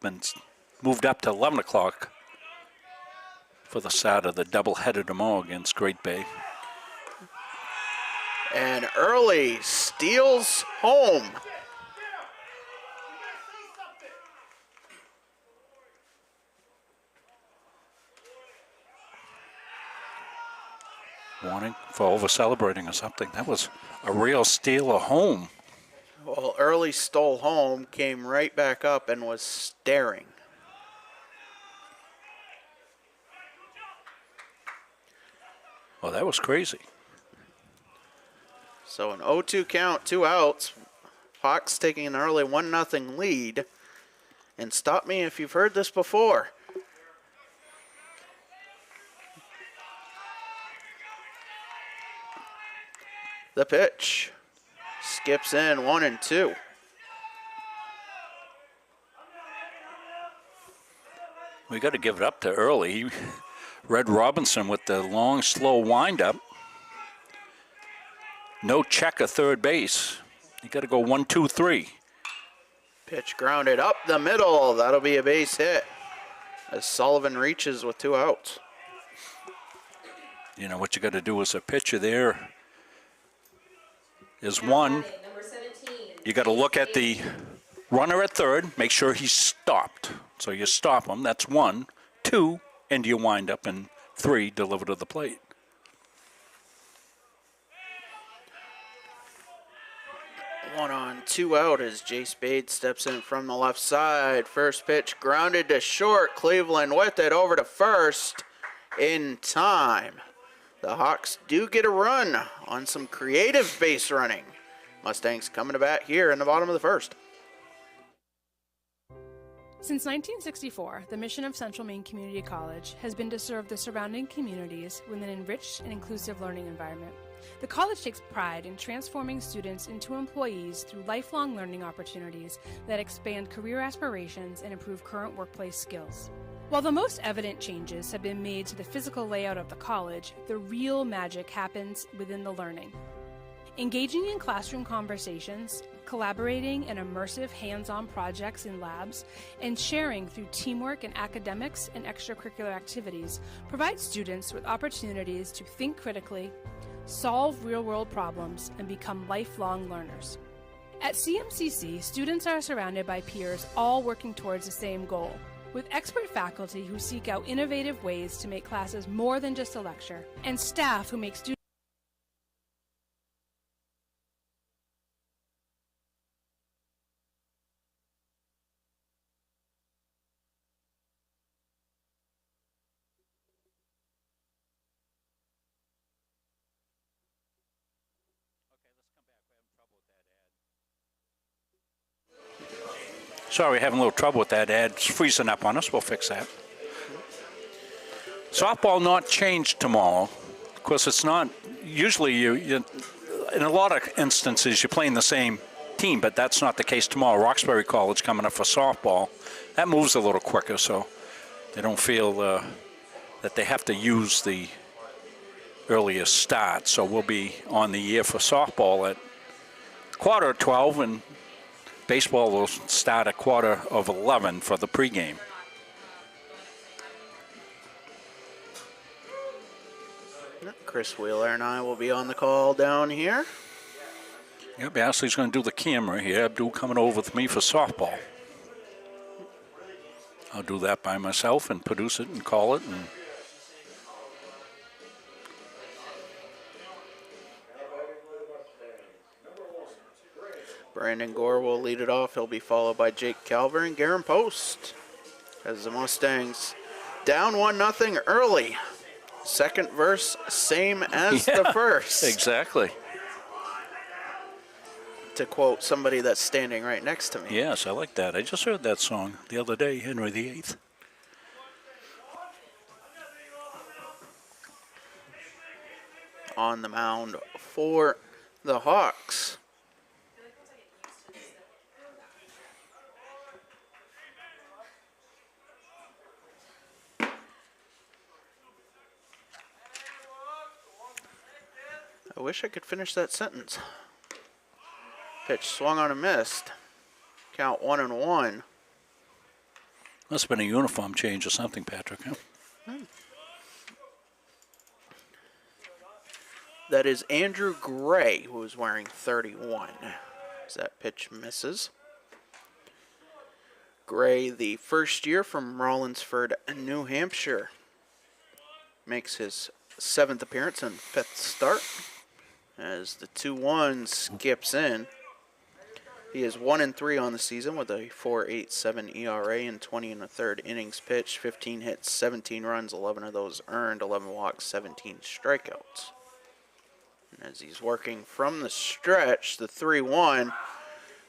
been moved up to 11 o'clock for the start of the doubleheader tomorrow against Great Bay. And Early steals home. Warning for over-celebrating or something. That was a real steal of home. Well, Early stole home, came right back up and was staring. Well, that was crazy. So an 0-2 count, 2 outs. Hawks taking an early 1-0 lead. And stop me if you've heard this before. The pitch skips in 1-2. We got to give it up to Early. Red Robinson with the long, slow windup. No check at third base. You got to go 1, 2, 3. Pitch grounded up the middle. That'll be a base hit as Sullivan reaches with 2 outs. You know what you got to do as a pitcher there is one. You got to look at the runner at third, make sure he's stopped. So you stop him. That's 1, 2, and you wind up, and 3, deliver to the plate. One on, 2 out as Jay Spade steps in from the left side. First pitch grounded to short. Cleveland with it over to first in time. The Hawks do get a run on some creative base running. Mustangs coming to bat here in the bottom of the first. Since 1964, the mission of Central Maine Community College has been to serve the surrounding communities with an enriched and inclusive learning environment. The college takes pride in transforming students into employees through lifelong learning opportunities that expand career aspirations and improve current workplace skills. While the most evident changes have been made to the physical layout of the college, the real magic happens within the learning. Engaging in classroom conversations, collaborating in immersive hands-on projects in labs, and sharing through teamwork in academics and extracurricular activities provides students with opportunities to think critically, solve real-world problems, and become lifelong learners. At CMCC, students are surrounded by peers all working towards the same goal, with expert faculty who seek out innovative ways to make classes more than just a lecture, and staff who make students Sorry, we're having a little trouble with that ad. It's freezing up on us. We'll fix that. Softball not changed tomorrow. Of course, it's not. Usually, you in a lot of instances, you're playing the same team, but that's not the case tomorrow. Roxbury College coming up for softball. That moves a little quicker, so they don't feel that they have to use the earliest start. So we'll be on the air for softball at 11:15, and baseball will start at 11:15 for the pregame. Chris Wheeler and I will be on the call down here. Yep, Ashley's going to do the camera here. Abdul coming over with me for softball. I'll do that by myself and produce it and call it. And Brandon Gore will lead it off. He'll be followed by Jake Calver and Garen Post as the Mustangs down 1-0 early. Second verse, same as the first. Exactly. To quote somebody that's standing right next to me. Yes, I like that. I just heard that song the other day, Henry VIII. On the mound for the Hawks. I wish I could finish that sentence. Pitch swung on and missed. Count 1-1. Must have been a uniform change or something, Patrick. Huh? That is Andrew Gray, who is wearing 31. As that pitch misses. Gray, the first year from Rollinsford, New Hampshire, makes his 7th appearance and 5th start. As the 2-1 skips in. He is 1-3 on the season with a 4.87 ERA and 20 1/3 innings pitched, 15 hits, 17 runs, 11 of those earned, 11 walks, 17 strikeouts. And as he's working from the stretch, the 3-1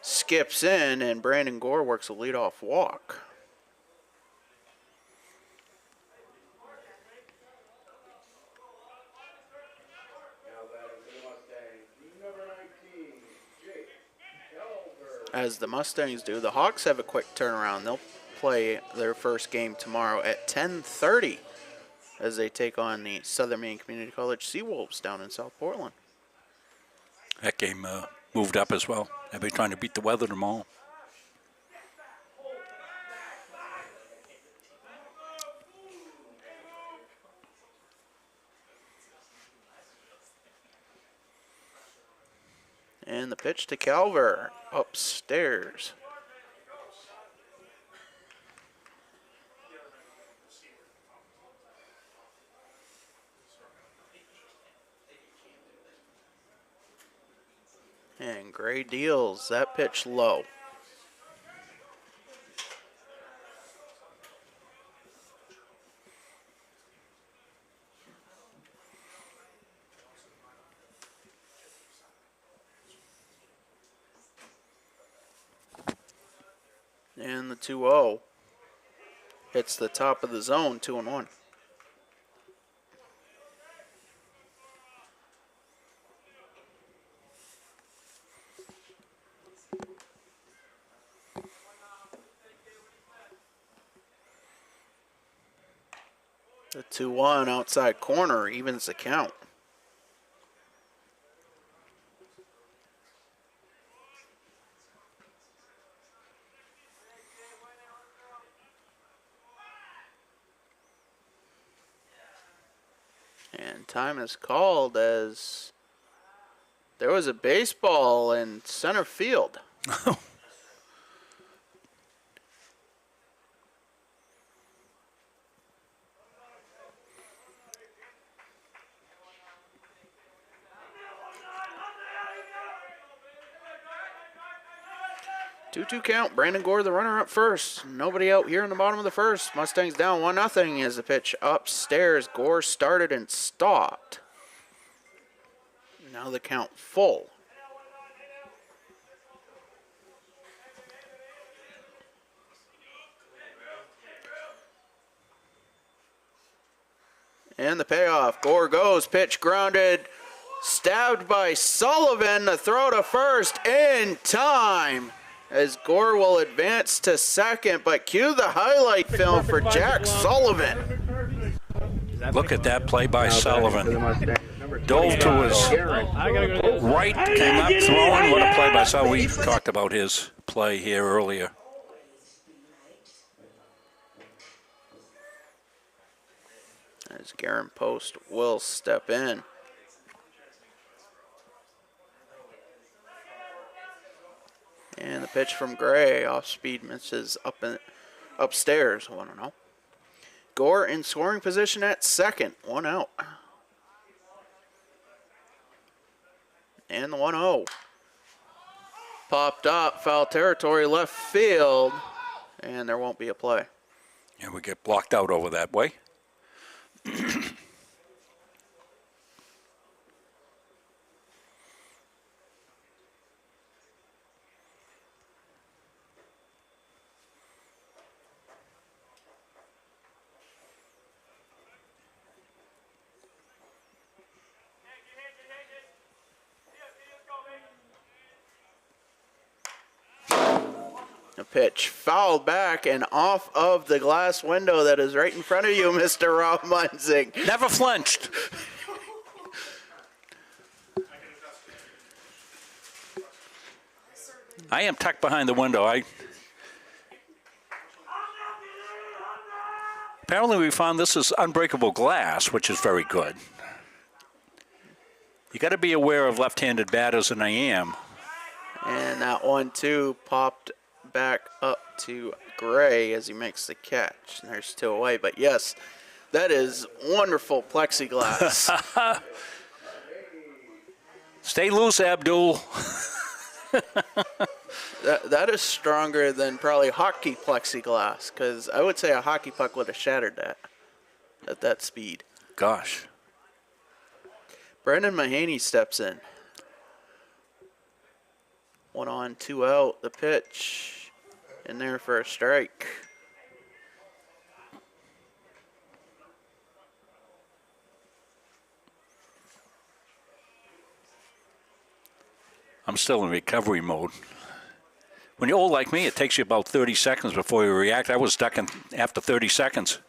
skips in, and Brandon Gore works a leadoff walk. As the Mustangs do, the Hawks have a quick turnaround. They'll play their first game tomorrow at 10:30 as they take on the Southern Maine Community College Seawolves down in South Portland. That game moved up as well. Everybody trying to beat the weather tomorrow. And the pitch to Calver upstairs. And Gray deals that pitch low. And the 2-0 hits the top of the zone, 2-1. The 2-1 outside corner evens the count. And time is called as there was a baseball in center field. 2-2 count. Brandon Gore, the runner, up first. Nobody out here in the bottom of the first. Mustangs down 1-0 as the pitch upstairs. Gore started and stopped. Now the count full. And the payoff. Gore goes. Pitch grounded. Stabbed by Sullivan. The throw to first in time. As Gore will advance to second. But cue the highlight film for Jack Sullivan. Look at that play by Sullivan. Dove to his right, came up throwing. What a play by Sullivan. We talked about his play here earlier. As Garen Post will step in. And the pitch from Gray off speed misses upstairs. 1-0. Gore in scoring position at second. 1 out. And the 1-0. Popped up, foul territory, left field. And there won't be a play. And we get blocked out over that way. A pitch fouled back and off of the glass window that is right in front of you, Mr. Rob Munzing. Never flinched. I am tucked behind the window. Apparently we found this is unbreakable glass, which is very good. You got to be aware of left-handed batters, and I am. And that 1-2 popped back up to Gray as he makes the catch. And there's 2 away, but yes, that is wonderful plexiglass. Stay loose, Abdul. That is stronger than probably hockey plexiglass, because I would say a hockey puck would have shattered that at that speed. Gosh. Brendan Mahaney steps in. 1 on, 2 out. The pitch in there for a strike. I'm still in recovery mode. When you're old like me, it takes you about 30 seconds before you react. I was ducking after 30 seconds.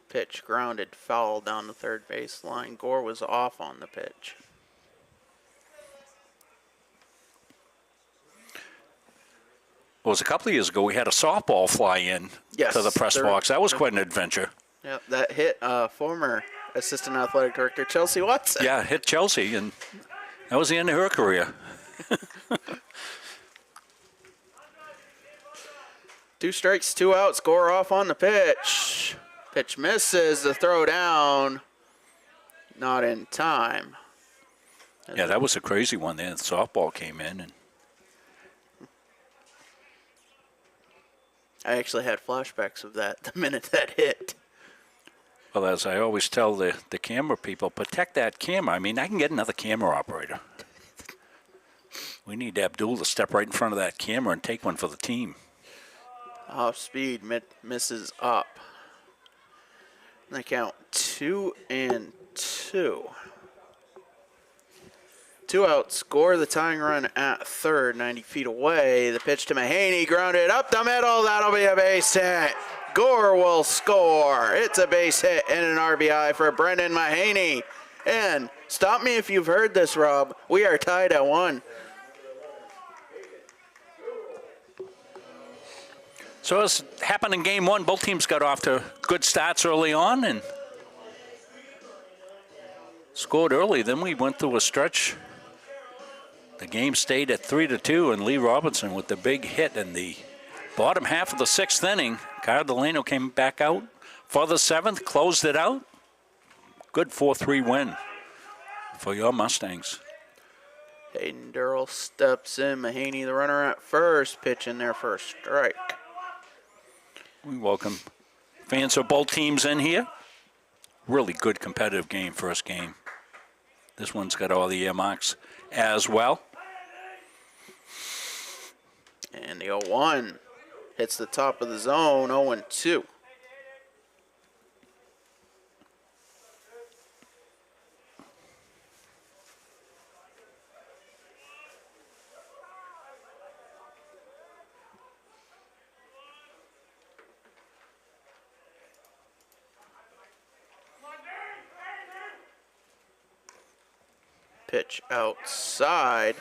Pitch grounded, foul down the third base line. Gore was off on the pitch. It was a couple of years ago we had a softball fly in to the press box. That was quite an adventure. Yep, that hit former assistant athletic director Chelsea Watson. Yeah, hit Chelsea, and that was the end of her career. 2 strikes, 2 outs. Gore off on the pitch. Pitch misses. The throw down. Not in time. Yeah, that was a crazy one there. The softball came in, and I actually had flashbacks of that the minute that hit. well, as I always tell the camera people, protect that camera. I mean, I can get another camera operator. We need Abdul to step right in front of that camera and take one for the team. Off speed, misses up. They count 2-2. 2 outs. Score the tying run at third, 90 feet away. The pitch to Mahaney, grounded up the middle. That'll be a base hit. Gore will score. It's a base hit and an RBI for Brendan Mahaney. And stop me if you've heard this, Rob. We are tied at 1. So as happened in game 1, both teams got off to good starts early on and scored early. Then we went through a stretch. The game stayed at 3-2, and Lee Robinson with the big hit in the bottom half of the 6th inning. Cardellano came back out for the 7th, closed it out. Good 4-3 win for your Mustangs. Hayden Durrell steps in. Mahaney, the runner at first, pitch in there for a strike. We welcome fans of both teams in here. Really good competitive game, first game. This one's got all the earmarks as well. And the 0-1 hits the top of the zone, 0-2. Pitch outside.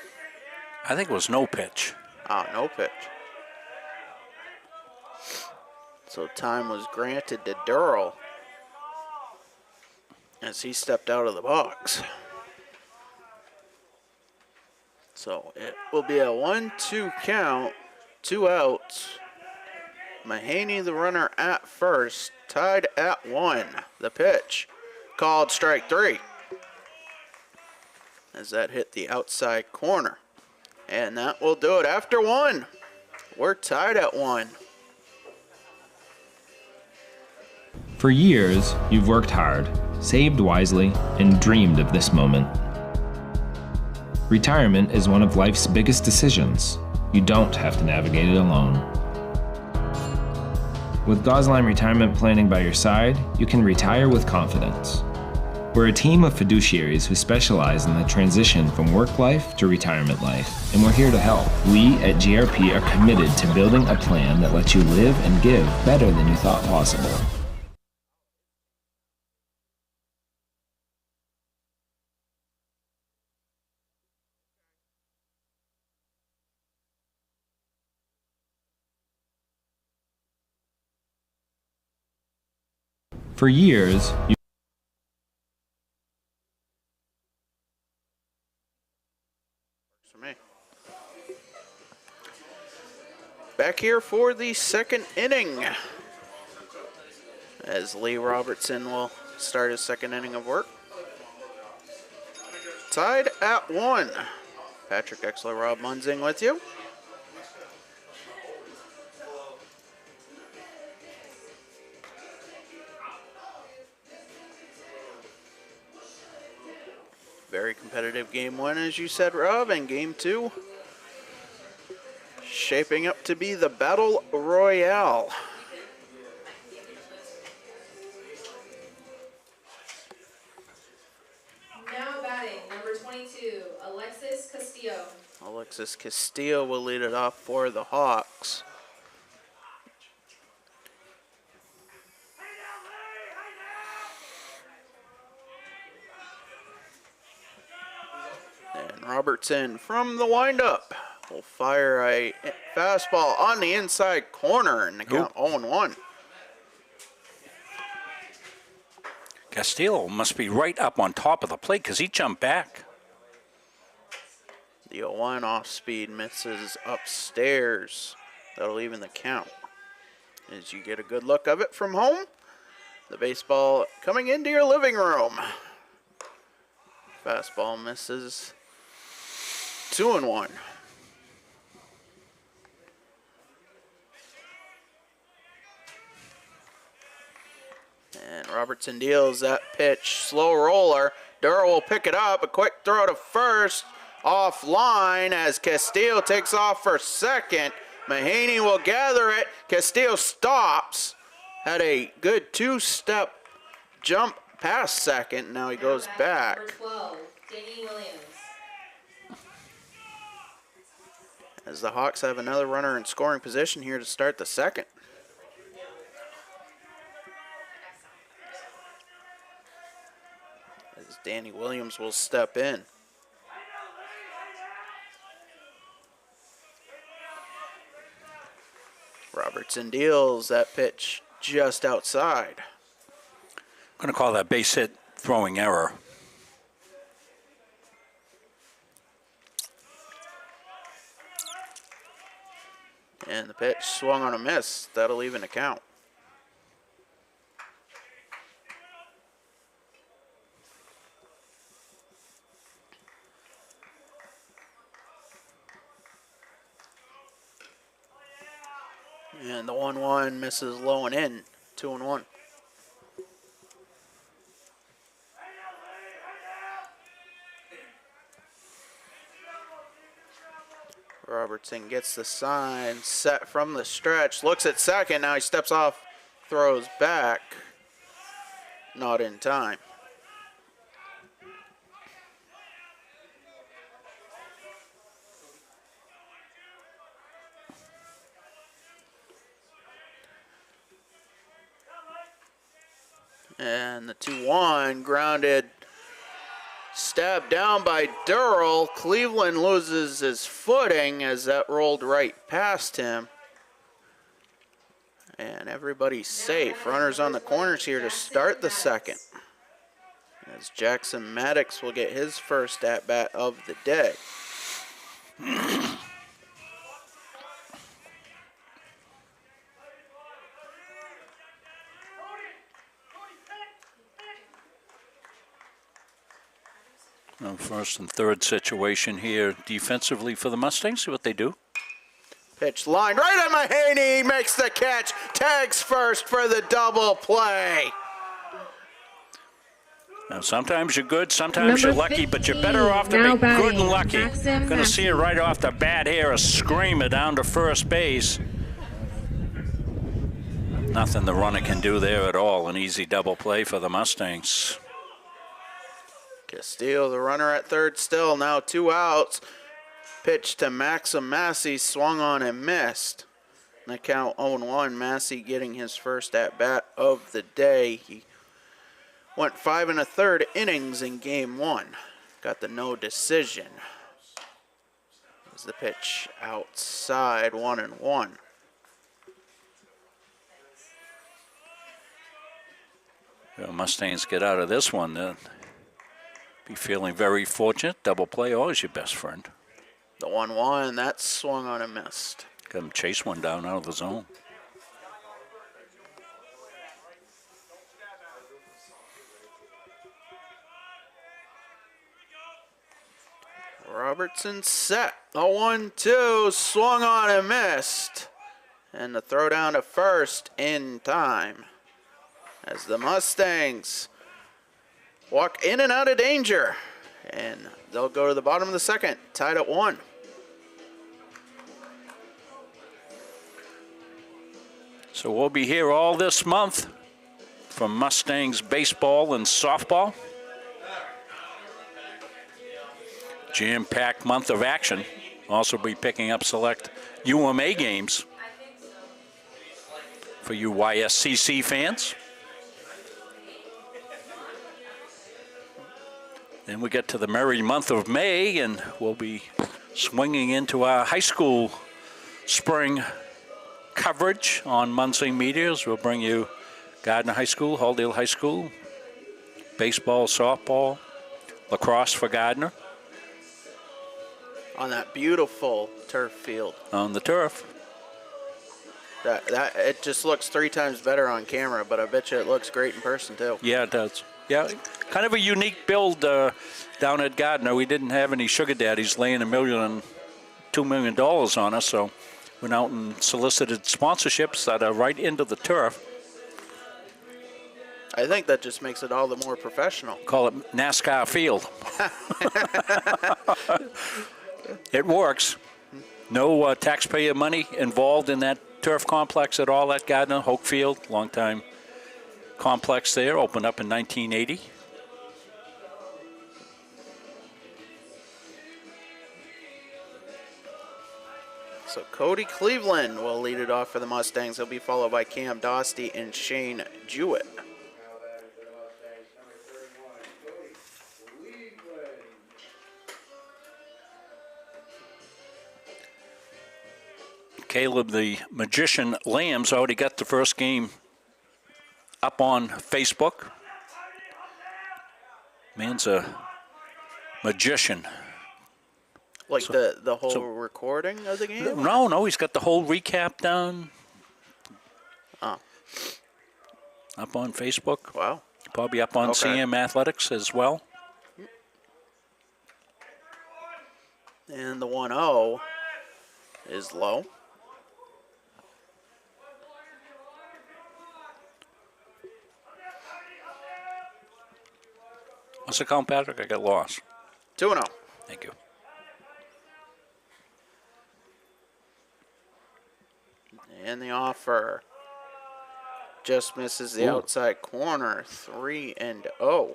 I think it was no pitch. Oh, no pitch. So time was granted to Durrell as he stepped out of the box. So it will be a 1-2 count, 2 outs. Mahaney, the runner at first, tied at 1. The pitch, called strike 3. As that hit the outside corner. And that will do it after 1. We're tied at 1. For years, you've worked hard, saved wisely, and dreamed of this moment. Retirement is one of life's biggest decisions. You don't have to navigate it alone. With Gosline Retirement Planning by your side, you can retire with confidence. We're a team of fiduciaries who specialize in the transition from work life to retirement life, and we're here to help. We at GRP are committed to building a plan that lets you live and give better than you thought possible. For years, For me. Back here for the second inning, as Lee Robertson will start his second inning of work. Tied at 1. Patrick Exler, Rob Munzing with you. Very competitive game 1, as you said, Rob, and game 2 shaping up to be the Battle Royale. Now batting, number 22, Alexis Castillo. Alexis Castillo will lead it off for the Hawks. And Robertson from the windup will fire a fastball on the inside corner and the count 0-1. Castillo must be right up on top of the plate because he jumped back. The 0-1 off speed misses upstairs. That'll even the count. As you get a good look of it from home, the baseball coming into your living room. Fastball misses. 2-1. And Robertson deals that pitch. Slow roller. Durrell will pick it up. A quick throw to first. Offline as Castillo takes off for second. Mahaney will gather it. Castillo stops. Had a good 2-step jump past second. Now he goes back. Number 12, Danny Williams. As the Hawks have another runner in scoring position here to start the second. As Danny Williams will step in. Robertson deals that pitch just outside. I'm going to call that base hit throwing error. And the pitch swung on a miss. That'll even the count. And the 1-1 misses low and in. 2-1. Robertson gets the sign set from the stretch. Looks at second. Now he steps off. Throws back. Not in time. And the 2-1 grounded stabbed down by Durrell. Cleveland loses his footing as that rolled right past him. And everybody's safe. Runners on the corners here to start the second. As Jackson Maddox will get his first at-bat of the day. First and third situation here defensively for the Mustangs. See what they do. Pitch line right at Mahaney. Makes the catch. Tags first for the double play. Now, sometimes you're good, sometimes you're lucky, but you're better off to be good and lucky. Going to see it right off the bat here, a screamer down to first base. Nothing the runner can do there at all. An easy double play for the Mustangs. Castillo, the runner at third still, now 2 outs. Pitch to Maxim Massey, swung on and missed. And the count 0-1, Massey getting his first at-bat of the day. He went 5 1/3 innings in game 1. Got the no decision. As the pitch outside, 1-1. The Mustangs get out of this one, then be feeling very fortunate. Double play, always your best friend. The 1-1, that swung on and missed. Got him chase one down out of the zone. Robertson set. The 1-2, swung on and missed. And the throw down to first in time. As the Mustangs walk in and out of danger. And they'll go to the bottom of the second, tied at 1. So we'll be here all this month from Mustangs baseball and softball. Jam-packed month of action. Also be picking up select UMA games for you YSCC fans. Then we get to the merry month of May, and we'll be swinging into our high school spring coverage on Munsing Meteors. We'll bring you Gardner High School, Halldale High School, baseball, softball, lacrosse for Gardner. On that beautiful turf field. On the turf. That it just looks 3 times better on camera, but I bet you it looks great in person too. Yeah, it does. Yeah, kind of a unique build down at Gardner. We didn't have any sugar daddies laying $1 million and $2 million on us, so went out and solicited sponsorships that are right into the turf. I think that just makes it all the more professional. Call it NASCAR field. It works. No taxpayer money involved in that turf complex at all at Gardner. Hoke Field, long-time complex there, opened up in 1980. So Cody Cleveland will lead it off for the Mustangs. He'll be followed by Cam Dostie and Shane Jewett. Caleb, the Magician Lambs, already got the first game up on Facebook. Man's a magician. Like so, the whole recording of the game? No, he's got the whole recap done. Oh. Up on Facebook. Wow. Probably up on CM Athletics as well. And the 1-0 is low. What's the count, Patrick? I got lost. 2-0. Thank you. And the offer just misses the outside corner. 3-0. I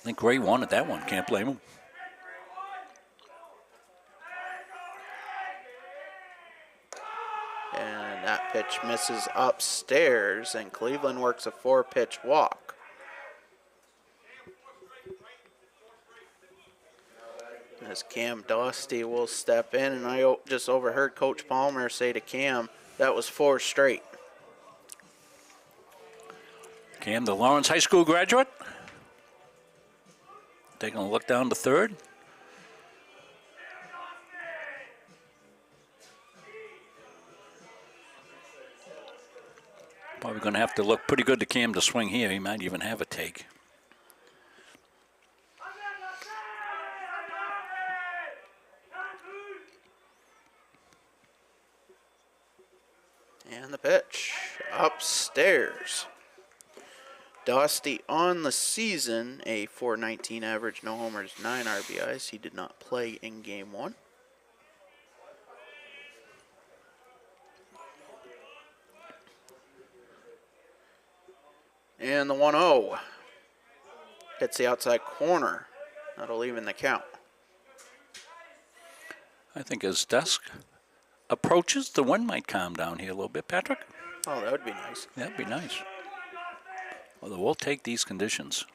think Ray wanted that one. Can't blame him. And that pitch misses upstairs, and Cleveland works a 4-pitch walk. As Cam Dostey will step in, and I just overheard Coach Palmer say to Cam, that was 4 straight. Cam, the Lawrence High School graduate. Taking a look down to third. Probably going to have to look pretty good to Cam to swing here. He might even have a take. And the pitch upstairs. Dostey on the season, a .419 average, no homers, 9 RBIs. He did not play in game 1. And the 1-0 hits the outside corner. That'll even the count. I think as dusk approaches, the wind might calm down here a little bit, Patrick. Oh, that would be nice. That'd be nice. Well, we'll take these conditions.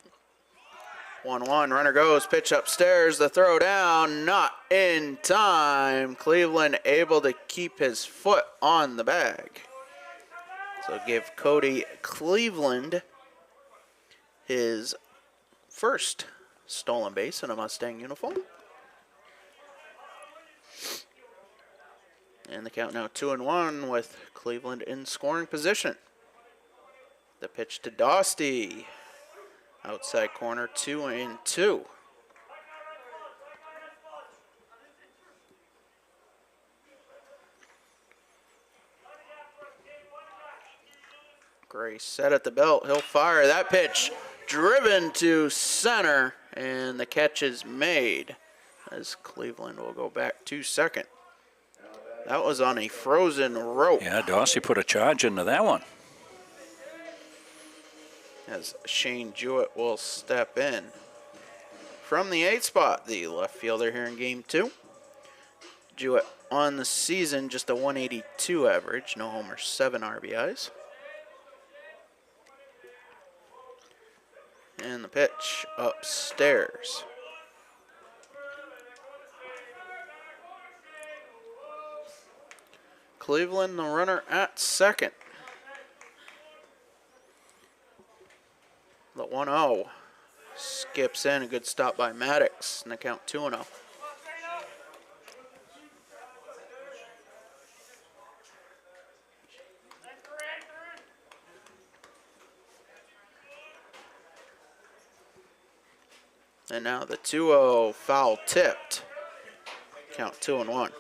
1-1, runner goes, pitch upstairs, the throw down, not in time. Cleveland able to keep his foot on the bag. So give Cody Cleveland his first stolen base in a Mustang uniform. And the count now 2-1 with Cleveland in scoring position. The pitch to Dostey. Outside corner, 2-2. Gray set at the belt. He'll fire that pitch. Driven to center, and the catch is made as Cleveland will go back to second. That was on a frozen rope. Yeah, Dostey put a charge into that one. As Shane Jewett will step in. From the 8th spot, the left fielder here in game 2. Jewett on the season, just a .182 average, no homers, 7 RBIs. And the pitch upstairs. Cleveland, the runner at second. The 1-0 skips in, a good stop by Maddox, and the count 2-0. And now the 2-0 foul tipped. Count 2-1.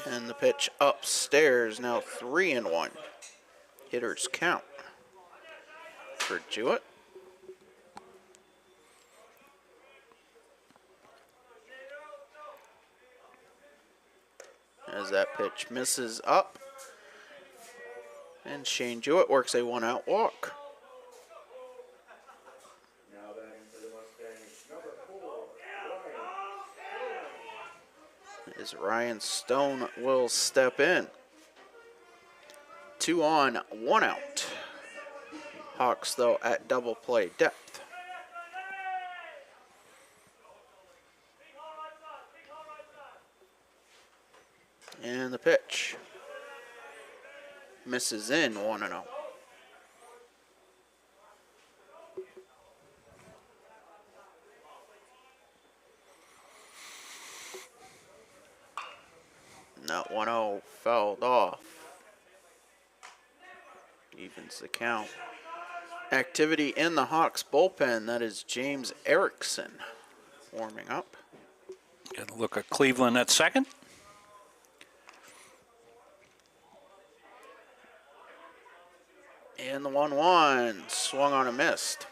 And the pitch upstairs, now 3-1. Hitters count for Jewett. As that pitch misses up. And Shane Jewett works a 1-out walk. As Ryan Stone will step in. 2 on, 1 out. Hawks, though, at double play depth. And the pitch misses in, 1-0. That 1-0 fouled off. Evens the count. Activity in the Hawks bullpen. That is James Erickson warming up. Got a look at Cleveland at second. And the 1-1 swung on a missed.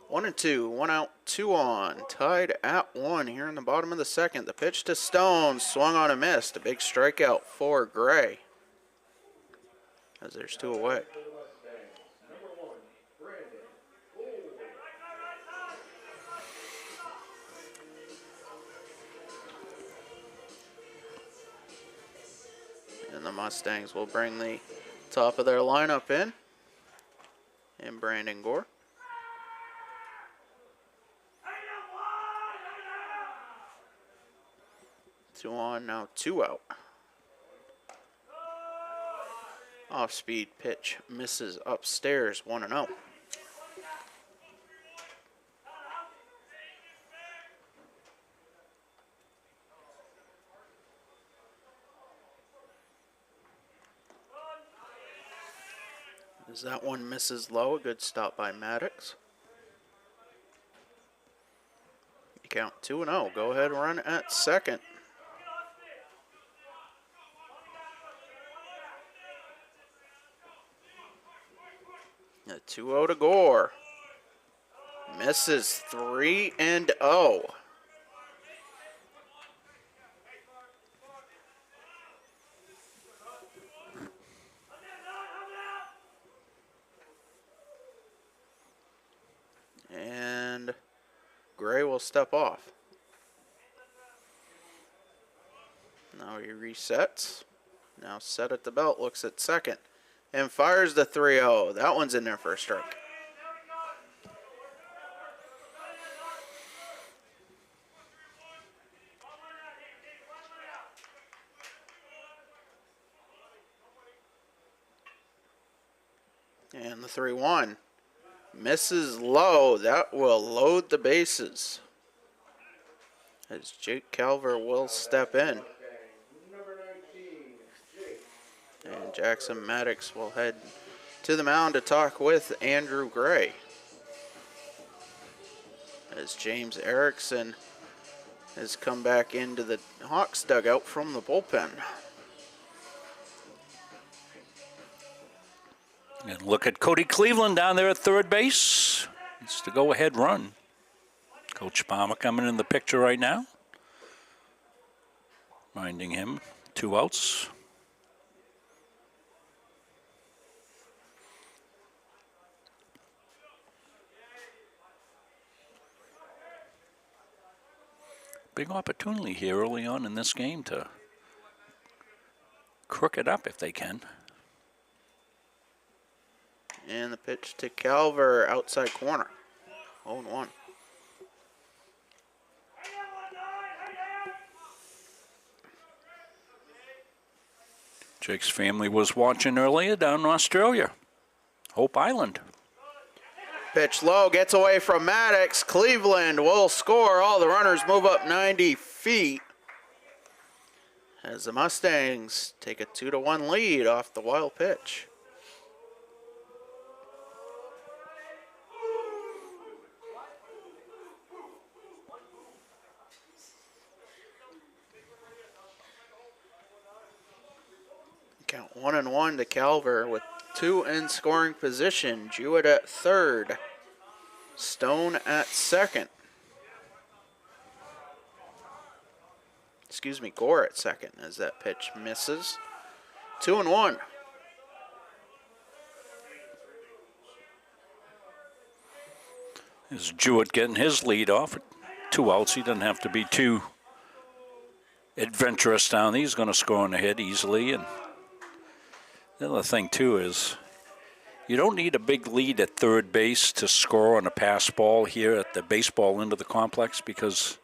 One and two, 1 out, 2 on, tied at 1 here in the bottom of the second. The pitch to Stone, swung on a missed. A big strikeout for Gray. as there's 2 away. And the Mustangs will bring the top of their lineup in Brandon Gore. Two on, now 2 out. Off-speed pitch misses upstairs, 1-0. As that one misses low, a good stop by Maddox. You count 2-0. Go ahead and run at second. A 2-0 to Gore. Misses 3-0. And Gray will step off. Now he resets. Now set at the belt, looks at second. And fires the 3-0. That one's in there for a strike. And the 3-1. Misses low. That will load the bases. As Jake Calver will step in. And Jackson Maddox will head to the mound to talk with Andrew Gray. As James Erickson has come back into the Hawks dugout from the bullpen. And look at Cody Cleveland down there at third base. It's the go-ahead run. Coach Palmer coming in the picture right now. Minding him, 2 outs. Big opportunity here early on in this game to crook it up if they can. And the pitch to Calver, outside corner. 0-1. Jake's family was watching earlier down in Australia. Hope Island. Pitch low, gets away from Maddox. Cleveland will score. All the runners move up 90 feet. As the Mustangs take a 2-1 lead off the wild pitch. Count 1-1 to Calver with 2 in scoring position. Jewett at third. Stone at second. Excuse me, Gore at second as that pitch misses. 2-1. Is Jewett getting his lead off at 2 outs? He doesn't have to be too adventurous down there. He's going to score on the hit easily. And the other thing, too, is you don't need a big lead at third base to score on a pass ball here at the baseball end of the complex because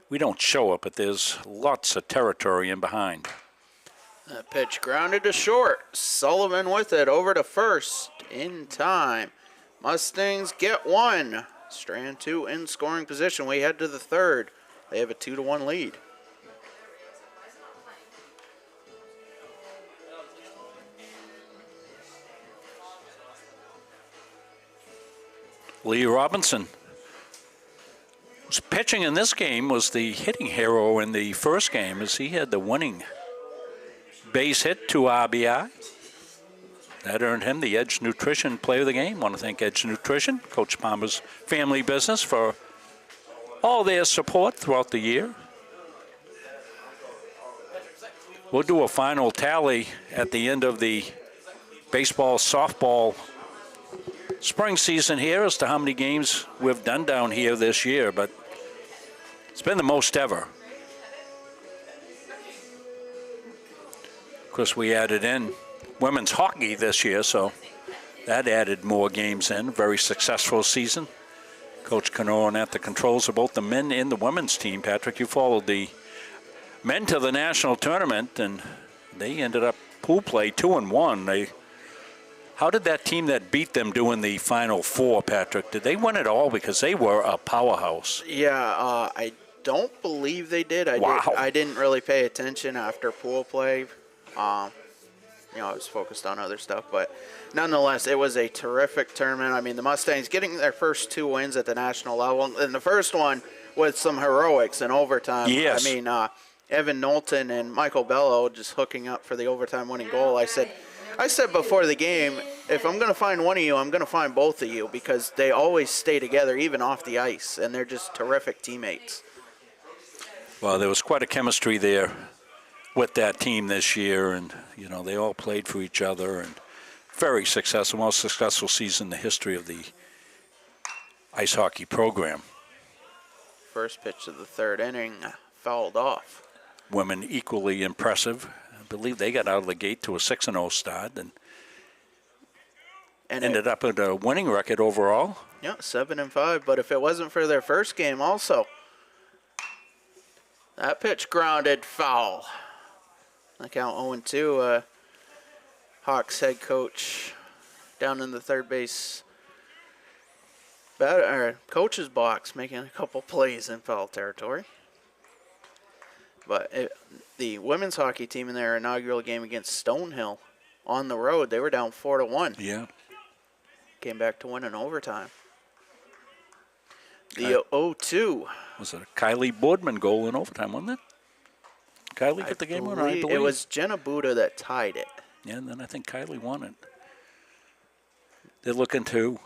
we don't show it, but there's lots of territory in behind. That pitch grounded to short. Sullivan with it over to first in time. Mustangs get 1. Strand 2 in scoring position. We head to the third. They have a 2-1 lead. Lee Robinson was pitching in this game, was the hitting hero in the first game as he had the winning base hit, 2 RBI. That earned him the Edge Nutrition Player of the Game. Want to thank Edge Nutrition, Coach Palmer's family business, for all their support throughout the year. We'll do a final tally at the end of the baseball, softball spring season here as to how many games we've done down here this year, but it's been the most ever. Of course, we added in women's hockey this year, so that added more games in. Very successful season. Coach Canoan at the controls of both the men and the women's team. Patrick, you followed the men to the national tournament, and they ended up pool play 2-1. How did that team that beat them do in the Final Four, Patrick? Did they win it all? Because they were a powerhouse. Yeah, I don't believe they did. I didn't really pay attention after pool play. I was focused on other stuff, but nonetheless, it was a terrific tournament. I mean, the Mustangs getting their first 2 wins at the national level, and the first one with some heroics in overtime. Yes. I mean, Evan Knowlton and Michael Bello just hooking up for the overtime winning goal. I said before the game, if I'm going to find one of you, I'm going to find both of you, because they always stay together, even off the ice, and they're just terrific teammates. Well, there was quite a chemistry there with that team this year, and they all played for each other, and very successful, most successful season in the history of the ice hockey program. First pitch of the 3rd inning, fouled off. Women equally impressive. I believe they got out of the gate to a 6-0 start and ended up with a winning record overall. Yeah, 7-5. But if it wasn't for their first game, also that pitch grounded foul. I count 0-2. Hawks head coach down in the third base coach's box, making a couple plays in foul territory. But the women's hockey team in their inaugural game against Stonehill on the road, they were down 4-1. Yeah. Came back to win in overtime. The 0-2. Was it a Kylie Boardman goal in overtime, wasn't it? Kylie got the game winner, I believe. It was Jenna Buddha that tied it. Yeah, and then I think Kylie won it. They're looking to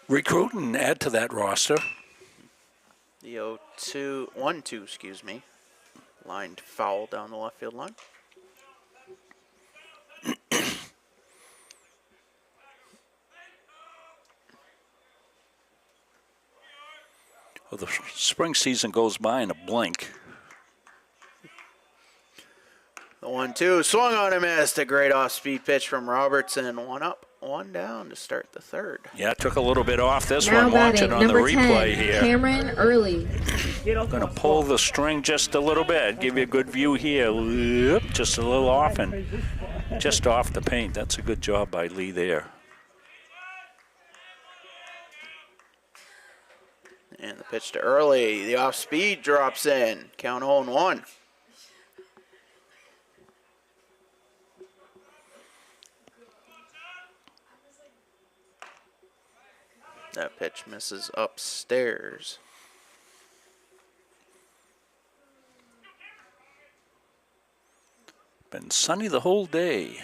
recruit and add to that roster. The 1-2, excuse me. Lined foul down the left field line. Well, the spring season goes by in a blink. The 1-2 swung on and missed. A great off-speed pitch from Robertson. 1 up, 1 down to start the 3rd. Yeah, it took a little bit off this Now one. Watch it on the replay 10, here. Cameron Early. Going to pull the string just a little bit. Give you a good view here. Whoop, just a little off and just off the paint. That's a good job by Lee there. And the pitch to Early. The off-speed drops in. Count 0-1. That pitch misses upstairs. Been sunny the whole day.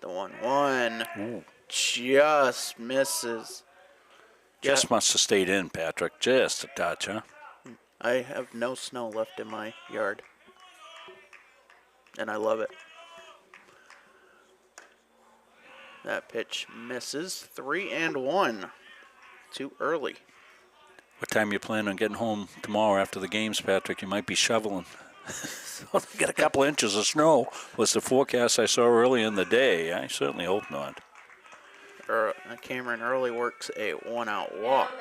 The 1-1 just misses. Just must have stayed in, Patrick. Just a touch, huh? I have no snow left in my yard, and I love it. That pitch misses. 3-1. Too early. What time you plan on getting home tomorrow after the games, Patrick? You might be shoveling. So get a couple inches of snow was the forecast I saw early in the day. I certainly hope not. Cameron Early works a 1-out walk.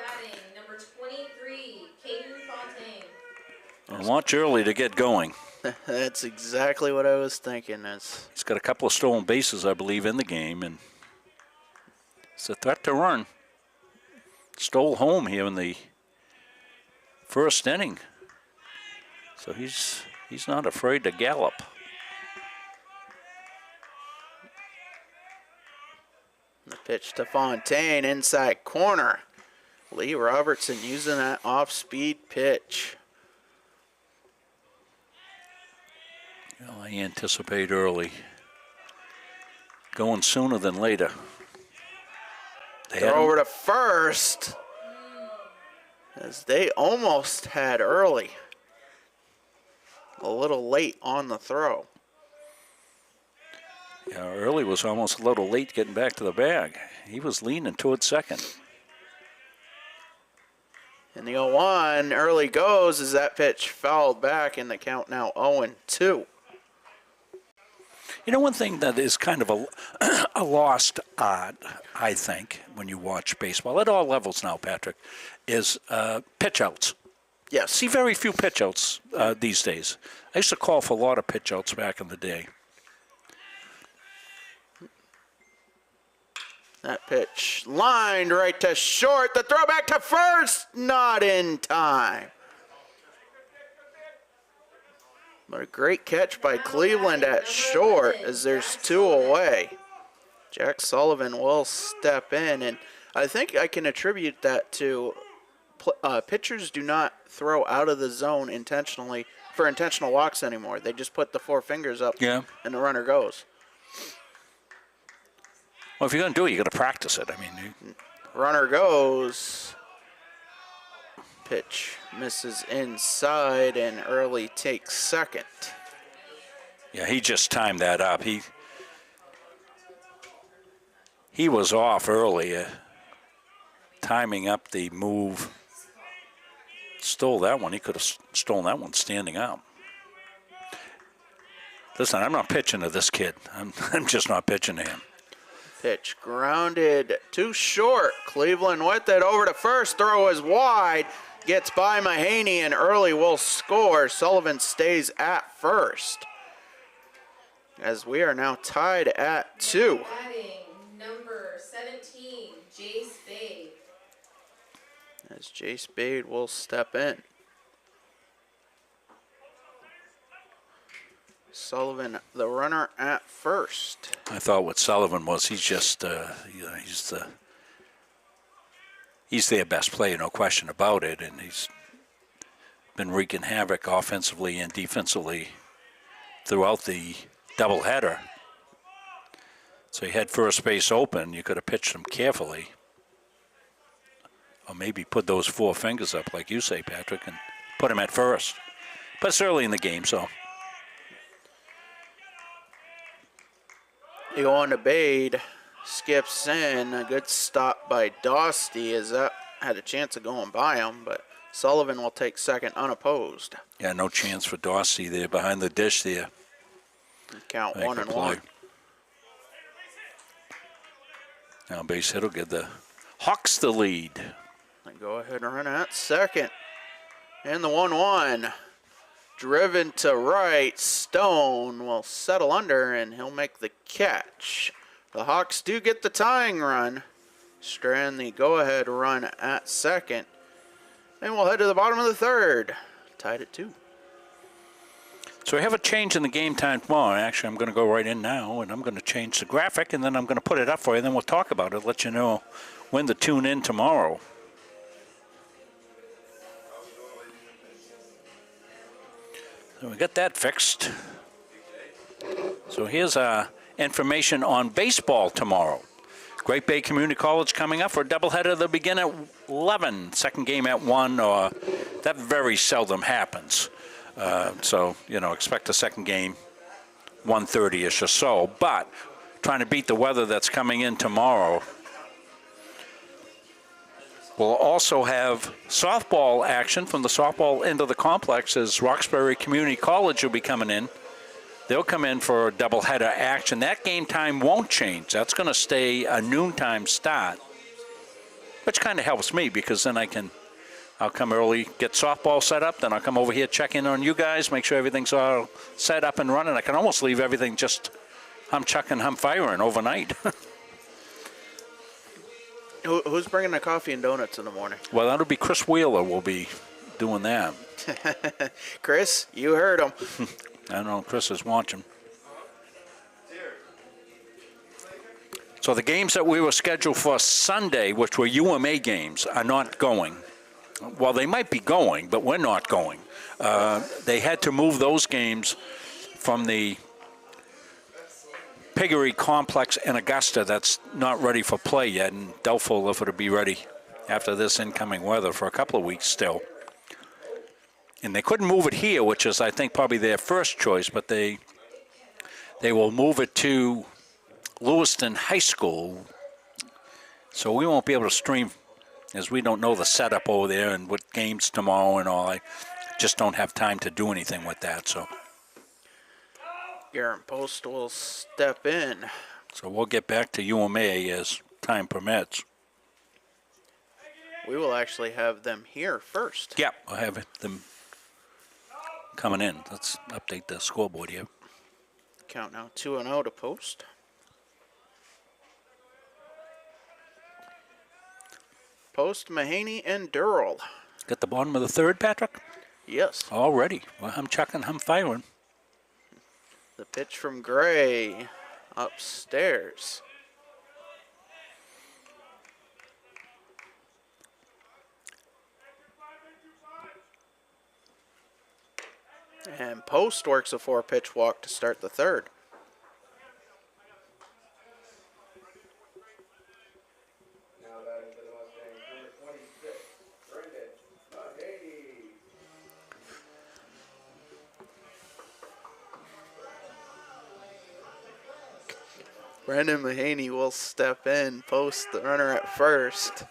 Number 23, Caden Fontaine. I want Early to get going. That's exactly what I was thinking. He's got a couple of stolen bases, I believe, in the game, and it's a threat to run. Stole home here in the first inning. So he's not afraid to gallop. The pitch to Fontaine, inside corner. Lee Robertson using that off-speed pitch. Well, I anticipate Early going sooner than later. They're over to first, as they almost had Early. A little late on the throw. Yeah, Early was almost a little late getting back to the bag. He was leaning towards second. And the 0-1 early goes as that pitch fouled back, and the count now 0-2. You know, one thing that is kind of a lost art, I think, when you watch baseball at all levels now, Patrick, is pitch outs. Yes. See very few pitch outs these days. I used to call for a lot of pitch outs back in the day. That pitch lined right to short. The throw back to first, not in time. But a great catch by Cleveland at short as there's 2 away. Jack Sullivan will step in, and I think I can attribute that to pitchers do not throw out of the zone intentionally for intentional walks anymore. They just put the 4 fingers up, and the runner goes. Well, if you're going to do it, you got to practice it. I mean, runner goes. Pitch misses inside, and Early takes second. Yeah, he just timed that up. He was off early, timing up the move. Stole that one. He could have stolen that one standing up. Listen, I'm not pitching to this kid. I'm just not pitching to him. Pitch grounded too short. Cleveland with it over to first. Throw is wide. Gets by Mahaney, and Early will score. Sullivan stays at first. As we are now tied at 2. Batting number 17, Jace Spade. As Jace Spade will step in. Sullivan, the runner at first. I thought what Sullivan was, he's just, he's their best player, no question about it, and he's been wreaking havoc offensively and defensively throughout the doubleheader. So he had first base open. You could have pitched him carefully, or maybe put those 4 fingers up, like you say, Patrick, and put him at first. But it's early in the game, so. You go on to Bade, skips in. A good stop by Dosty as that had a chance of going by him, but Sullivan will take second unopposed. Yeah, no chance for Dosty there behind the dish there. Count 1-1. Now base hit will give the Hawks the lead. And go ahead and run at second. And the 1-1. Driven to right. Stone will settle under, and he'll make the catch. The Hawks do get the tying run. Strand the go-ahead run at second. And we'll head to the bottom of the third. Tied at 2. So we have a change in the game time tomorrow. Actually, I'm going to go right in now, and I'm going to change the graphic, and then I'm going to put it up for you, and then we'll talk about it, let you know when to tune in tomorrow. So we got that fixed. So here's information on baseball tomorrow. Great Bay Community College coming up for a doubleheader. They'll begin at 11, second game at 1, or that very seldom happens. So, expect a second game 1:30-ish or so. But trying to beat the weather that's coming in tomorrow. We'll also have softball action from the softball end of the complex as Roxbury Community College will be coming in. They'll come in for a doubleheader action. That game time won't change. That's going to stay a noontime start, which kind of helps me because then I'll come early, get softball set up, then I'll come over here, check in on you guys, make sure everything's all set up and running. I can almost leave everything just hum chucking, hum firing overnight. Who's bringing the coffee and donuts in the morning? Well, that'll be Chris Wheeler will be doing that. Chris, you heard him. I don't know, Chris is watching. So the games that we were scheduled for Sunday, which were UMA games, are not going. Well, they might be going, but we're not going. They had to move those games from the Piggery Complex in Augusta. That's not ready for play yet, and doubtful if it'll be ready after this incoming weather for a couple of weeks still. And they couldn't move it here, which is, I think, probably their first choice, but they will move it to Lewiston High School. So we won't be able to stream, as we don't know the setup over there and what games tomorrow and all. I just don't have time to do anything with that. So Garen Post will step in. So we'll get back to UMA as time permits. We will actually have them here first. Yep, we'll have them coming in. Let's update the scoreboard here. Count now 2-0 to Post. Post, Mahaney, and Durrell. Got the bottom of the third, Patrick? Yes. Already. Well, I'm checking, I'm firing. The pitch from Gray upstairs. And Post works a 4-pitch walk to start the third. Brendan Mahaney will step in, Post the runner at first.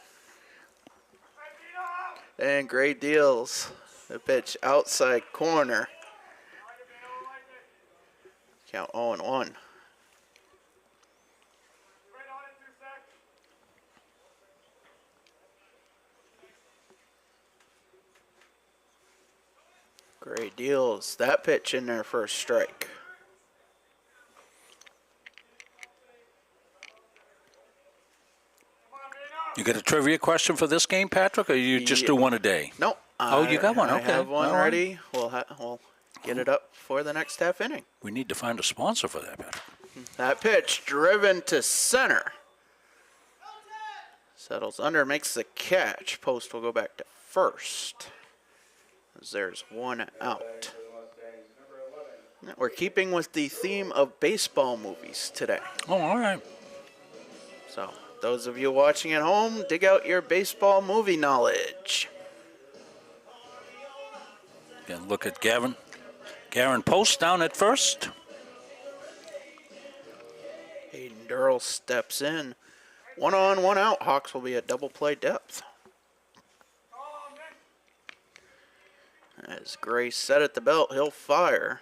And Gray deals the pitch outside corner. Count 0-1. Gray deals that pitch in there for a strike. You got a trivia question for this game, Patrick, or you just do one a day? No. Oh, you got one, okay. I have one All right. ready. We'll get it up for the next half inning. We need to find a sponsor for that, Patrick. That pitch driven to center. Settles under, makes the catch. Post will go back to first. As there's one out. We're keeping with the theme of baseball movies today. Oh, all right. So, those of you watching at home, dig out your baseball movie knowledge. Again, look at Gavin. Garen Post down at first. Hayden Durrell steps in. 1 on, 1 out. Hawks will be at double play depth. As Gray set at the belt, he'll fire.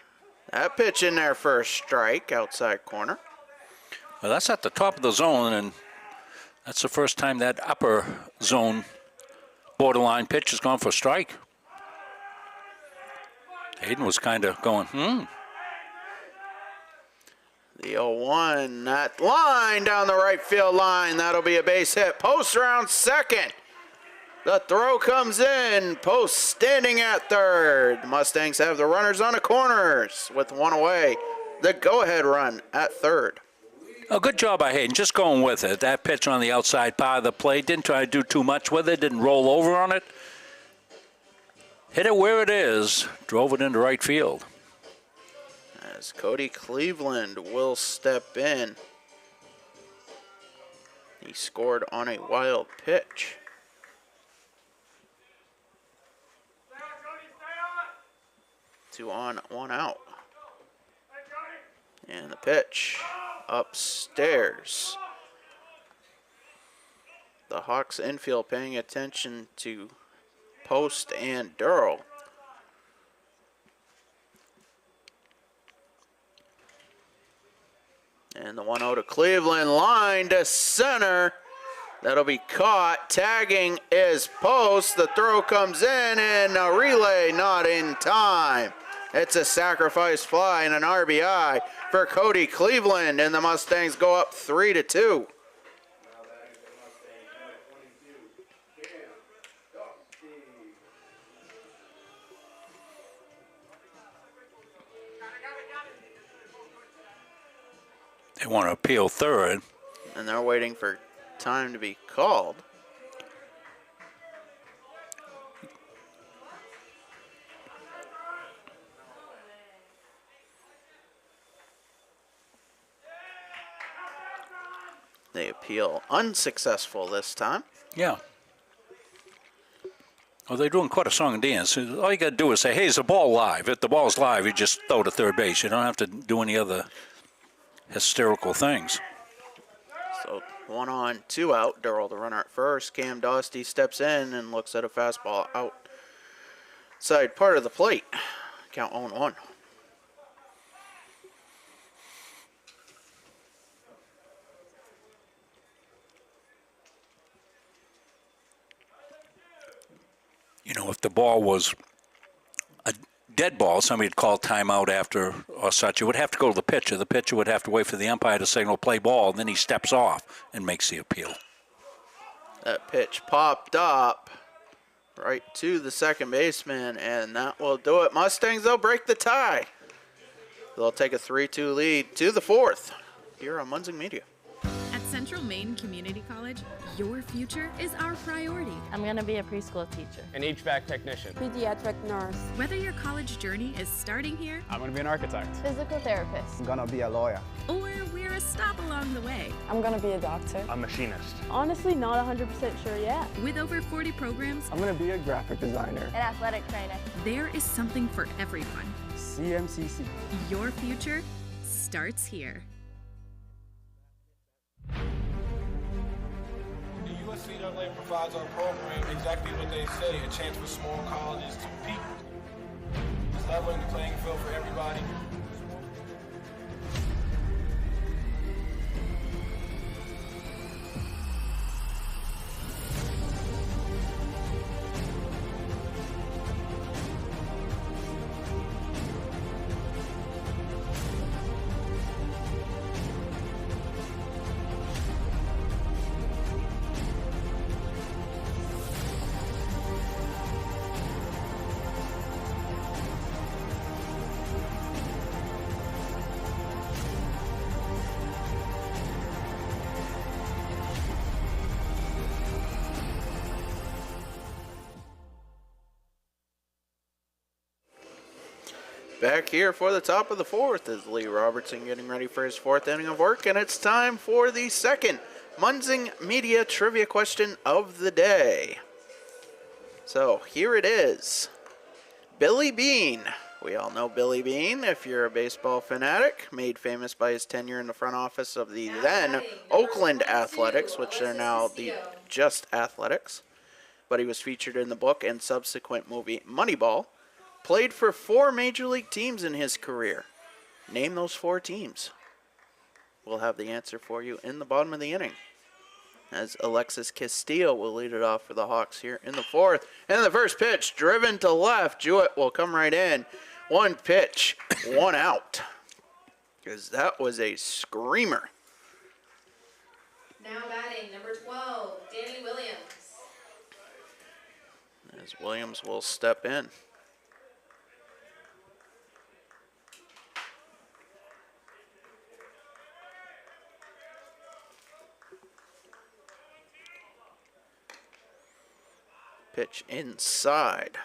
That pitch in there for a strike, outside corner. Well, that's at the top of the zone, and that's the first time that upper zone borderline pitch has gone for a strike. Hayden was kind of going, The 0-1, that line down the right field line. That'll be a base hit. Post around second. The throw comes in. Post standing at third. Mustangs have the runners on the corners with one away. The go-ahead run at third. Oh, good job by Hayden, just going with it. That pitch on the outside part of the plate, didn't try to do too much with it, didn't roll over on it. Hit it where it is, drove it into right field. As Cody Cleveland will step in. He scored on a wild pitch. Two on, 1 out. And the pitch upstairs. The Hawks infield paying attention to Post and Durrell. And the 1-0 to Cleveland, line to center. That'll be caught. Tagging is Post. The throw comes in and a relay not in time. It's a sacrifice fly and an RBI for Cody Cleveland, and the Mustangs go up 3-2. They want to appeal third. And they're waiting for time to be called. They appeal unsuccessful this time. Yeah. Well, they're doing quite a song and dance. All you got to do is say, hey, is the ball live? If the ball's live, you just throw to third base. You don't have to do any other hysterical things. So 1 on, 2 out. Durrell, the runner at first. Cam Dostey steps in and looks at a fastball outside part of the plate. Count 0-1. You know, if the ball was a dead ball, somebody would call timeout after or such. It would have to go to the pitcher. The pitcher would have to wait for the umpire to signal play ball, and then he steps off and makes the appeal. That pitch popped up right to the second baseman, and that will do it. Mustangs, they'll break the tie. They'll take a 3-2 lead to the 4th here on Munzing Media. At Central Maine Community College, your future is our priority. I'm going to be a preschool teacher. An HVAC technician. Pediatric nurse. Whether your college journey is starting here, I'm going to be an architect. Physical therapist. I'm gonna be a lawyer. or we're a stop along the way. I'm going to be a doctor. A machinist. Honestly, not 100% sure yet. With over 40 programs, I'm gonna be a graphic designer. An athletic trainer. there is something for everyone. CMCC. Your future starts here. The USCAA provides our program exactly what they say, a chance for small colleges to compete. It's leveling the playing field for everybody. Back here for the top of the 4th is Lee Robertson getting ready for his 4th inning of work, and it's time for the second Munzing Media Trivia question of the day. So here it is. Billy Beane. We all know Billy Beane, if you're a baseball fanatic, made famous by his tenure in the front office of the then Oakland Athletics, which are now the Just Athletics. But he was featured in the book and subsequent movie Moneyball. Played for 4 major league teams in his career. Name those 4 teams. We'll have the answer for you in the bottom of the inning, as Alexis Castillo will lead it off for the Hawks here in the 4th. And the first pitch, driven to left. Jewett will come right in. 1 pitch, 1 out. Because that was a screamer. Now batting, number 12, Danny Williams. As Williams will step in. Pitch inside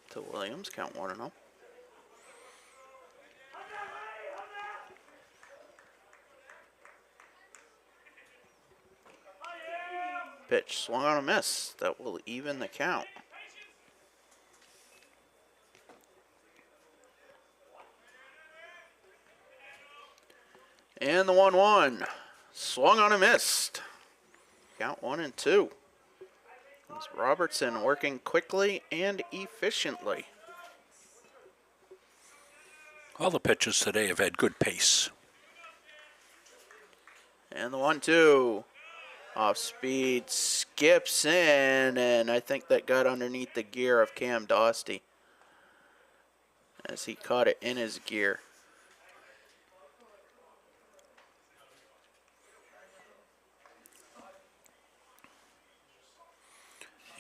to Williams, count 1-0. Pitch swung on a miss. That will even the count. And the 1-1. Swung on a missed. Count 1-2. As Robertson working quickly and efficiently. All the pitchers today have had good pace. And the 1-2. Off speed, skips in, and I think that got underneath the gear of Cam Dostey as he caught it in his gear.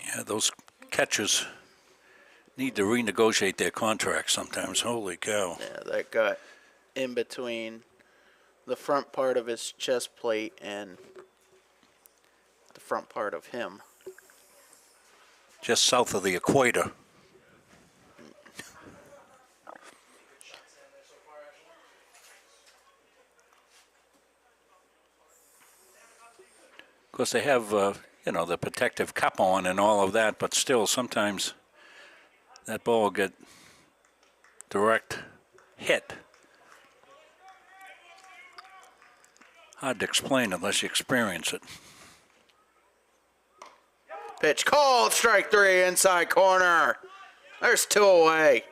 Yeah, those catchers need to renegotiate their contracts sometimes. Holy cow. Yeah, that got in between the front part of his chest plate and the front part of him. Just south of the equator. Of course, they have, you know, the protective cup on and all of that, but still, sometimes that ball will get direct hit. Hard to explain unless you experience it. Pitch called, strike 3, inside corner. There's 2 away.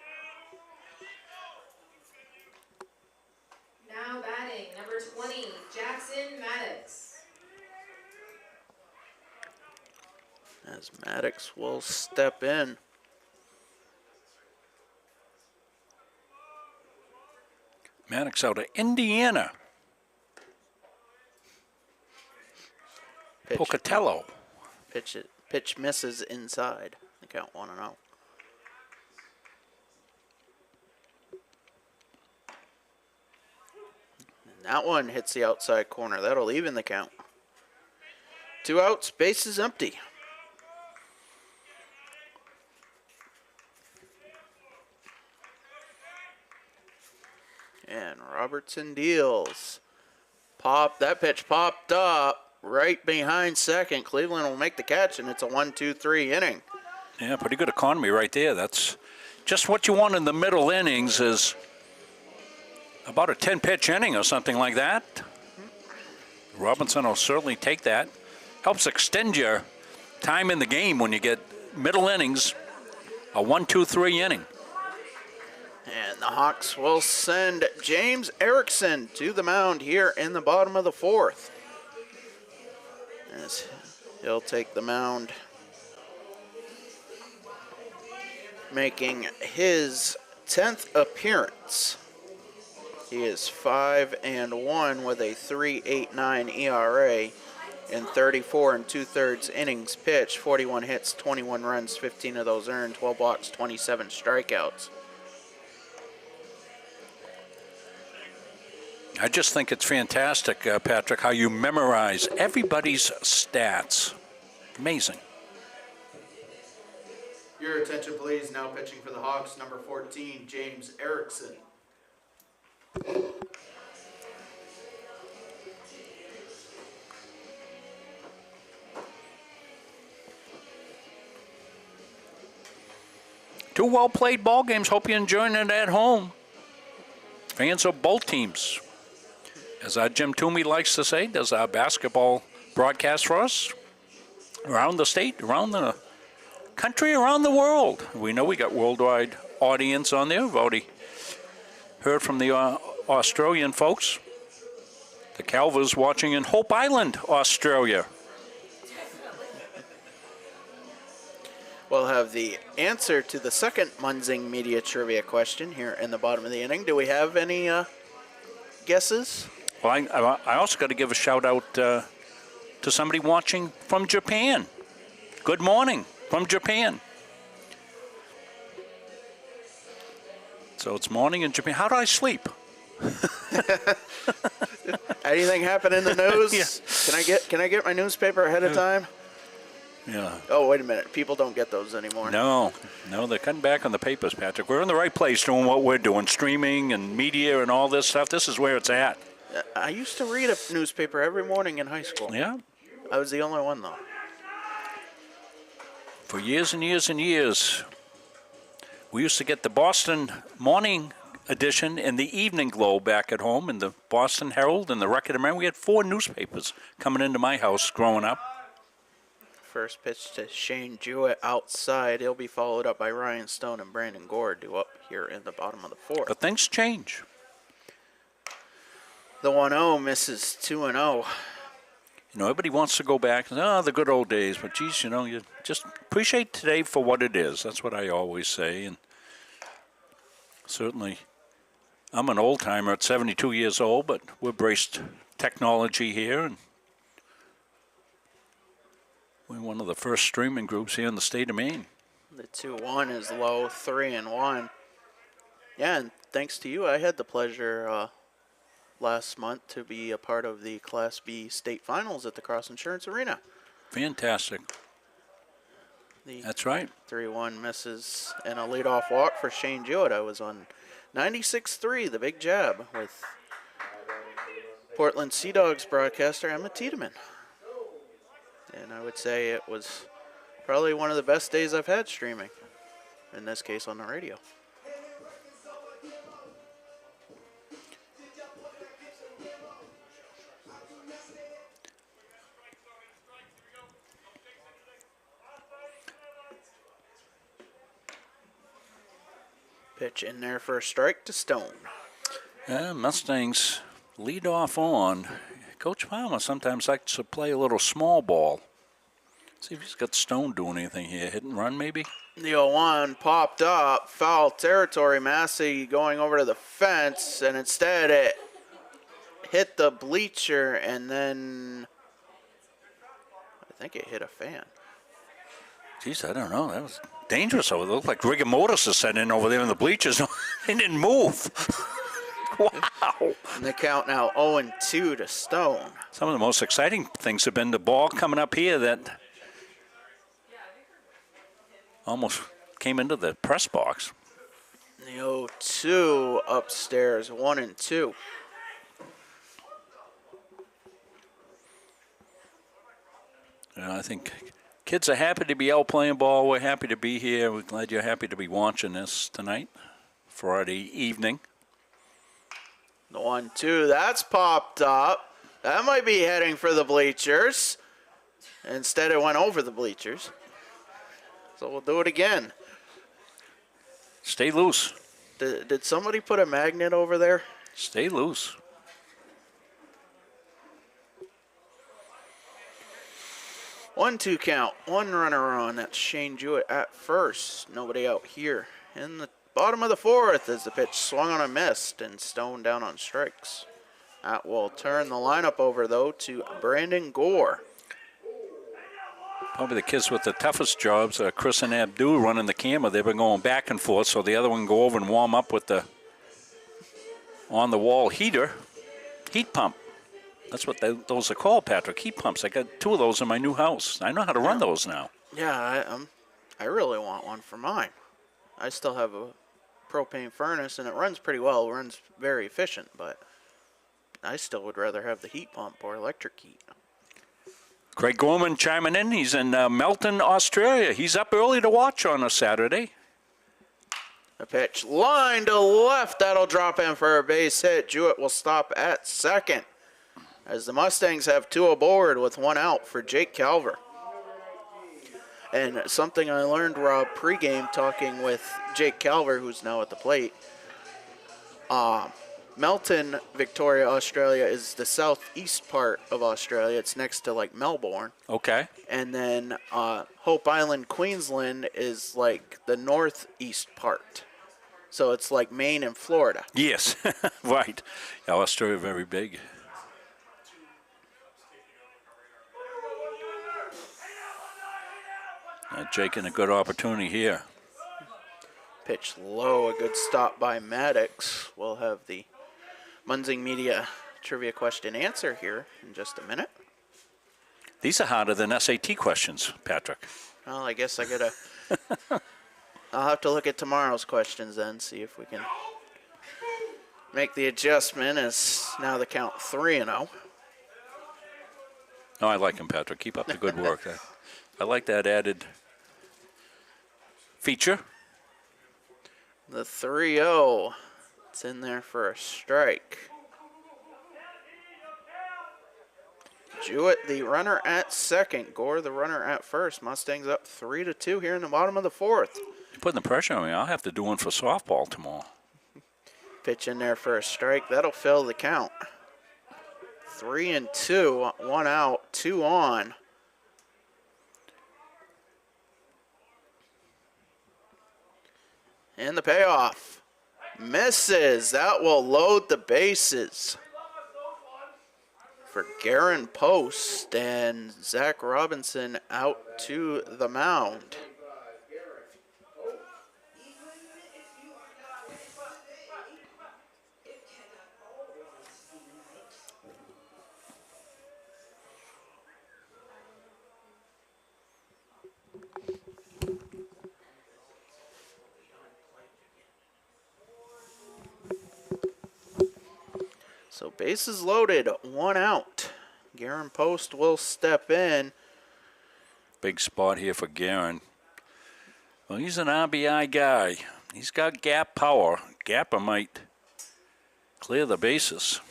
Now batting, number 20, Jackson Maddox. As Maddox will step in. Maddox out of Indiana. Pocatello. Pitch misses inside. The count 1-0. And that one hits the outside corner. That'll even the count. 2 outs, base is empty. And Robertson deals. That pitch popped up right behind second. Cleveland will make the catch, and it's a 1-2-3 inning. Yeah, pretty good economy right there. That's just what you want in the middle innings, is about a 10-pitch inning or something like that. Robinson will certainly take that. Helps extend your time in the game when you get middle innings, a 1-2-3 inning. And the Hawks will send James Erickson to the mound here in the bottom of the 4th. As he'll take the mound, making his 10th appearance. He is 5-1 with a 3.89 ERA in 34 2/3 innings pitched, 41 hits, 21 runs, 15 of those earned, 12 walks, 27 strikeouts. I just think it's fantastic, Patrick, how you memorize everybody's stats. Amazing. Your attention, please. Now pitching for the Hawks, number 14, James Erickson. Two well-played ball games. Hope you're enjoying it at home. Fans of both teams. As our Jim Toomey likes to say, does our basketball broadcast for us around the state, around the country, around the world. We know we got worldwide audience on there. We've already heard from the Australian folks. The Calvers watching in Hope Island, Australia. We'll have the answer to the second Munzing Media Trivia question here in the bottom of the inning. Do we have any guesses? Well, I also got to give a shout out to somebody watching from Japan. Good morning from Japan. So it's morning in Japan. How do I sleep? Anything happen in the news? Yeah. Can I get my newspaper ahead of time? Yeah. Oh, wait a minute. People don't get those anymore. No, they're cutting back on the papers, Patrick. We're in the right place doing what we're doing, streaming and media and all this stuff. This is where it's at. I used to read a newspaper every morning in high school. Yeah. I was the only one, though. For years and years and years, we used to get the Boston Morning Edition and the Evening Globe back at home, and the Boston Herald and the Record American. We had 4 newspapers coming into my house growing up. First pitch to Shane Jewett outside. He'll be followed up by Ryan Stone and Brandon Gore due up here in the bottom of the 4th. But things change. The 1-0 misses 2-0. You know, everybody wants to go back and, the good old days. But, geez, you know, you just appreciate today for what it is. That's what I always say. And certainly, I'm an old-timer at 72 years old, but we've embraced technology here. And we're one of the first streaming groups here in the state of Maine. The 2-1 is low, 3-1. Yeah, and thanks to you, I had the pleasure last month to be a part of the Class B state finals at the Cross Insurance Arena. Fantastic. That's right. 3-1 misses and a leadoff walk for Shane Jewett. I was on 96.3, the Big Jab, with Portland Sea Dogs broadcaster Emma Tiedemann. And I would say it was probably one of the best days I've had streaming, in this case on the radio. Pitch in there for a strike to Stone. Mustangs lead off on. Coach Palmer sometimes likes to play a little small ball. See if he's got Stone doing anything here. Hit and run, maybe? The 0-1 popped up. Foul territory. Massey going over to the fence, and instead it hit the bleacher, and then I think it hit a fan. Geez, I don't know. That was dangerous over there. It looked like rigor mortis is set in over there in the bleachers. They didn't move. Wow. And the count now 0-2 to Stone. Some of the most exciting things have been the ball coming up here that almost came into the press box. The 0-2 upstairs, 1-2. I think kids are happy to be out playing ball. We're happy to be here. We're glad you're happy to be watching this tonight, Friday evening. The 1-2, that's popped up. That might be heading for the bleachers. Instead, it went over the bleachers. So we'll do it again. Stay loose. Did somebody put a magnet over there? Stay loose. One-two count. One runner on. That's Shane Jewett at first. Nobody out here. In the bottom of the fourth as the pitch swung on a missed and Stone down on strikes. That will turn the lineup over, though, to Brandon Gore. Probably the kids with the toughest jobs, Chris and Abdul running the camera. They've been going back and forth, so the other one go over and warm up with the on-the-wall heater, heat pump. That's what those are called, Patrick, heat pumps. I got 2 of those in my new house. I know how to run those now. Yeah, I really want one for mine. I still have a propane furnace, and it runs pretty well. It runs very efficient, but I still would rather have the heat pump or electric heat. Craig Gorman chiming in. He's in Melton, Australia. He's up early to watch on a Saturday. A pitch line to left. That'll drop in for a base hit. Jewett will stop at second as the Mustangs have 2 aboard with 1 out for Jake Calver. And something I learned, Rob, pregame talking with Jake Calver, who's now at the plate. Melton, Victoria, Australia is the southeast part of Australia. It's next to like Melbourne. Okay. And then Hope Island, Queensland is like the northeast part. So it's like Maine and Florida. Yes, right. Yeah, Australia very big. Jake in a good opportunity here. Pitch low, a good stop by Maddox. We'll have the Munzing Media trivia question answer here in just a minute. These are harder than SAT questions, Patrick. Well, I guess I gotta. I'll have to look at tomorrow's questions then, see if we can make the adjustment. As now the count 3-0. No, I like him, Patrick. Keep up the good work. I like that added feature. The 3-0. It's in there for a strike. Jewett, the runner at second. Gore, the runner at first. Mustangs up 3-2 here in the bottom of the fourth. You're putting the pressure on me. I'll have to do one for softball tomorrow. Pitch in there for a strike. That'll fill the count. 3-2. 1 out, 2 on. And the payoff. Misses. That will load the bases for Garen Post, and Zach Robinson out to the mound. So bases loaded, 1 out. Garen Post will step in. Big spot here for Garen. Well, he's an RBI guy. He's got gap power. Gapper might clear the bases.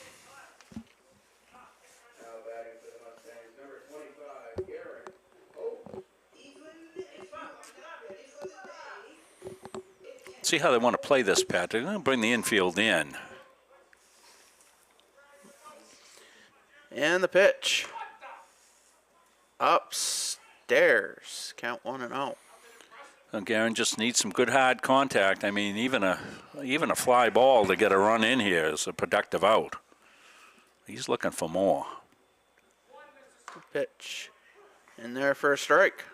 See how they want to play this, Patrick. They're going to bring the infield in. And the pitch. Upstairs. Count 1-0. Garen just needs some good hard contact. I mean, even a fly ball to get a run in here is a productive out. He's looking for more. Pitch. In there for a strike.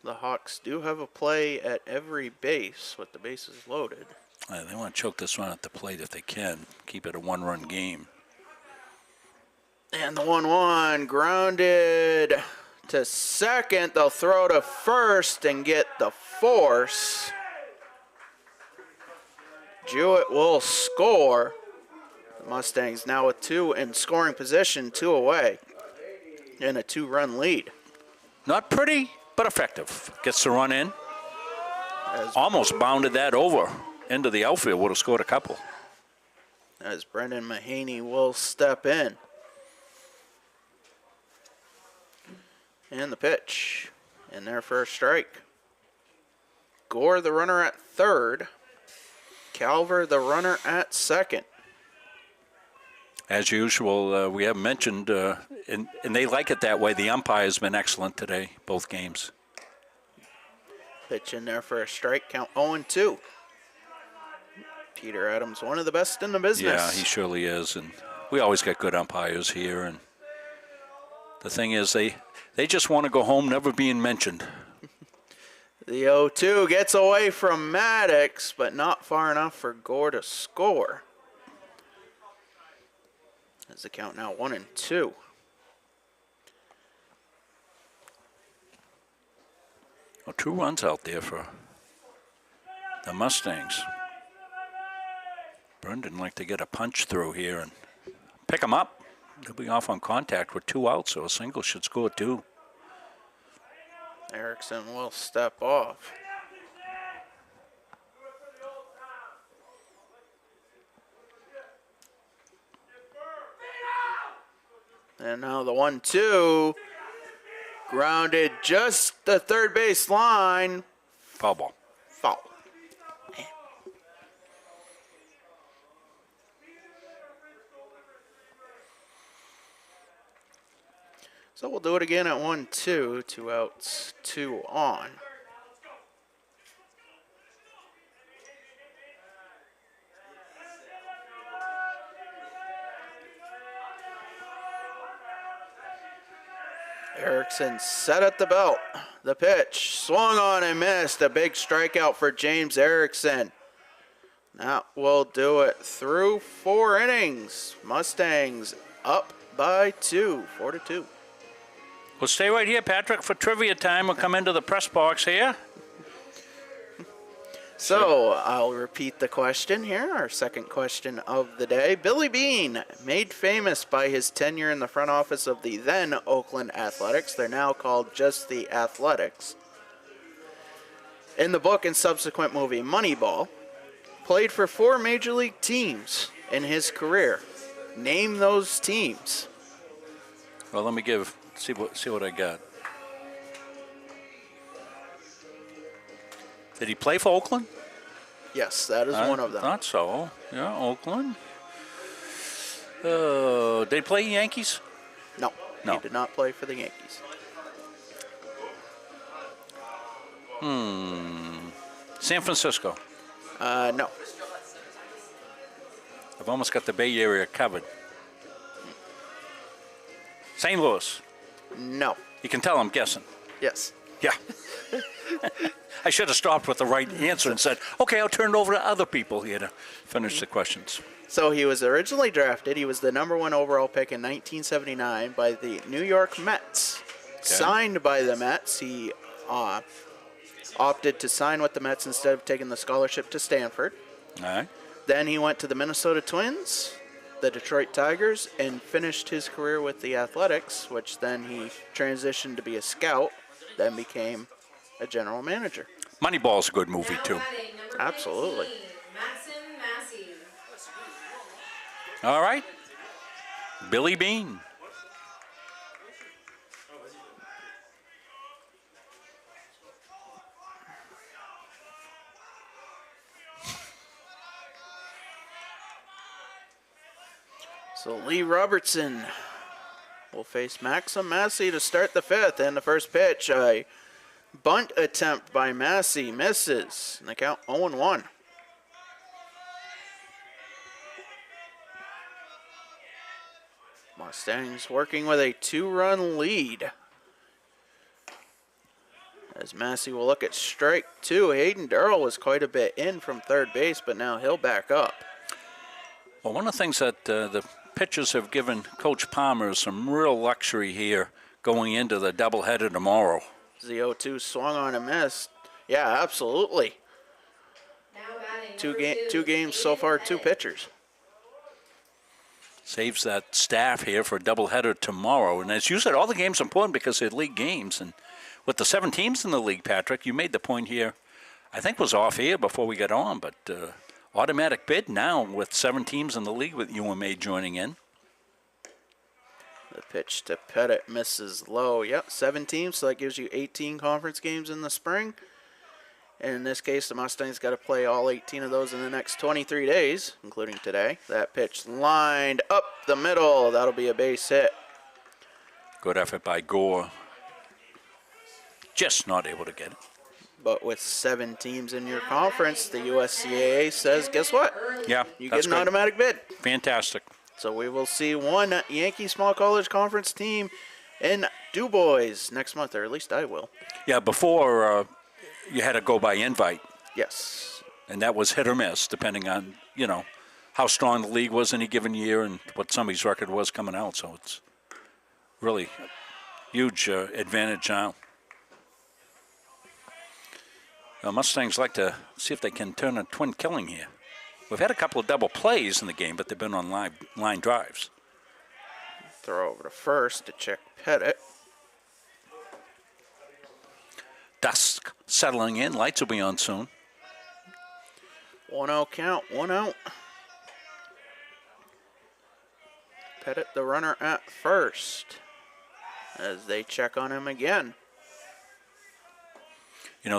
The Hawks do have a play at every base with the bases loaded. They want to choke this run at the plate if they can. Keep it a one-run game. And the 1-1 grounded to second. They'll throw to first and get the force. Jewett will score. The Mustangs now with 2 in scoring position, 2 away, and a 2-run lead. Not pretty, but effective. Gets the run in. Almost bounded that over into the outfield. Would have scored a couple. As Brendan Mahaney will step in. And the pitch. In there for a strike. Gore, the runner at third. Calver, the runner at second. As usual, we have mentioned, and they like it that way, the umpire has been excellent today, both games. Pitch in there for a strike, count 0-2. Peter Adams, one of the best in the business. Yeah, he surely is, and we always get good umpires here. And the thing is, they just want to go home never being mentioned. The 0-2 gets away from Maddox, but not far enough for Gore to score. As the count now 1-2. Well, 2 runs out there for the Mustangs. Brendan like to get a punch through here and pick them up. They'll be off on contact with 2 outs, so a single should score 2. Erickson will step off. And now the 1-2. Grounded just the third base line. Foul ball. Foul. Man. So we'll do it again at 1-2. 2 outs, 2 on. Erickson set at the belt. The pitch swung on and missed. A big strikeout for James Erickson. That will do it through 4 innings. Mustangs up by 2, 4-2. Well, stay right here, Patrick, for trivia time. We'll come into the press box here. So I'll repeat the question here, our second question of the day. Billy Beane, made famous by his tenure in the front office of the then Oakland Athletics. They're now called just the Athletics. In the book and subsequent movie Moneyball, played for 4 major league teams in his career. Name those teams. Well, let me see what I got. Did he play for Oakland? Yes, that is one of them. Thought so. Yeah, Oakland. Did he play Yankees? No, he did not play for the Yankees. San Francisco. No. I've almost got the Bay Area covered. St. Louis. No. You can tell I'm guessing. Yes. Yeah. I should have stopped with the right answer and said, okay, I'll turn it over to other people here to finish the questions. So he was originally drafted. He was the #1 overall pick in 1979 by the New York Mets. Okay. Signed by the Mets. He opted to sign with the Mets instead of taking the scholarship to Stanford. All right. Then he went to the Minnesota Twins, the Detroit Tigers, and finished his career with the Athletics, which then he transitioned to be a scout, then became a general manager. Moneyball's a good movie, too. Absolutely. All right. Billy Beane. So Lee Robertson will face Maxim Massey to start the fifth. And the first pitch, a bunt attempt by Massey, misses. And the count 0-1. Mustangs working with a 2-run lead. As Massey will look at strike two. Hayden Durrell was quite a bit in from third base, but now he'll back up. Well, one of the things that the pitchers have given Coach Palmer is some real luxury here going into the doubleheader tomorrow. The 0-2 swung on and missed. Yeah, absolutely. Two games so far, two pitchers. Saves that staff here for a doubleheader tomorrow. And as you said, all the games are important because they're league games. And with the 7 teams in the league, Patrick, you made the point here, I think was off here before we got on, but automatic bid now with 7 teams in the league with UMA joining in. The pitch to Pettit misses low. Yep, 7 teams, so that gives you 18 conference games in the spring. And in this case, the Mustangs got to play all 18 of those in the next 23 days, including today. That pitch lined up the middle. That'll be a base hit. Good effort by Gore. Just not able to get it. But with 7 teams in your conference, the USCAA says, guess what? Yeah, you that's get an good. automatic bid. Fantastic. So we will see one Yankee Small College Conference team in Du Bois next month, or at least I will. Yeah, before you had to go by invite. Yes. And that was hit or miss, depending on, how strong the league was any given year and what somebody's record was coming out. So it's really a huge advantage now. Mustangs like to see if they can turn a twin killing here. We've had a couple of double plays in the game, but they've been on line drives. Throw over to first to check Pettit. Dusk settling in. Lights will be on soon. 1-0 count, 1 out. Pettit, the runner at first, as they check on him again.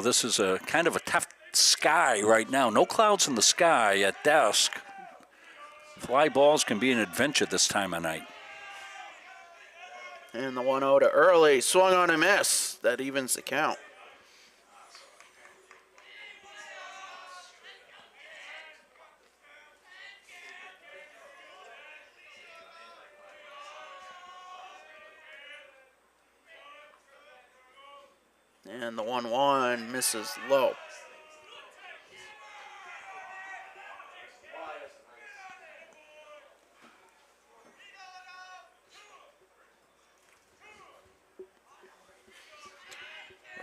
This is a kind of a tough sky right now. No clouds in the sky at dusk. Fly balls can be an adventure this time of night. And the 1-0 to early. Swung on a miss. That evens the count. And the 1-1 misses low.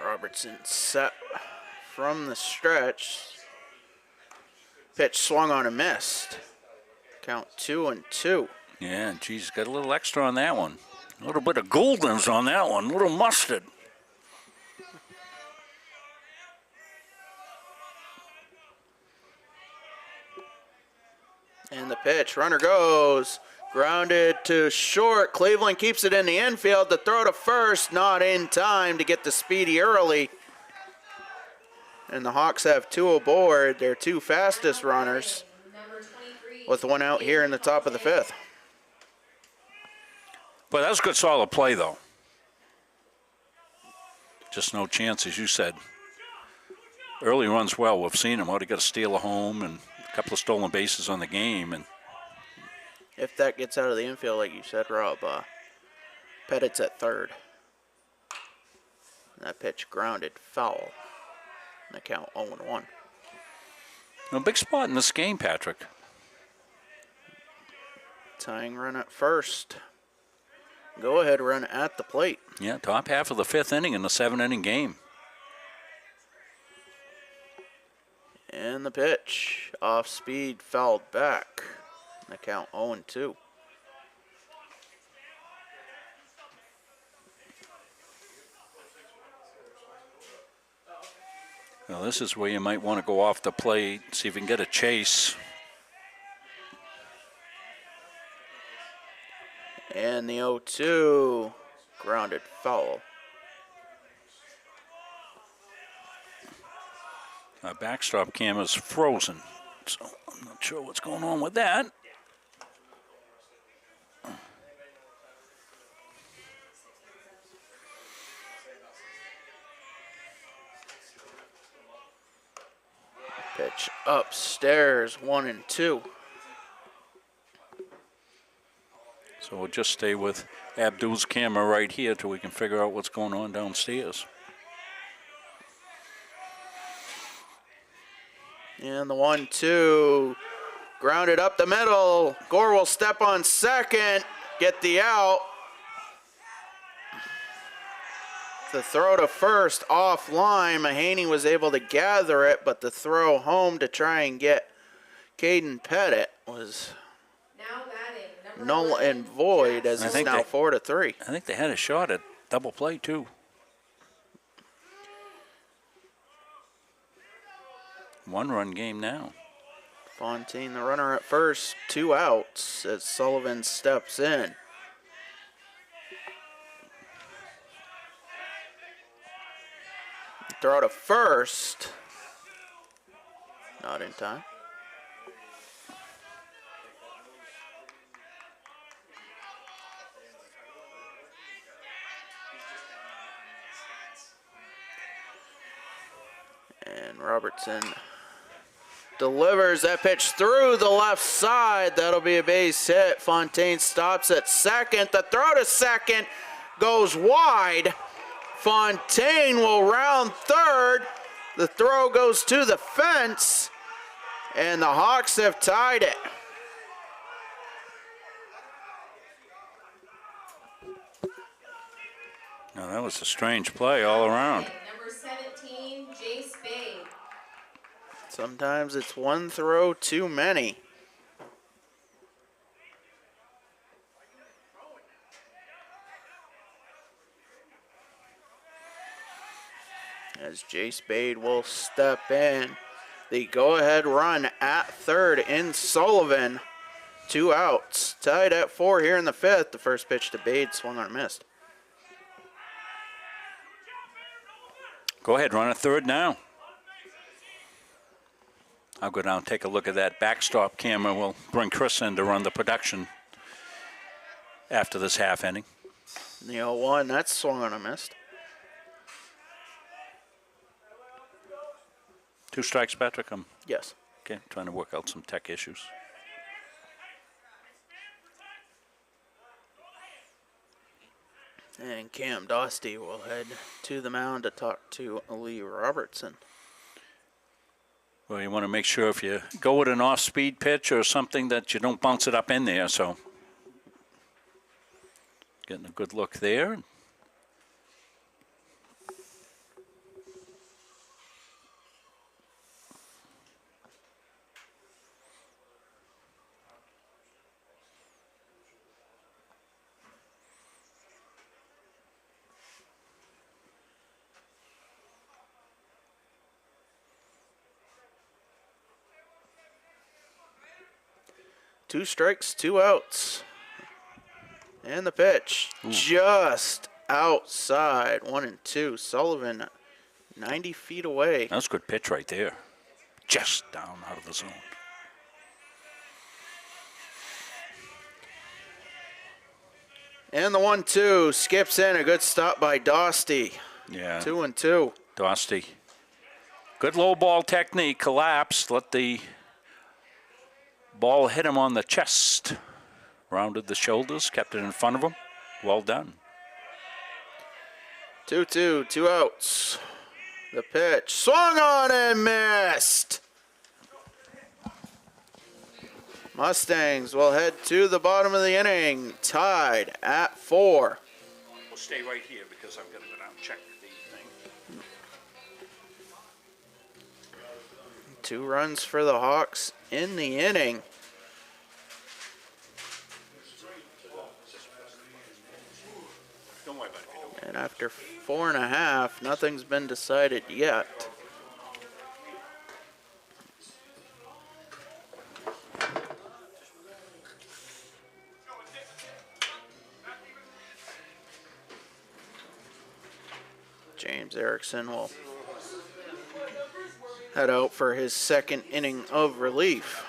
Robertson set from the stretch. Pitch swung on and missed. Count 2-2. Yeah, geez, got a little extra on that one. A little bit of Goldens on that one. A little mustard. And the pitch, runner goes, grounded to short. Cleveland keeps it in the infield. The throw to first, not in time to get the speedy early. And the Hawks have 2 aboard, their 2 fastest runners, with 1 out here in the top of the 5th. But that was a good solid play, though. Just no chance, as you said. Early runs well. We've seen him. Already got a steal a home and a couple of stolen bases on the game. And if that gets out of the infield, like you said, Rob, Pettit's at third. That pitch grounded foul. And the count 0-1. A big spot in this game, Patrick. Tying run at first. Go ahead run at the plate. Yeah, top half of the 5th inning in the 7-inning game. And the pitch, off speed, fouled back. And the count 0-2. Well, this is where you might want to go off the plate, see if you can get a chase. And the 0-2, grounded foul. Our backstop cam is frozen, so I'm not sure what's going on with that. pitch upstairs, 1-2. So we'll just stay with Abdul's camera right here till we can figure out what's going on downstairs. And the 1-2, grounded up the middle. Gore will step on second, get the out. The throw to first offline. Mahaney was able to gather it, but the throw home to try and get Caden Pettit was null and void, as it's now 4-3. I think they had a shot at double play too. One-run game now. Fontaine, the runner at first, 2 outs as Sullivan steps in. Throw to first. Not in time. And Robertson delivers that pitch through the left side. That'll be a base hit. Fontaine stops at second. The throw to second goes wide. Fontaine will round third. The throw goes to the fence, and the Hawks have tied it. Now that was a strange play all around. Number 17, Jace Bay. Sometimes it's one throw too many. As Jace Bade will step in. The go-ahead run at third in Sullivan. 2 outs. Tied at 4 here in the 5th. The first pitch to Bade swung on and missed. Go ahead, run at third now. I'll go down and take a look at that backstop camera. We'll bring Chris in to run the production after this half inning. The 0-1, that's swung on and missed. 2 strikes, Patrick? Yes. Okay, trying to work out some tech issues. And Cam Dostie will head to the mound to talk to Lee Robertson. Well, you want to make sure if you go with an off-speed pitch or something that you don't bounce it up in there, so getting a good look there. Two strikes, 2 outs. And the pitch just outside, 1-2. Sullivan 90 feet away. That's a good pitch right there. Just down out of the zone. And the 1-2 skips in. A good stop by Dostie. Yeah. 2-2. Dostie. Good low ball technique. Collapsed. Let the ball hit him on the chest. Rounded the shoulders. Kept it in front of him. Well done. 2-2. 2 outs. The pitch. Swung on and missed. Mustangs will head to the bottom of the inning. Tied at 4. We'll stay right here because I'm going to go down and check the thing. 2 runs for the Hawks in the inning. Don't worry about it. And after 4.5, nothing's been decided yet. James Erickson will head out for his second inning of relief.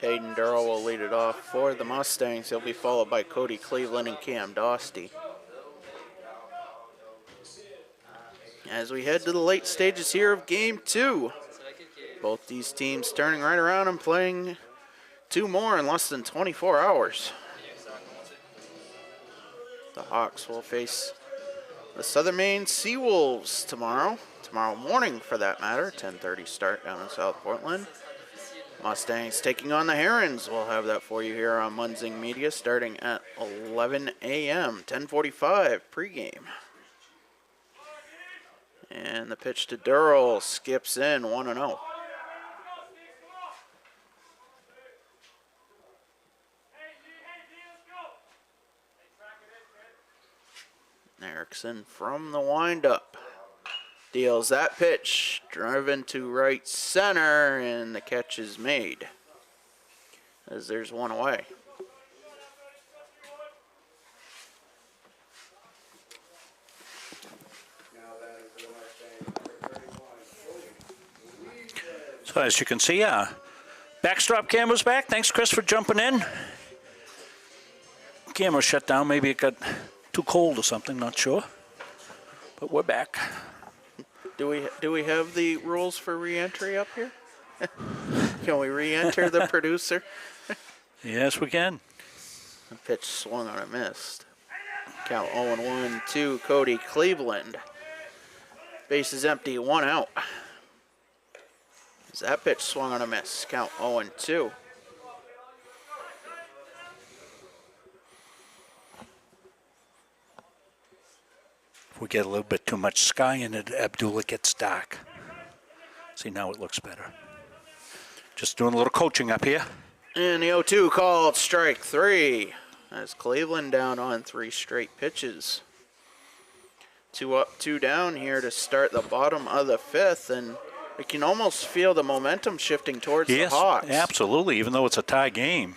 Hayden Durrell will lead it off for the Mustangs. He'll be followed by Cody Cleveland and Cam Dostie. As we head to the late stages here of Game 2, both these teams turning right around and playing 2 more in less than 24 hours. The Hawks will face the Southern Maine Seawolves tomorrow morning for that matter, 10:30 start down in South Portland. Mustangs taking on the Herons. We'll have that for you here on Munzing Media starting at 11 a.m., 10:45 pregame. And the pitch to Durrell skips in 1-0. Erickson from the windup deals that pitch, driven to right center, and the catch is made as there's one away. So as you can see, backstop camera's back. Thanks, Chris, for jumping in. Camera shut down. Maybe it got too cold or something, not sure. But we're back. Do we have the rules for re-entry up here? Can we re-enter the producer? Yes, we can. The pitch swung on and missed. Count 0-1 to Cody Cleveland. Base is empty, 1 out. As that pitch swung on a miss. Count 0-2. If we get a little bit too much sky in it, Abdul, it gets dark. See, now it looks better. Just doing a little coaching up here. And the 0-2 called strike 3. As Cleveland down on 3 straight pitches. 2 up, 2 down here to start the bottom of the 5th, and we can almost feel the momentum shifting towards the Hawks. Yes, absolutely, even though it's a tie game.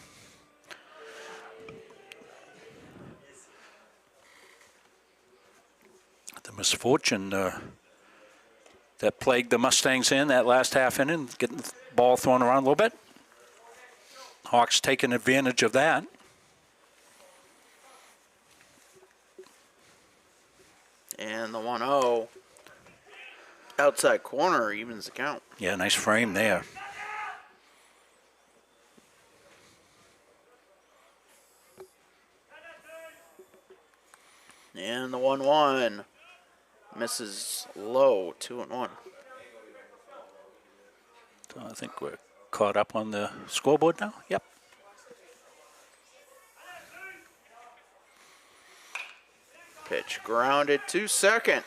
The misfortune that plagued the Mustangs in that last half inning, getting the ball thrown around a little bit. Hawks taking advantage of that. And the 1-0 outside corner evens the count. Yeah, nice frame there. And the 1-1 misses low, 2-1. So I think we're caught up on the scoreboard now. Yep. Pitch grounded to second.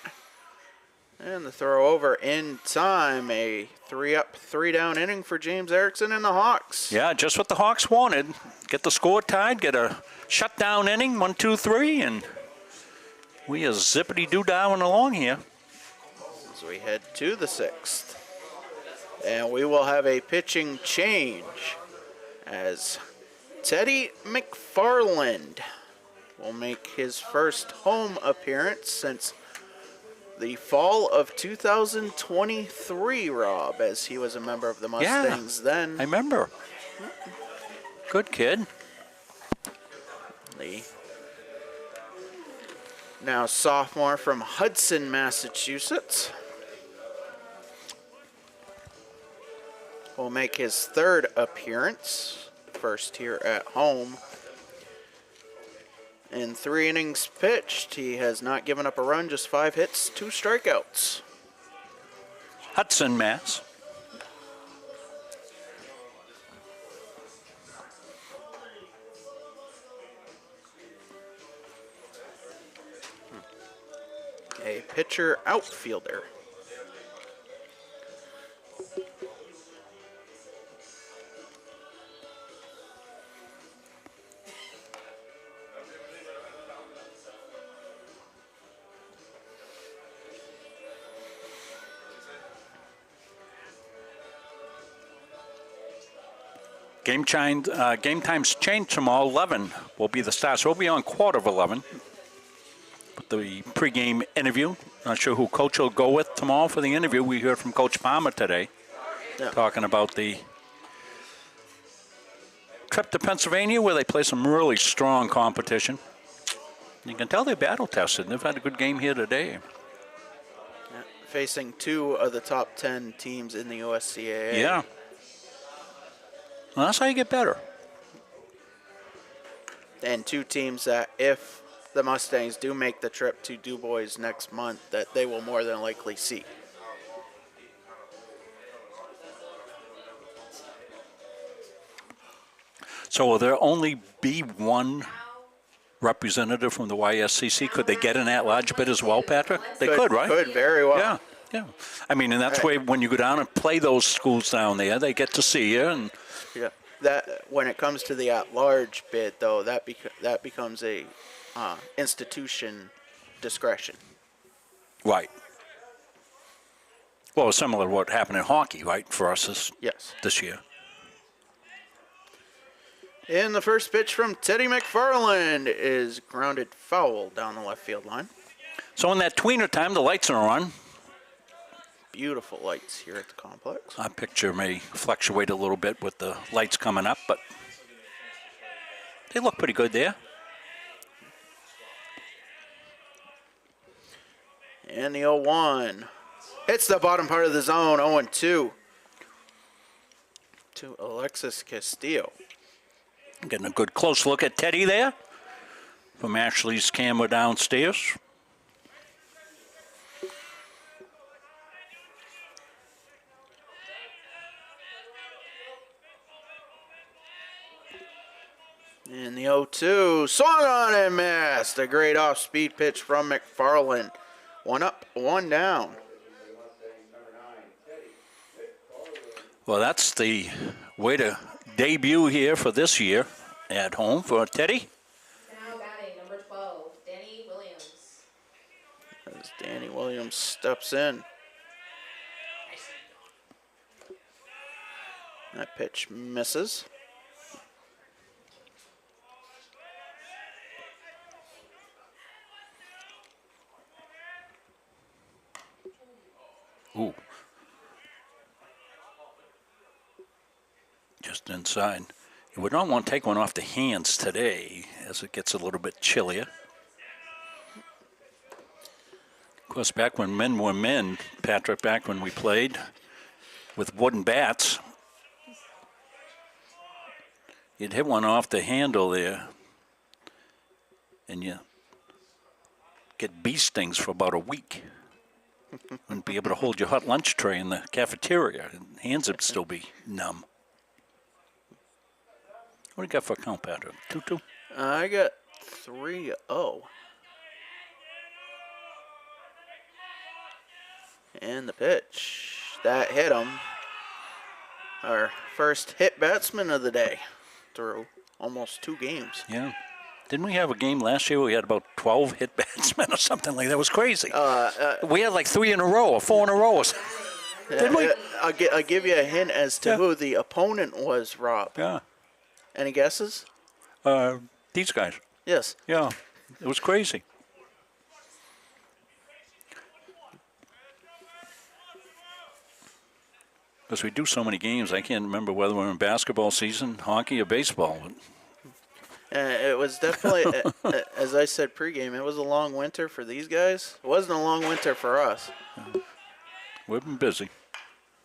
And the throw over in time. A 3 up, 3 down inning for James Erickson and the Hawks. Yeah, just what the Hawks wanted. Get the score tied, get a shutdown inning, 1, 2, 3, and we are zippity-doo-dowing along here. As we head to the 6th. And we will have a pitching change as Teddy McFarland will make his first home appearance since the fall of 2023, Rob, as he was a member of the Mustangs then. I remember. Good kid. The now sophomore from Hudson, Massachusetts, will make his 3rd appearance, first here at home. In 3 innings pitched, he has not given up a run, just 5 hits, 2 strikeouts. Hudson, Mass. A pitcher outfielder. Game times changed tomorrow. 11 will be the start. So we'll be on quarter of 11. But the pregame interview, not sure who Coach will go with tomorrow for the interview. We heard from Coach Palmer today, talking about the trip to Pennsylvania where they play some really strong competition. You can tell they're battle tested. They've had a good game here today. Yeah, facing 2 of the top 10 teams in the USCAA. Yeah. Well, that's how you get better. And 2 teams that, if the Mustangs do make the trip to Du Bois next month, that they will more than likely see. So will there only be one representative from the YSCC? Could they get an at-large bid as well, Patrick? They could, right? Could, very well. Yeah, yeah. I mean, and that's why when you go down and play those schools down there, they get to see you. And yeah, that when it comes to the at-large bid, though, that becomes a institution discretion. Right. Well, similar to what happened in hockey, right, for us this year. And the first pitch from Teddy McFarland is grounded foul down the left field line. So in that tweener time, the lights are on. Beautiful lights here at the complex. Our picture may fluctuate a little bit with the lights coming up, but they look pretty good there. And the 0-1 hits the bottom part of the zone, 0-2 to Alexis Castillo. Getting a good close look at Teddy there from Ashley's camera downstairs. And the 0-2 swung on and missed. A great off-speed pitch from McFarland. 1 up, 1 down. Well, that's the way to debut here for this year at home for Teddy. Now batting number 12, Danny Williams. As Danny Williams steps in. That pitch misses. Ooh. Just inside. You would not want to take one off the hands today as it gets a little bit chillier. Of course, back when men were men, Patrick, back when we played with wooden bats, you'd hit one off the handle there and you get bee stings for about a week. Wouldn't be able to hold your hot lunch tray in the cafeteria. Hands would still be numb. What do you got for a count, Patrick? 2-2? I got 3-0. And the pitch. That hit him. Our first hit batsman of the day through almost 2 games. Yeah. Didn't we have a game last year where we had about 12 hit batsmen or something like that? It was crazy. We had like 3 in a row or 4 in a row. Didn't we? I'll give you a hint as to who the opponent was, Rob. Yeah. Any guesses? These guys. Yes. Yeah. It was crazy. Because we do so many games, I can't remember whether we're in basketball season, hockey, or baseball. It was definitely, as I said pregame, it was a long winter for these guys. It wasn't a long winter for us. We've been busy.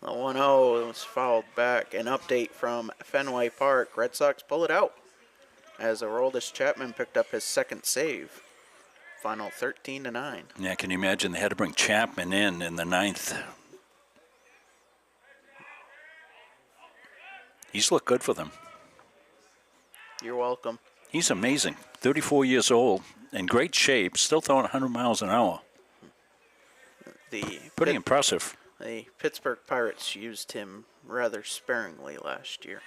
The 1-0 was fouled back. An update from Fenway Park. Red Sox pull it out as Aroldis Chapman picked up his second save. Final 13-9. Yeah, can you imagine they had to bring Chapman in the 9th? He's looked good for them. You're welcome. He's amazing. 34 years old, in great shape, still throwing 100 miles an hour. Pretty impressive. The Pittsburgh Pirates used him rather sparingly last year.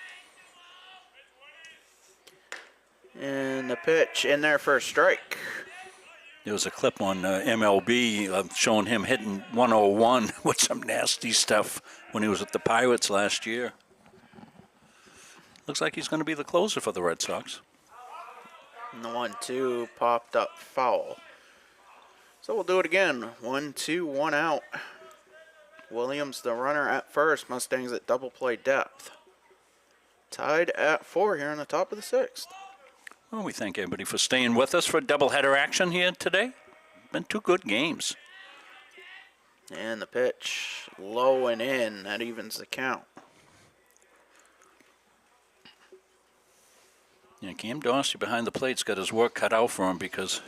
And the pitch in there for a strike. There was a clip on MLB showing him hitting 101 with some nasty stuff when he was with the Pirates last year. Looks like he's going to be the closer for the Red Sox. And the 1-2 popped up foul. So we'll do it again. 1-2, 1 out. Williams, the runner at first. Mustangs at double play depth. tied at 4 here in the top of the 6th. Well, we thank everybody for staying with us for doubleheader action here today. Been 2 good games. And the pitch low and in. That evens the count. Yeah, Cam Dorsey behind the plate's got his work cut out for him because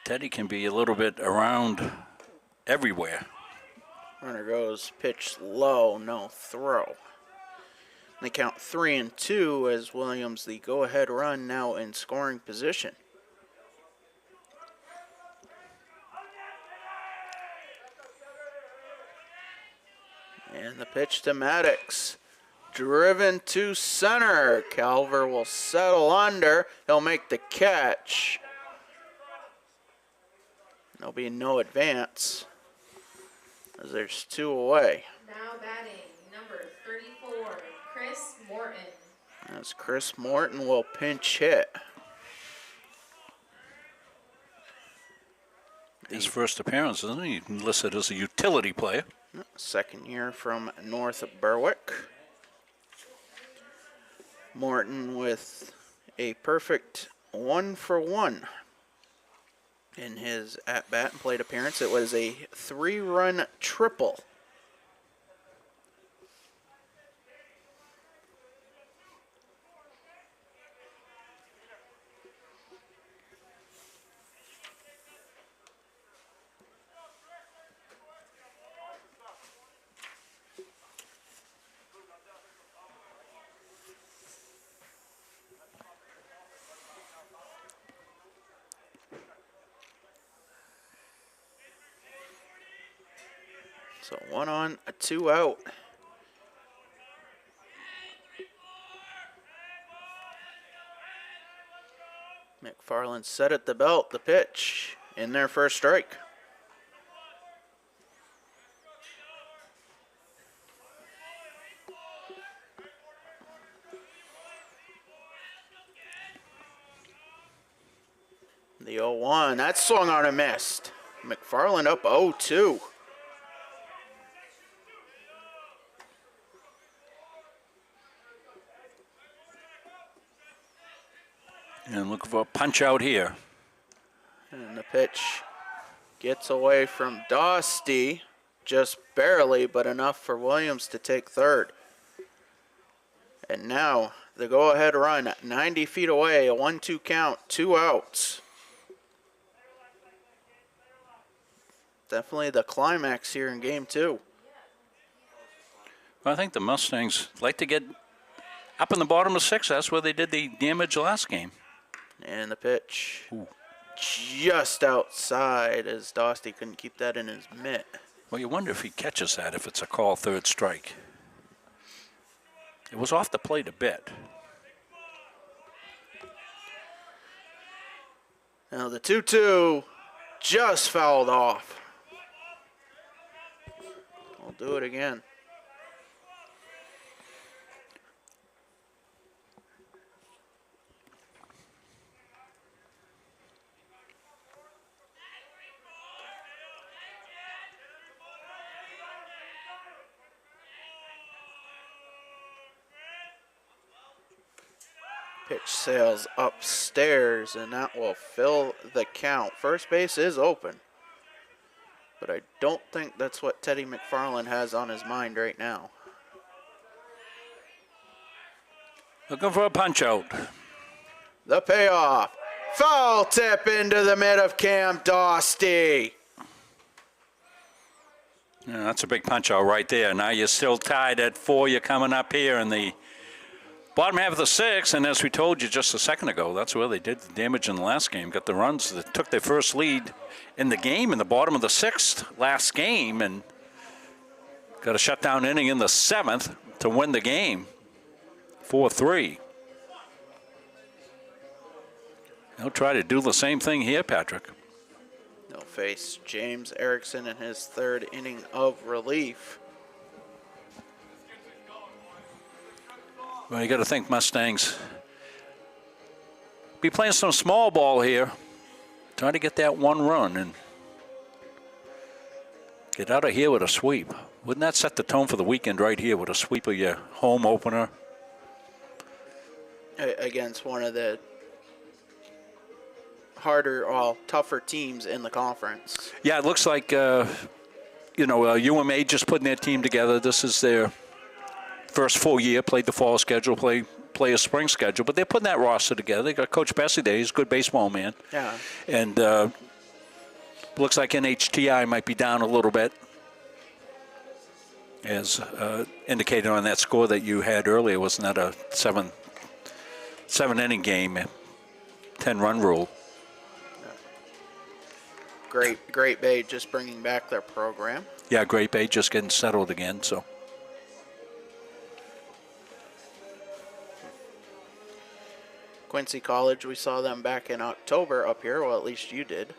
Teddy can be a little bit around everywhere. Runner goes, pitch low, no throw. They count 3-2 as Williams, the go-ahead run, now in scoring position. And the pitch to Maddox. Driven to center. Calver will settle under. He'll make the catch. There'll be no advance, as there's 2 away. Now batting, number 34, Chris Morton. As Chris Morton will pinch hit. His first appearance, isn't he? Listed as a utility player. Second year from North Berwick. Morton with a perfect 1-for-1 in his at-bat and plate appearance. It was a 3-run triple. So 1 on, 2 out. McFarland set at the belt, the pitch in their first strike. The 0-1, that's swung on and missed. McFarland up 0-2. And looking for a punch out here. And the pitch gets away from Dosty, just barely, but enough for Williams to take third. And now the go-ahead run, 90 feet away, a 1-2 count, 2 outs. Definitely the climax here in game 2. Well, I think the Mustangs like to get up in the bottom of 6. That's where they did the damage last game. And the pitch just outside as Dosty couldn't keep that in his mitt. Well, you wonder if he catches that if it's a call third strike. It was off the plate a bit. Now the 2-2 just fouled off. We'll do it again. Pitch sails upstairs, and that will fill the count. First base is open, but I don't think that's what Teddy McFarland has on his mind right now. Looking for a punch out. The payoff. Foul tip into the mid of Cam Dosty. Yeah, that's a big punch out right there. Now you're still tied at 4. You're coming up here in the bottom half of the 6th, and as we told you just a second ago, that's where they did the damage in the last game. Got the runs that took their first lead in the game in the bottom of the 6th last game, and got a shutdown inning in the 7th to win the game, 4-3. They'll try to do the same thing here, Patrick. They'll face James Erickson in his 3rd inning of relief. Well, you got to think Mustangs be playing some small ball here, trying to get that 1 run and get out of here with a sweep. Wouldn't that set the tone for the weekend right here with a sweep of your home opener? Against one of the harder, tougher teams in the conference. Yeah, it looks like, UMA just putting their team together. This is their first full year, played the fall schedule, play a spring schedule, but they're putting that roster together. They got Coach Bessie there. He's a good baseball man. Yeah. And looks like NHTI might be down a little bit, as indicated on that score that you had earlier. Wasn't that a seven-inning game, 10-run rule? Great Bay just bringing back their program. Yeah, Great Bay just getting settled again, so. Quincy College, we saw them back in October up here. Well, at least you did.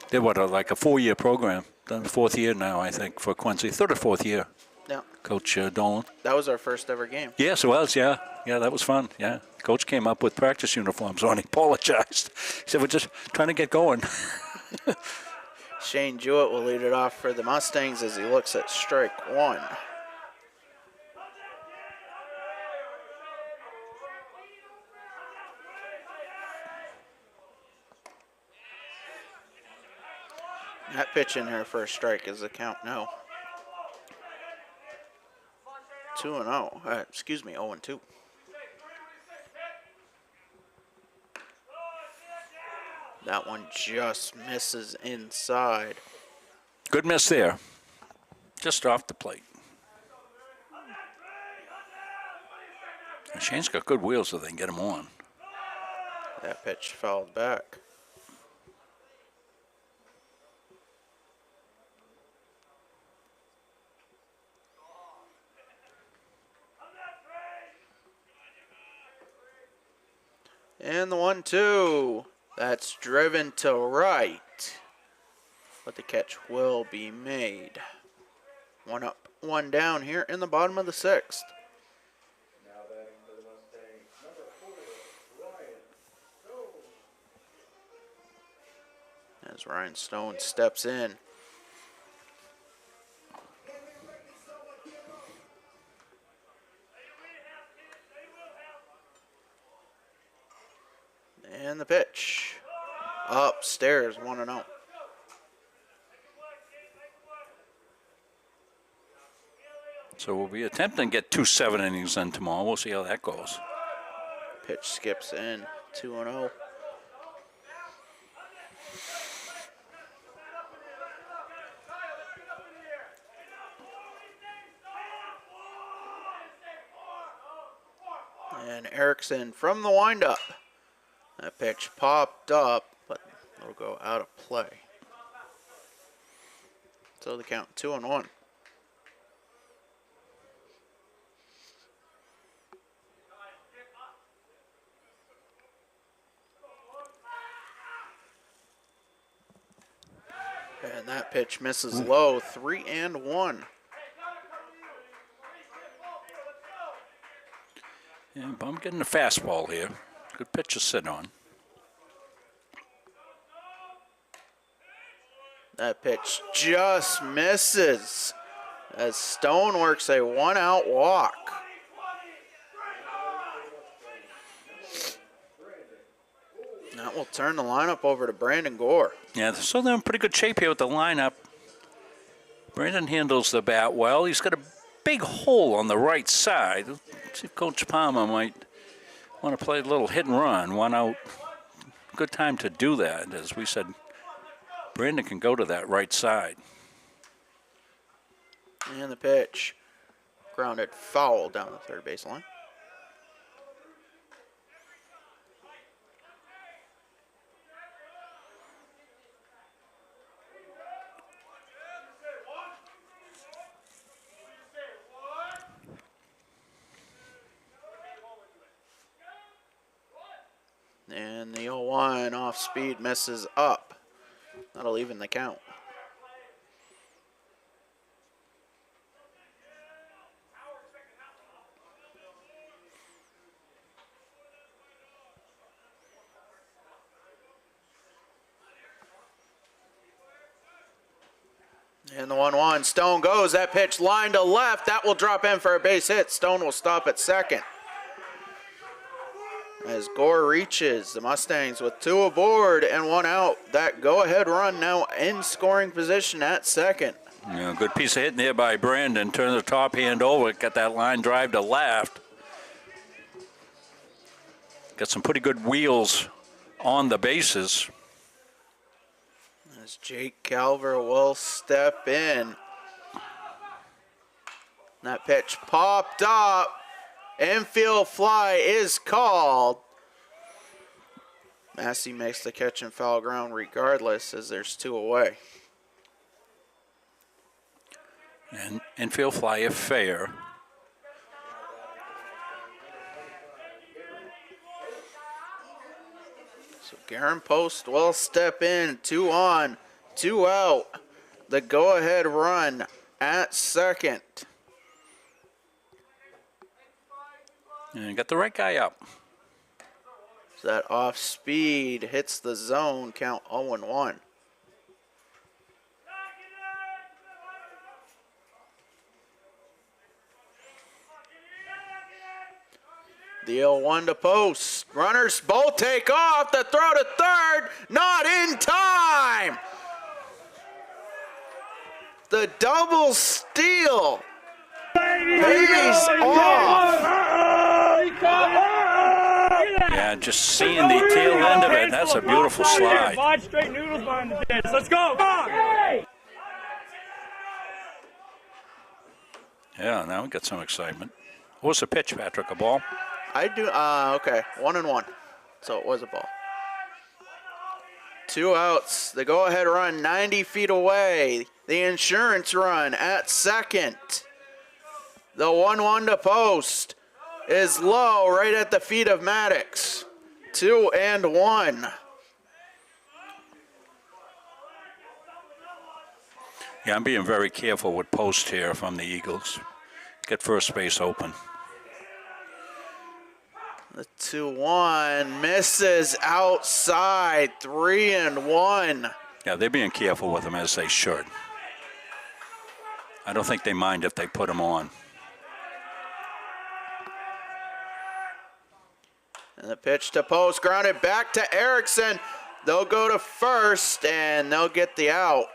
They're like a 4-year program. Done 4th year now, I think, for Quincy. 3rd or 4th year. Yeah. Coach Dolan. That was our first ever game. Yes, it was, yeah. Yeah, that was fun, yeah. Coach came up with practice uniforms on. He apologized. He said, we're just trying to get going. Shane Jewett will lead it off for the Mustangs as he looks at strike one. That pitch in here for a strike is the count now. 2-0. Excuse me, 0-2. That one just misses inside. Good miss there. Just off the plate. And Shane's got good wheels so they can get him on. That pitch fouled back. And the 1-2. That's driven to right. But the catch will be made. One up, one down here in the bottom of the 6th. As Ryan Stone steps in. And the pitch. Upstairs, 1-0. So we'll be attempting to get 2 7-innings in tomorrow. We'll see how that goes. Pitch skips in, 2-0. And Erickson from the windup. That pitch popped up, but it'll go out of play. So the count 2-1. And that pitch misses low, 3-1. Yeah, but I'm getting a fastball here. Good pitch to sit on. That pitch just misses as Stone works a 1-out walk. That will turn the lineup over to Brandon Gore. Yeah, so they're in pretty good shape here with the lineup. Brandon handles the bat well. He's got a big hole on the right side. Let's see if Coach Palmer might want to play a little hit and run. 1 out. Good time to do that. As we said, Brandon can go to that right side. And the pitch. Grounded foul down the third baseline. And the 0-1 off speed misses up. That'll even the count. And the 1-1. Stone goes. That pitch line to left. That will drop in for a base hit. Stone will stop at second. As Gore reaches, the Mustangs with 2 aboard and 1 out. That go-ahead run now in scoring position at second. Yeah, good piece of hitting there by Brandon. Turn the top hand over. Got that line drive to left. Got some pretty good wheels on the bases. As Jake Calver will step in. That pitch popped up. Infield fly is called. Massey makes the catch in foul ground regardless, as there's 2 away. And infield fly if fair. So Garen Post will step in. 2 on, 2 out. The go-ahead run at second. And got the right guy up. So that off speed hits the zone, count 0-1. The 0-1 to Post. Runners both take off. The throw to third, not in time. The double steal pays off. Yeah, just seeing the tail end of it. That's a beautiful slide. 5 straight noodles behind the dish. Let's go. Yeah, now we got some excitement. What was the pitch, Patrick? A ball? Okay, 1-1. So it was a ball. 2 outs. The go-ahead run 90 feet away. The insurance run at second. The 1-1 to Post is low, right at the feet of Maddox. 2-1. Yeah, I'm being very careful with Post here from the Eagles. Get first base open. The 2-1 misses outside. 3-1. Yeah, they're being careful with him, as they should. I don't think they mind if they put him on. And the pitch to Post, grounded back to Erickson. They'll go to first, and they'll get the out.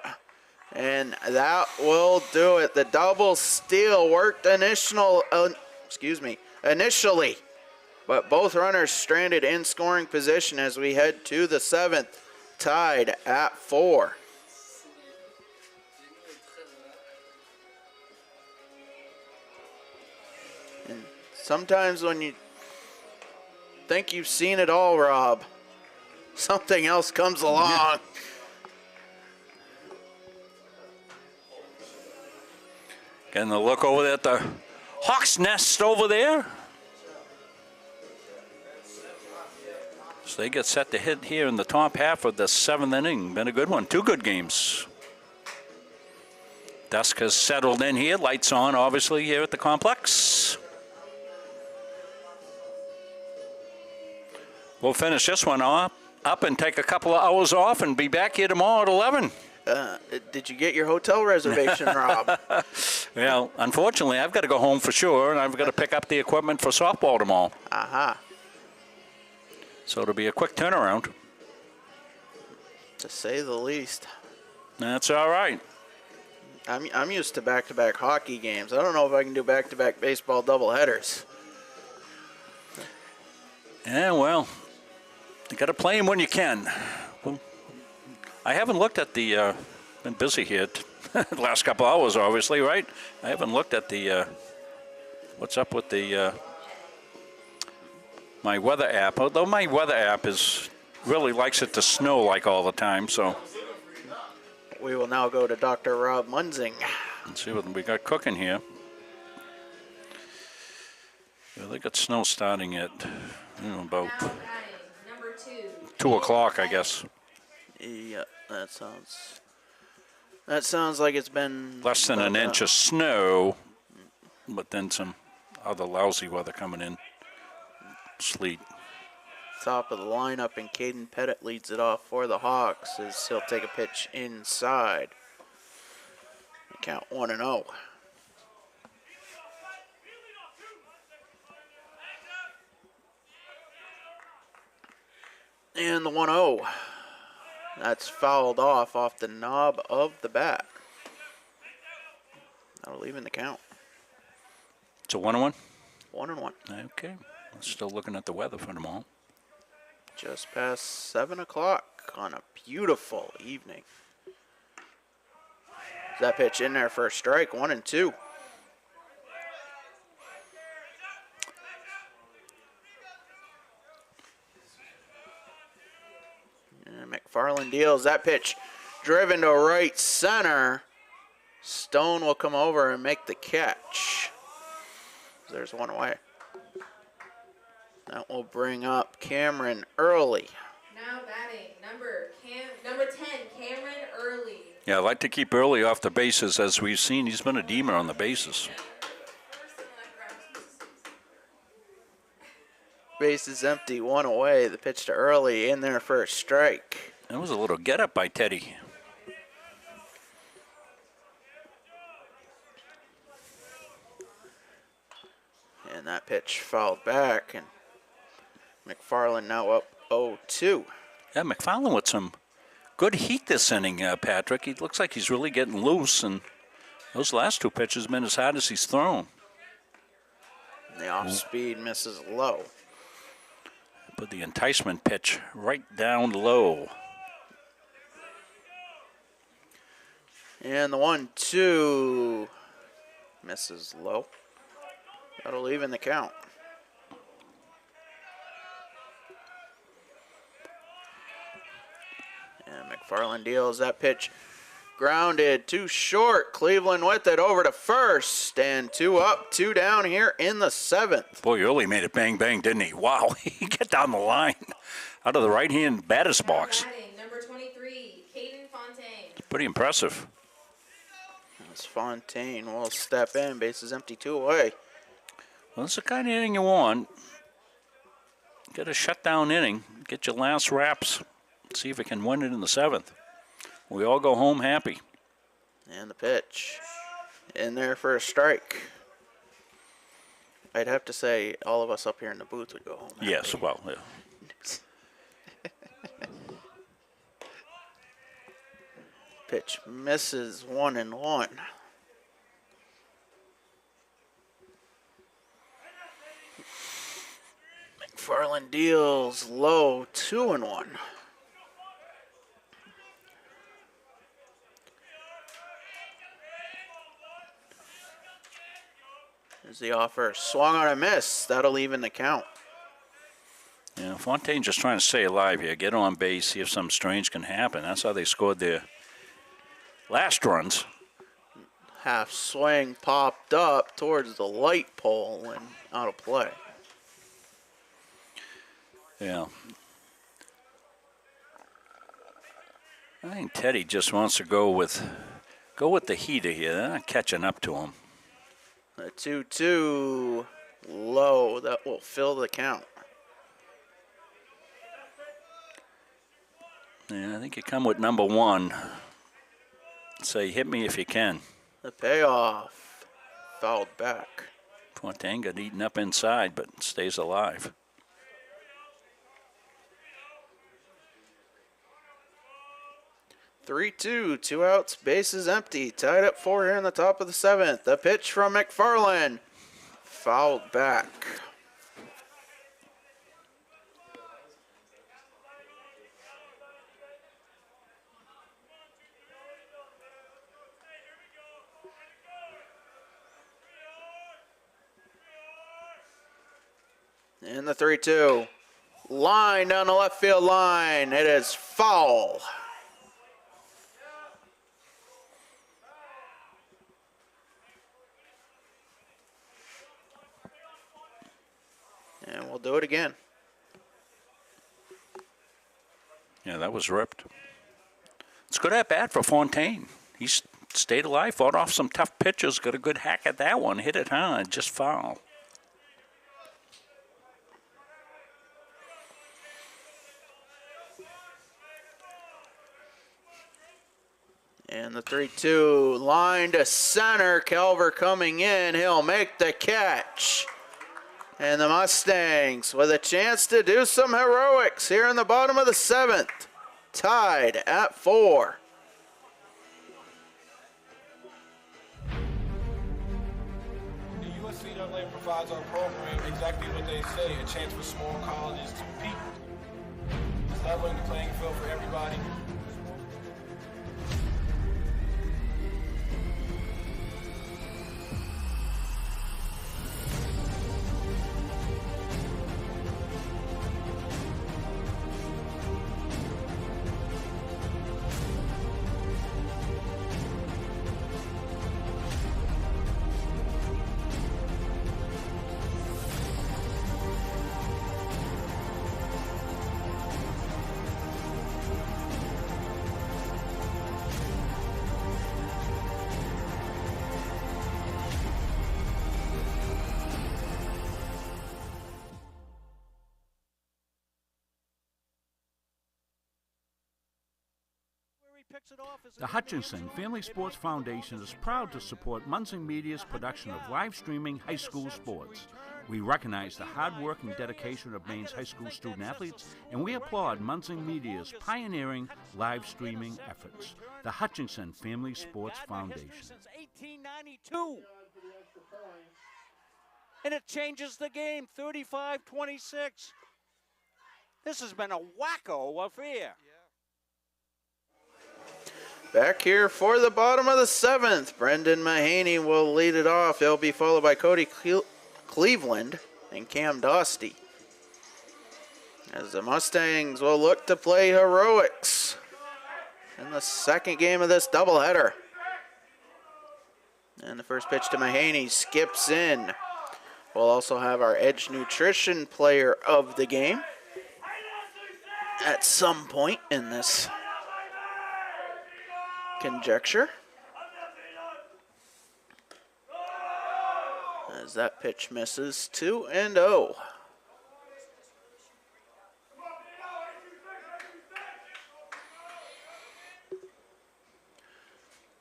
And that will do it. The double steal worked initially, but both runners stranded in scoring position as we head to the 7th, tied at 4. And sometimes when you think you've seen it all, Rob, something else comes along. Yeah. Getting a look over at the Hawk's Nest over there. So they get set to hit here in the top half of the 7th inning. Been a good one. 2 good games. Dusk has settled in here. Lights on, obviously, here at the complex. We'll finish this one up and take a couple of hours off and be back here tomorrow at 11. Did you get your hotel reservation, Rob? Well, unfortunately, I've got to go home for sure, and I've got to pick up the equipment for softball tomorrow. Aha. So it'll be a quick turnaround. To say the least. That's all right. I'm used to back-to-back hockey games. I don't know if I can do back-to-back baseball doubleheaders. Yeah, well, you got to play them when you can. Well, I haven't looked at the, been busy here the last couple hours, obviously, right? I haven't looked at the, what's up with the, my weather app. Although my weather app really likes it to snow like all the time, so. We will now go to Dr. Rob Munzing. Let's see what we got cooking here. Well, they got snow starting at about 2 o'clock, I guess. Yeah, that sounds like it's been less than an inch of snow, but then some other lousy weather coming in. Sleet. Top of the lineup, and Caden Pettit leads it off for the Hawks as he'll take a pitch inside. Count 1-0. And the 1-0. That's fouled off the knob of the bat. That'll even the count. It's a 1-1? 1-1. Okay. Still looking at the weather for tomorrow. Just past 7 o'clock on a beautiful evening. That pitch in there for a strike, 1-2. And McFarland deals that pitch driven to right center. Stone will come over and make the catch. There's one away. That will bring up Cameron Early. Now batting, number 10, Cameron Early. Yeah, I like to keep Early off the bases. As we've seen, he's been a deemer on the bases. Base is empty, one away. The pitch to Early in there for a strike. That was a little get up by Teddy. And that pitch fouled back, and McFarland now up 0-2. Yeah, McFarland with some good heat this inning, Patrick. He looks like he's really getting loose, and those last two pitches have been as hard as he's thrown. The off-speed misses low. Put the enticement pitch right down low. And the 1-2 misses low. That'll even the count. And McFarland deals that pitch. Grounded, too short. Cleveland with it over to first. And 2 up, 2 down here in the 7th. Boy, Early made it bang, bang, didn't he? Wow, he got down the line out of the right-hand batter's box. Batting, number 23, Caden Fontaine. It's pretty impressive. As Fontaine will step in. Bases empty, 2 away. Well, that's the kind of inning you want. Get a shutdown inning. Get your last wraps. See if it can win it in the 7th. We all go home happy. And the pitch in there for a strike. I'd have to say all of us up here in the booth would go home happy. Yes, well, yeah. Pitch misses 1-1. McFarland deals low 2-1. There's the offer. Swung on a miss. That'll even the count. Yeah, Fontaine's just trying to stay alive here. Get on base, see if something strange can happen. That's how they scored their last runs. Half swing popped up towards the light pole and out of play. Yeah. I think Teddy just wants to go with the heater here. They're not catching up to him. A 2-2 low. That will fill the count. Yeah, I think you come with number 1. Say, hit me if you can. The payoff. Fouled back. Fontaine got eaten up inside, but stays alive. (3-2), 2 outs, bases empty. Tied up 4 here in the top of the 7th. The pitch from McFarland. Fouled back. And the 3-2. Line down the left field line. It is foul. And we'll do it again. Yeah, that was ripped. It's good at bat for Fontaine. He stayed alive, fought off some tough pitches, got a good hack at that one, hit it hard, just foul. And the 3-2 line to center. Calver coming in. He'll make the catch. And the Mustangs with a chance to do some heroics here in the bottom of the 7th. Tied at 4. The USCAA provides our program exactly what they say, a chance for small colleges to compete. It's leveling the playing field for everybody. The Hutchinson Family Sports Foundation is proud to support Munson Media's production of live streaming high school sports. We recognize the hard work and dedication of Maine's high school student athletes, and we applaud Munson Media's pioneering live streaming efforts. The Hutchinson Family Sports Foundation. Since 1892. And it changes the game, 35-26. This has been a wacko affair. Back here for the bottom of the 7th. Brendan Mahaney will lead it off. He'll be followed by Cody Cleveland and Cam Dostey. As the Mustangs will look to play heroics in the second game of this doubleheader. And the first pitch to Mahaney skips in. We'll also have our Edge Nutrition player of the game at some point in this conjecture. As that pitch misses, 2-0.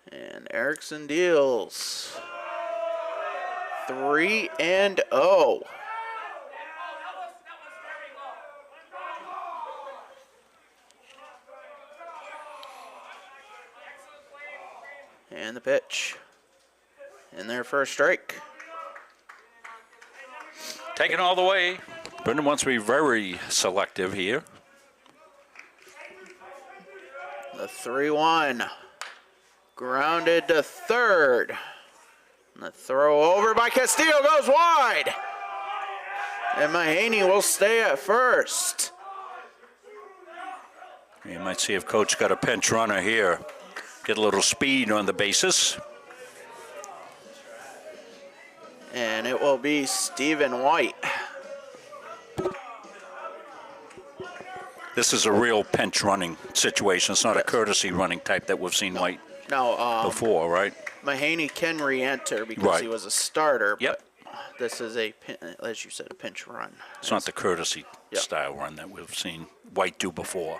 And Erickson deals 3-0. And the pitch. In there for a strike. Taking all the way. Brendan wants to be very selective here. The 3-1. Grounded to third. And the throw over by Castillo goes wide. And Mahaney will stay at first. You might see if Coach got a pinch runner here. Get a little speed on the bases. And it will be Stephen White. This is a real pinch running situation. It's not a courtesy running type that we've seen White before, right? Mahaney can re-enter because he was a starter. Yep. But this is a, as you said, a pinch run. It's not the courtesy style run that we've seen White do before.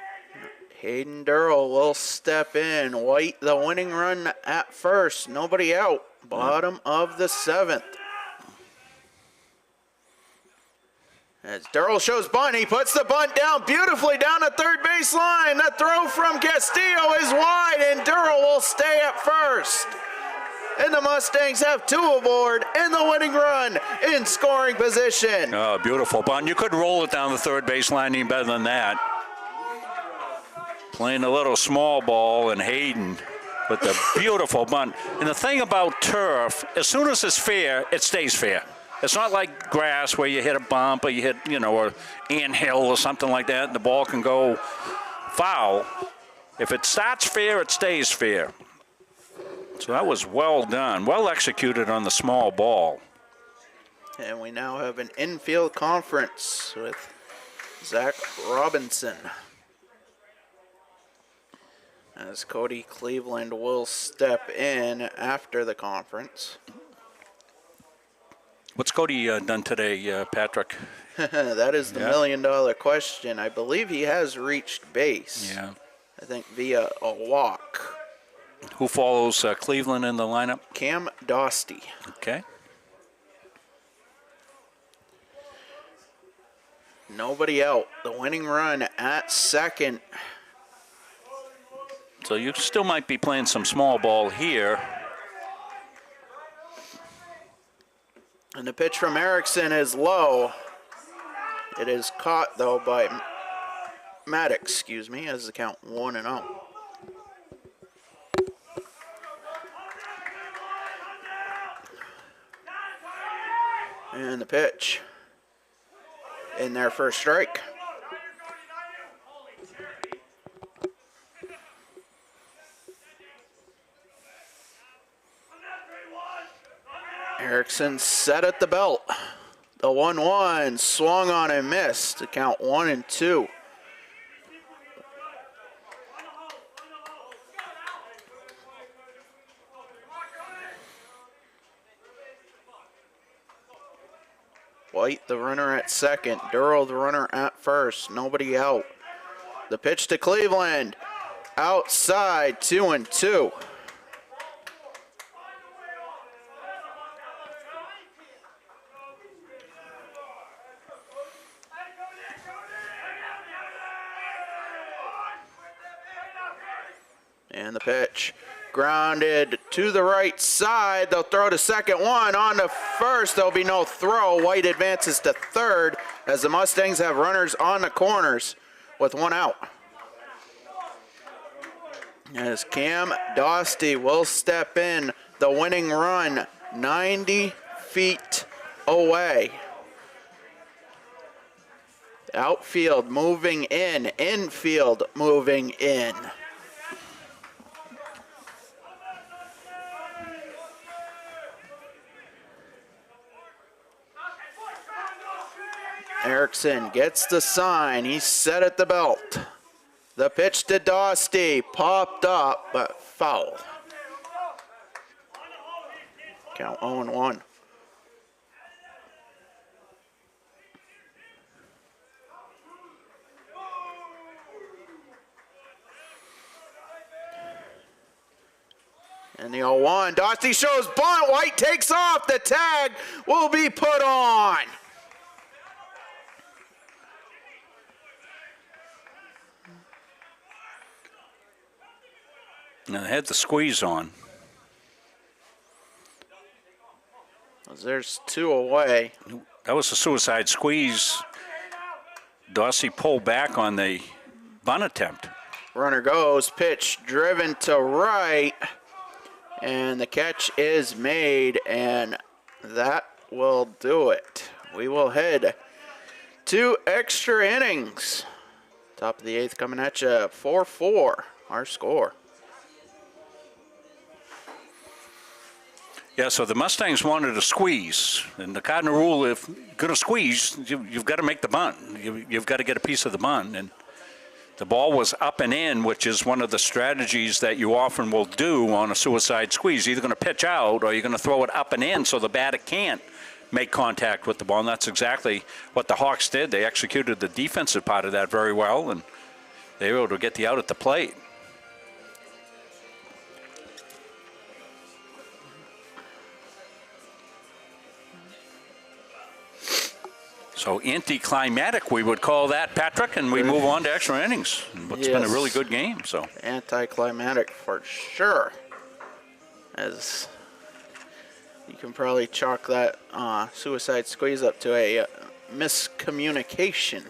Hayden Durrell will step in. White the winning run at first. Nobody out. Bottom of the 7th. As Durrell shows bunt, he puts the bunt down beautifully down the third base line. The throw from Castillo is wide, and Durrell will stay at first. And the Mustangs have 2 aboard and the winning run in scoring position. Oh, beautiful bunt. You couldn't roll it down the third base line any better than that. Playing a little small ball, and Hayden with the beautiful bunt. And the thing about turf, as soon as it's fair, it stays fair. It's not like grass where you hit a bump or you hit, an anthill or something like that, and the ball can go foul. If it starts fair, it stays fair. So that was well done, well executed on the small ball. And we now have an infield conference with Zach Robinson. As Cody Cleveland will step in after the conference. What's Cody done today, Patrick? That is the million-dollar question. I believe he has reached base. Yeah. I think via a walk. Who follows Cleveland in the lineup? Cam Dostey. Okay. Nobody out. The winning run at second. So you still might be playing some small ball here. And the pitch from Erickson is low. It is caught, though, by Maddox, as the count 1-0. And the pitch in their first strike. Erickson set at the belt. The 1-1 swung on and missed to count 1-2. White, the runner at second. Durrell, the runner at first. Nobody out. The pitch to Cleveland. Outside, 2-2. And the pitch grounded to the right side. They'll throw to second, one on to first. There'll be no throw. White advances to third as the Mustangs have runners on the corners with one out. As Cam Dostey will step in, the winning run 90 feet away. Outfield moving in, infield moving in. Erickson gets the sign. He's set at the belt. The pitch to Dostey popped up, but foul. Count 0-1. And the 0-1. Dostey shows bunt. White takes off. The tag will be put on. Now they had the squeeze on. There's two away. That was a suicide squeeze. Dostey pulled back on the bunt attempt. Runner goes, pitch driven to right, and the catch is made, and that will do it. We will head to extra innings. Top of the eighth coming at you, 4-4, our score. Yeah, so the Mustangs wanted a squeeze, and the Cardinal rule, if you're going to squeeze, you've got to make the bunt. You've got to get a piece of the bunt, and the ball was up and in, which is one of the strategies that you often will do on a suicide squeeze. You're either going to pitch out or you're going to throw it up and in so the batter can't make contact with the ball, and that's exactly what the Hawks did. They executed the defensive part of that very well, and they were able to get the out at the plate. So anticlimactic, we would call that, Patrick, and we move on to extra innings. It's been a really good game. So anticlimactic for sure. As you can probably chalk that suicide squeeze up to a miscommunication.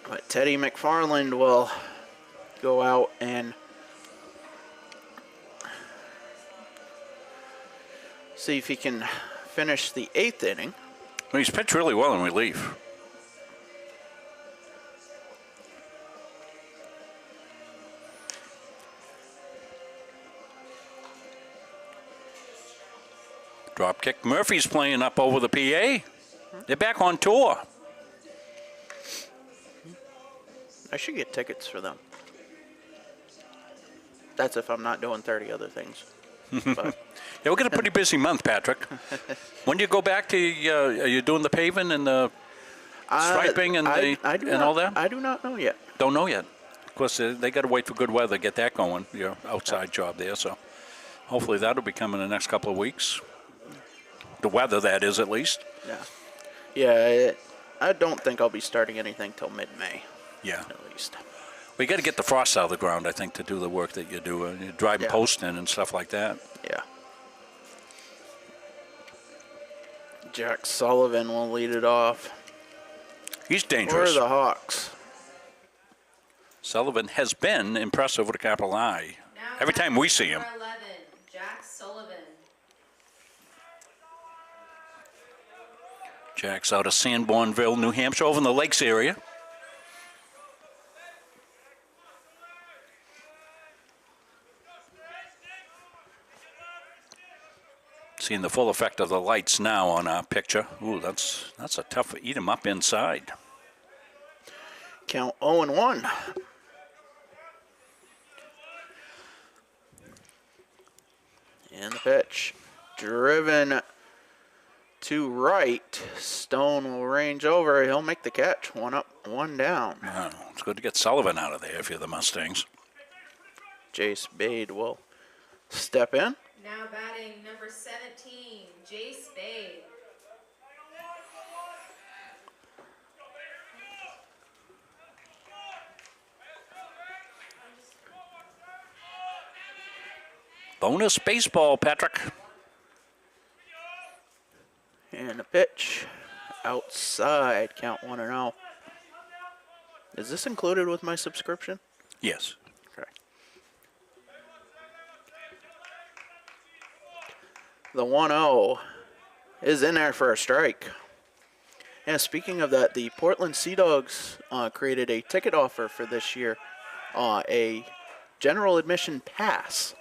But Teddy McFarland will go out and see if he can finish the eighth inning. Well, he's pitched really well in relief. Drop kick. Murphy's playing up over the PA. They're back on tour. I should get tickets for them. That's if I'm not doing 30 other things. But yeah, we'll get a pretty busy month, Patrick. When do you go back to, are you doing the paving and the striping and, and all that? I do not know yet. Don't know yet. Of course, they got to wait for good weather to get that going, your outside job there. So hopefully that'll be coming in the next couple of weeks. The weather, that is, at least. Yeah. Yeah, I don't think I'll be starting anything till mid-May. Yeah. At least. We got to get the frost out of the ground, I think, to do the work that you do. You're driving post in and stuff like that. Yeah. Jack Sullivan will lead it off. He's dangerous. Where are the Hawks? Sullivan has been impressive with a capital I. Every time we see him. Number 11, Jack Sullivan. Jack's out of Sanbornville, New Hampshire, over in the Lakes area. Seeing the full effect of the lights now on our picture. Ooh, that's a tough eat 'em up inside. Count 0-1. And the pitch. Driven to right. Stone will range over. He'll make the catch. 1 up, 1 down. Oh, it's good to get Sullivan out of there if you're the Mustangs. Jace Spade will step in. Now batting number 17, Jay Spade. Bonus baseball, Patrick. And a pitch. Outside. Count 1-0. Is this included with my subscription? Yes. Okay. The 1-0 is in there for a strike. And speaking of that, the Portland Sea Dogs created a ticket offer for this year, a general admission pass.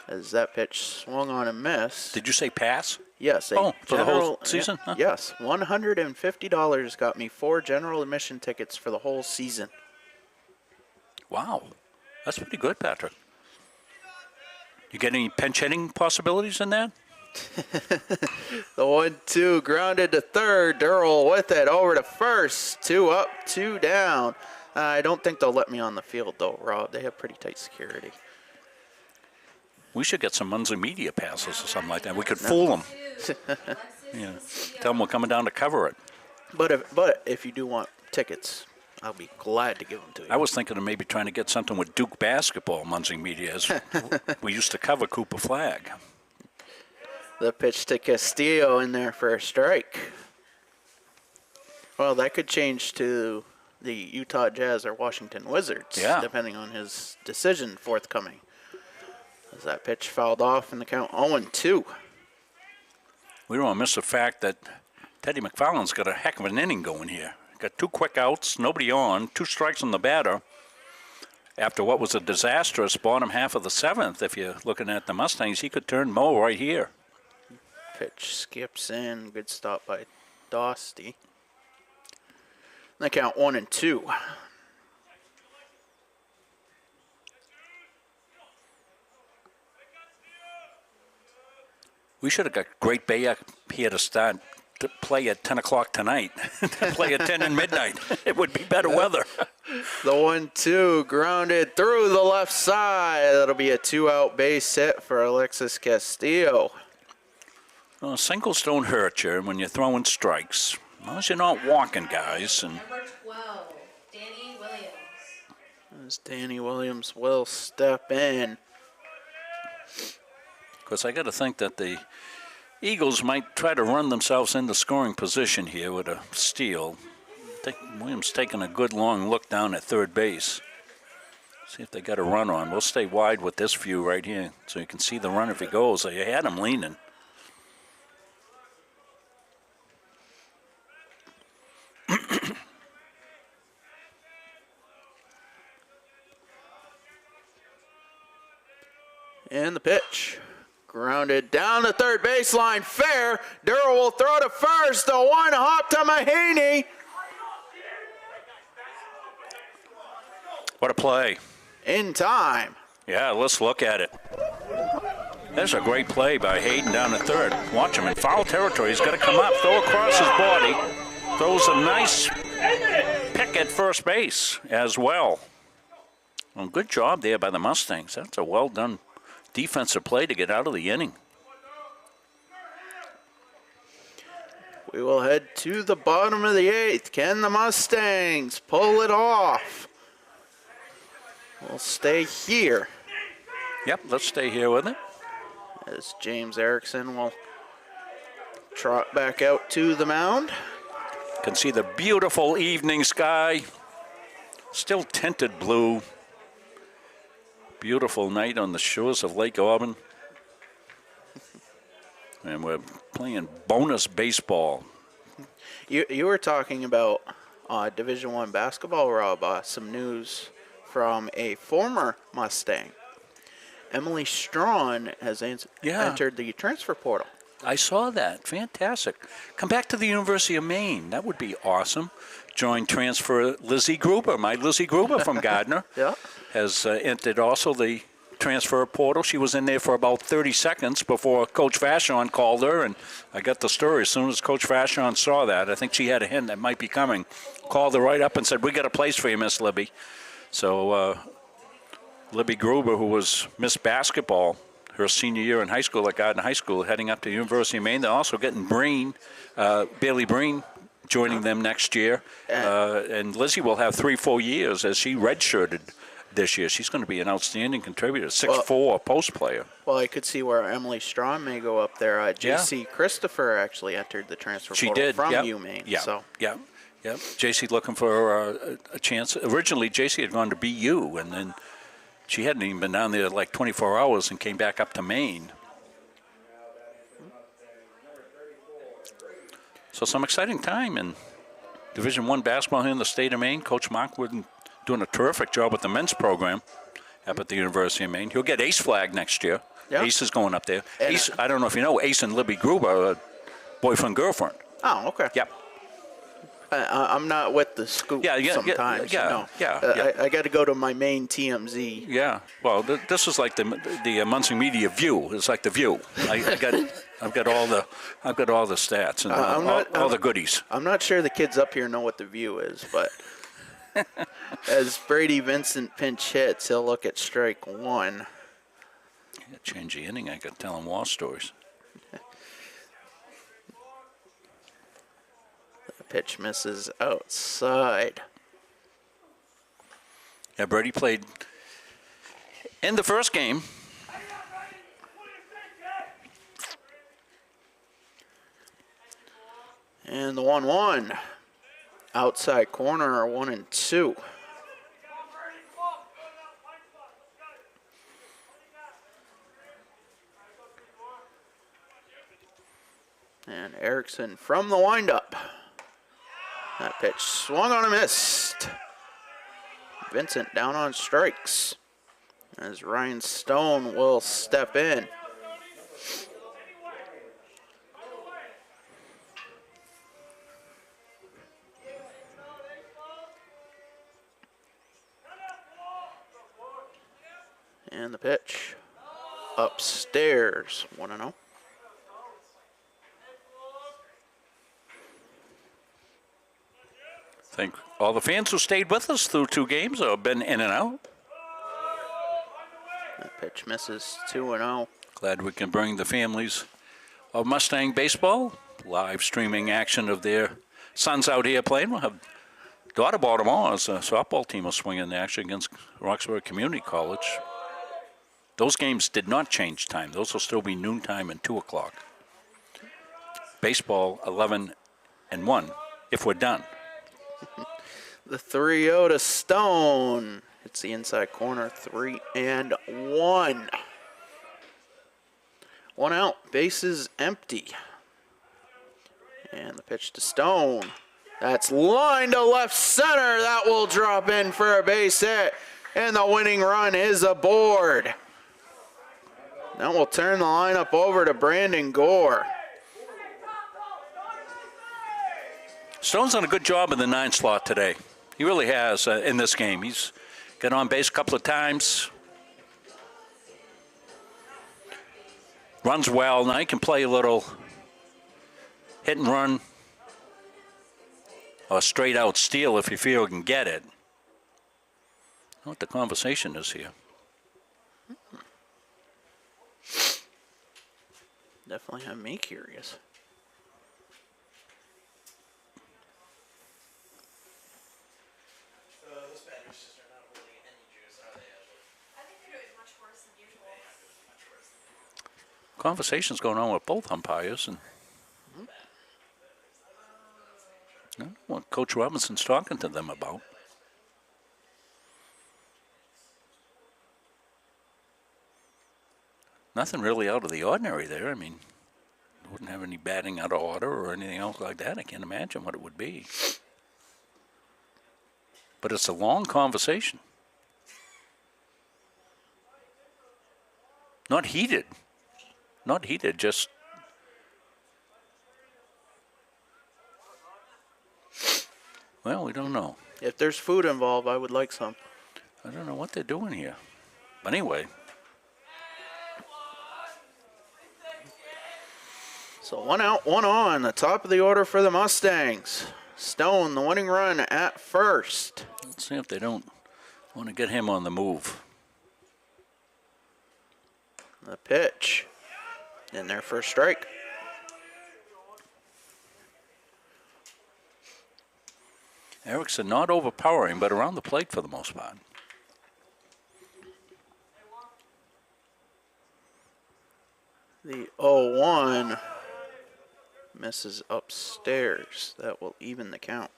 As that pitch swung on and missed. Did you say pass? Yes. For the whole season? Huh? Yes. $150 got me 4 general admission tickets for the whole season. Wow. That's pretty good, Patrick. You get any pinch hitting possibilities in that? The 1-2 grounded to third. Durrell with it over to first. 2 up, 2 down. I don't think they'll let me on the field, though, Rob. They have pretty tight security. We should get some Muncie media passes or something like that. We could fool them. Yeah. Tell them we're coming down to cover it. But if you do want tickets, I'll be glad to give them to you. I was thinking of maybe trying to get something with Duke basketball, Muncie media, as we used to cover Cooper Flag. The pitch to Castillo in there for a strike. Well, that could change to the Utah Jazz or Washington Wizards, depending on his decision forthcoming. As that pitch fouled off in the count 0-2. We don't want to miss the fact that Teddy McFarland's got a heck of an inning going here. Got 2 quick outs, nobody on, 2 strikes on the batter. After what was a disastrous bottom half of the 7th, if you're looking at the Mustangs, he could turn Mo right here. Pitch skips in. Good stop by Dosty. The count 1-2. We should have got Great Bay up here to start to play at 10 o'clock tonight. To play at 10 and midnight. It would be better weather. The 1-2 grounded through the left side. That'll be a 2-out base hit for Alexis Castillo. Well, singles don't hurt you when you're throwing strikes. As long as you're not walking, guys. And Number 12, Danny Williams. As Danny Williams will step in. because I got to think that the Eagles might try to run themselves into scoring position here with a steal. I think Williams taking a good long look down at third base. See if they got a run on. We'll stay wide with this view right here so you can see the run if he goes. They had him leaning. And the pitch. Grounded down the third baseline. Fair. Durrell will throw to first. The one hop to Mahaney. What a play. In time. Yeah, let's look at it. That's a great play by Hayden down the third. Watch him in foul territory. He's got to come up, throw across his body. Throws a nice pick back at first base as well. Well, good job there by the Mustangs. That's a well-done defensive play to get out of the inning. We will head to the bottom of the 8th. Can the Mustangs pull it off? We'll stay here. Yep, let's stay here with it. As James Erickson will trot back out to the mound. Can see the beautiful evening sky. Still tinted blue. Beautiful night on the shores of Lake Auburn. And we're playing bonus baseball. You were talking about Division I basketball, Rob. Some news from a former Mustang. Emily Strawn has entered the transfer portal. I saw that. Fantastic. Come back to the University of Maine. That would be awesome. Join transfer Lizzie Gruber. My Lizzie Gruber from Gardner has entered also the transfer portal. She was in there for about 30 seconds before Coach Vashon called her, and I got the story. As soon as Coach Vashon saw that, I think she had a hint that might be coming, called her right up and said, "We got a place for you, Miss Libby." So Libby Gruber, who was Miss Basketball her senior year in high school at Gardner High School, heading up to the University of Maine. They're also getting Bailey Breen, joining them next year. And Lizzie will have 3 full years as she redshirted this year. She's going to be an outstanding contributor, 6'4" post player. Well, I could see where Emily Strawn may go up there. J.C. Christopher actually entered the transfer portal from UMaine. J.C. looking for a chance. Originally, J.C. had gone to BU, and then she hadn't even been down there like 24 hours and came back up to Maine. So some exciting time in Division I basketball here in the state of Maine. Coach Mark Wooden doing a terrific job with the men's program up at the University of Maine. He'll get Ace flag next year. Yep. Ace is going up there. Ace, I don't know if you know, Ace and Libby Gruber are boyfriend-girlfriend. Oh, okay. Yep. I'm not with the scoop sometimes. I got to go to my main TMZ. Yeah. Well, this is like the Muncie Media View. It's like the View. I've got all the stats and all the goodies. I'm not sure the kids up here know what the View is, but as Brady Vincent pinch hits, he'll look at strike one. Change the inning. I got to tell him war stories. Pitch misses outside. Yeah, Brady played in the first game. And the 1-1. Outside corner, 1-2. And Erickson from the windup. That pitch swung on and missed. Vincent down on strikes as Ryan Stone will step in. And the pitch upstairs, 1-0. Thank all the fans who stayed with us through 2 games or have been in and out. That pitch misses, 2-0. Glad we can bring the families of Mustang baseball live streaming action of their sons out here playing. We'll have daughter Baltimore's softball team will swing in action against Roxbury Community College. Those games did not change time. Those will still be noontime and 2 o'clock. Baseball 11-1 if we're done. The 3-0 to Stone. It's the inside corner, 3-1. 1 out, bases empty. And the pitch to Stone. That's line to left center. That will drop in for a base hit. And the winning run is aboard. Now we'll turn the lineup over to Brandon Gore. Stone's done a good job in the 9 slot today. He really has in this game. He's got on base a couple of times. Runs well. Now he can play a little hit and run or straight out steal if you feel you can get it. What the conversation is here. Definitely have me curious. Conversations going on with both umpires, and I don't know what Coach Robinson's talking to them about. Nothing really out of the ordinary there. I mean, wouldn't have any batting out of order or anything else like that. I can't imagine what it would be. But it's a long conversation. Not heated. Not heated, just... Well, we don't know. If there's food involved, I would like some. I don't know what they're doing here. But anyway. So 1 out, 1 on, the top of the order for the Mustangs. Stone, the winning run at first. Let's see if they don't want to get him on the move. The pitch. In their first strike. Erickson not overpowering, but around the plate for the most part. The 0-1 misses upstairs. That will even the count.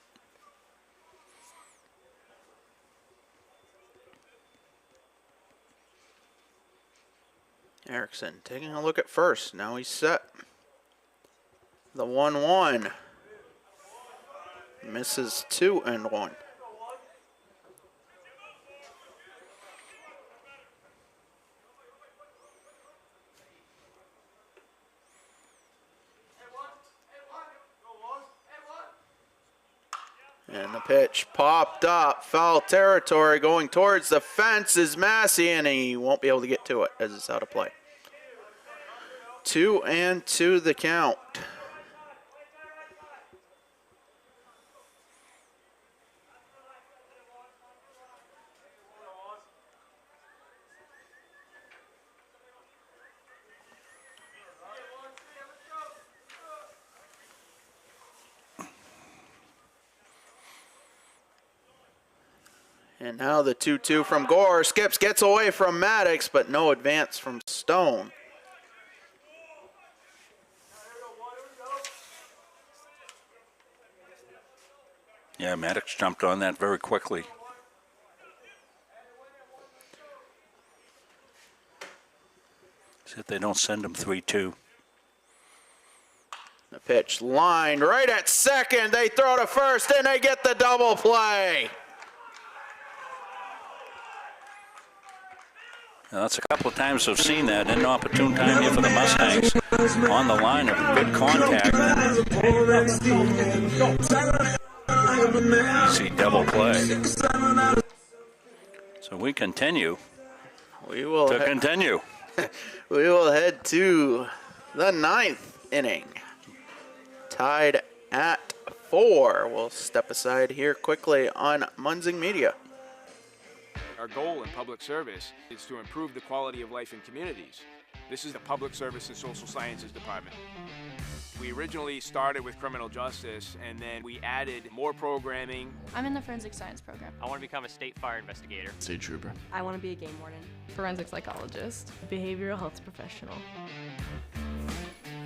Erickson taking a look at first. Now he's set. The 1-1 misses 2-1. And the pitch popped up, foul territory, going towards the fence is Massey, and he won't be able to get to it as it's out of play. 2-2 the count. And now the 2-2 from Gore. Skips, gets away from Maddox, but no advance from Stone. Yeah, Maddox jumped on that very quickly. See if they don't send him 3-2. The pitch lined right at second. They throw to first, and they get the double play. Now, that's a couple of times we've seen that. An opportune time here for the Mustangs. On the line of good contact. See double play. So we continue. We will continue. We will head to the 9th inning. Tied at 4. We'll step aside here quickly on Munzing Media. Our goal in public service is to improve the quality of life in communities. This is the Public Service and Social Sciences Department. We originally started with criminal justice, and then we added more programming. I'm in the forensic science program. I want to become a state fire investigator. State trooper. I want to be a game warden. Forensic psychologist. Behavioral health professional.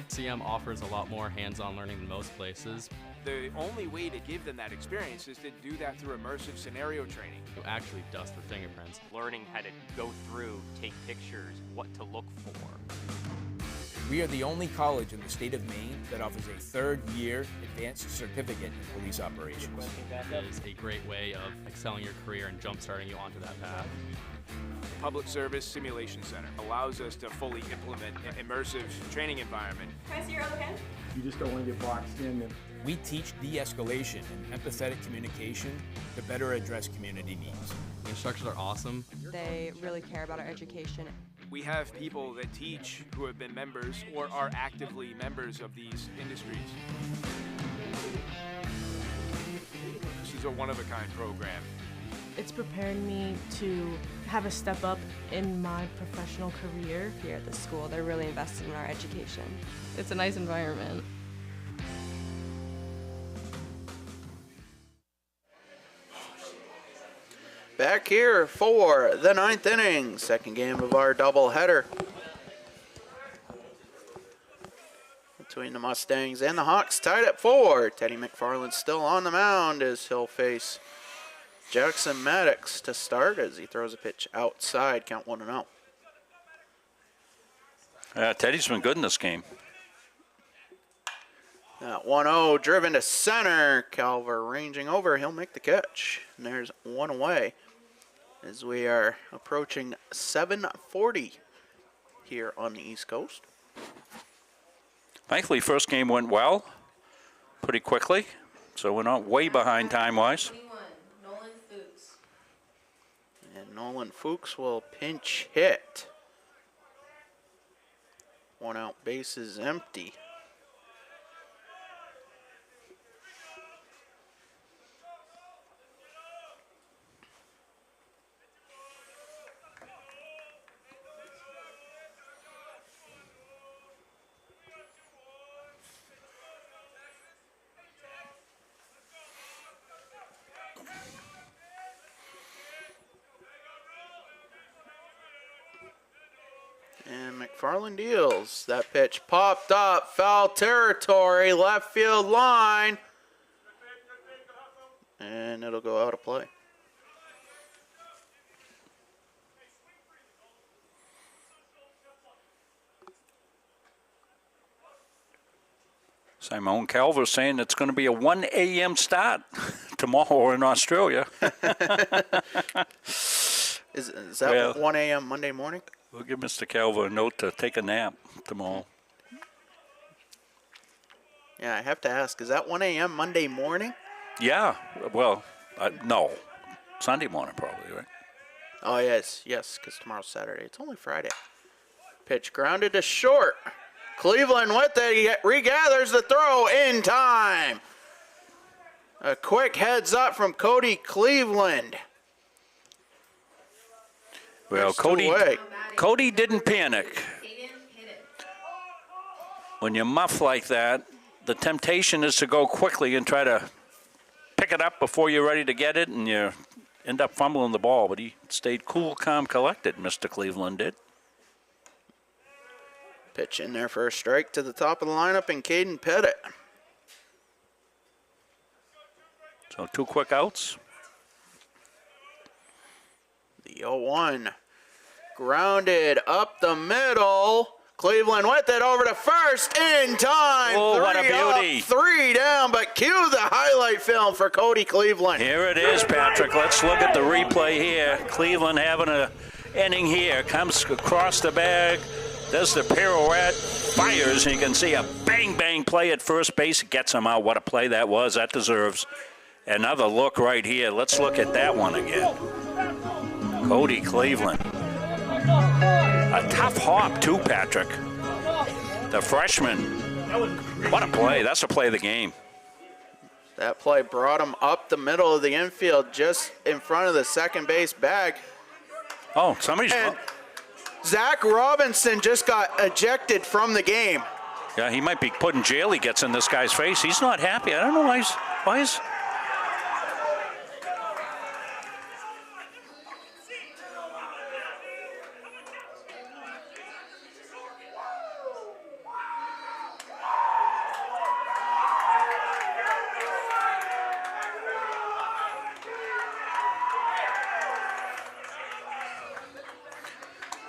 CM offers a lot more hands-on learning than most places. The only way to give them that experience is to do that through immersive scenario training. You actually dust the fingerprints. Learning how to go through, take pictures, what to look for. We are the only college in the state of Maine that offers a third-year advanced certificate in police operations. It is a great way of excelling your career and jump-starting you onto that path. The Public Service Simulation Center allows us to fully implement an immersive training environment. Can I see your other hand? You just don't want to get boxed in. We teach de-escalation and empathetic communication to better address community needs. The instructors are awesome. They really care about our education. We have people that teach who have been members or are actively members of these industries. is a one-of-a-kind program. It's prepared me to have a step up in my professional career. Here at the school, they're really invested in our education. It's a nice environment. Back here for the 9th inning, second game of our doubleheader between the Mustangs and the Hawks, tied at 4. Teddy McFarland still on the mound as he'll face Jackson Maddox to start as he throws a pitch outside, count 1-0. Teddy's been good in this game. 1-0 driven to center. Calver ranging over. He'll make the catch. And there's one away as we are approaching 7:40 here on the East Coast. Thankfully, first game went well, pretty quickly, so we're not way behind time-wise. And Nolan Fuchs will pinch hit. 1 out, base is empty. And McFarland deals. That pitch popped up, foul territory, left field line. And it'll go out of play. Simone Calver saying it's going to be a 1 a.m. start tomorrow in Australia. Is that 1 a.m. Monday morning? We'll give Mr. Calver a note to take a nap tomorrow. Yeah, I have to ask, is that 1 a.m. Monday morning? Yeah, well, no. Sunday morning probably, right? Oh, yes, because tomorrow's Saturday. It's only Friday. Pitch grounded to short. Cleveland with it. He regathers the throw in time. A quick heads up from Cody Cleveland. Well, Cody didn't panic. When you muff like that, the temptation is to go quickly and try to pick it up before you're ready to get it, and you end up fumbling the ball. But he stayed cool, calm, collected, Mr. Cleveland did. Pitch in there for a strike to the top of the lineup, and Caden Pettit. So 2 quick outs. The 0-1 grounded up the middle. Cleveland with it over to first in time. Oh, what a beauty. Up, 3 down, but cue the highlight film for Cody Cleveland. Here it is, Patrick. Let's look at the replay here. Cleveland having an inning here. Comes across the bag, does the pirouette, fires, and you can see a bang-bang play at first base. Gets him out. What a play that was. That deserves another look right here. Let's look at that one again. Cody Cleveland. A tough hop, too, Patrick. The freshman. What a play. That's a play of the game. That play brought him up the middle of the infield, just in front of the second base bag. Oh, somebody's... And Zach Robinson just got ejected from the game. Yeah, he might be putting jail. He gets in this guy's face. He's not happy. I don't know why is...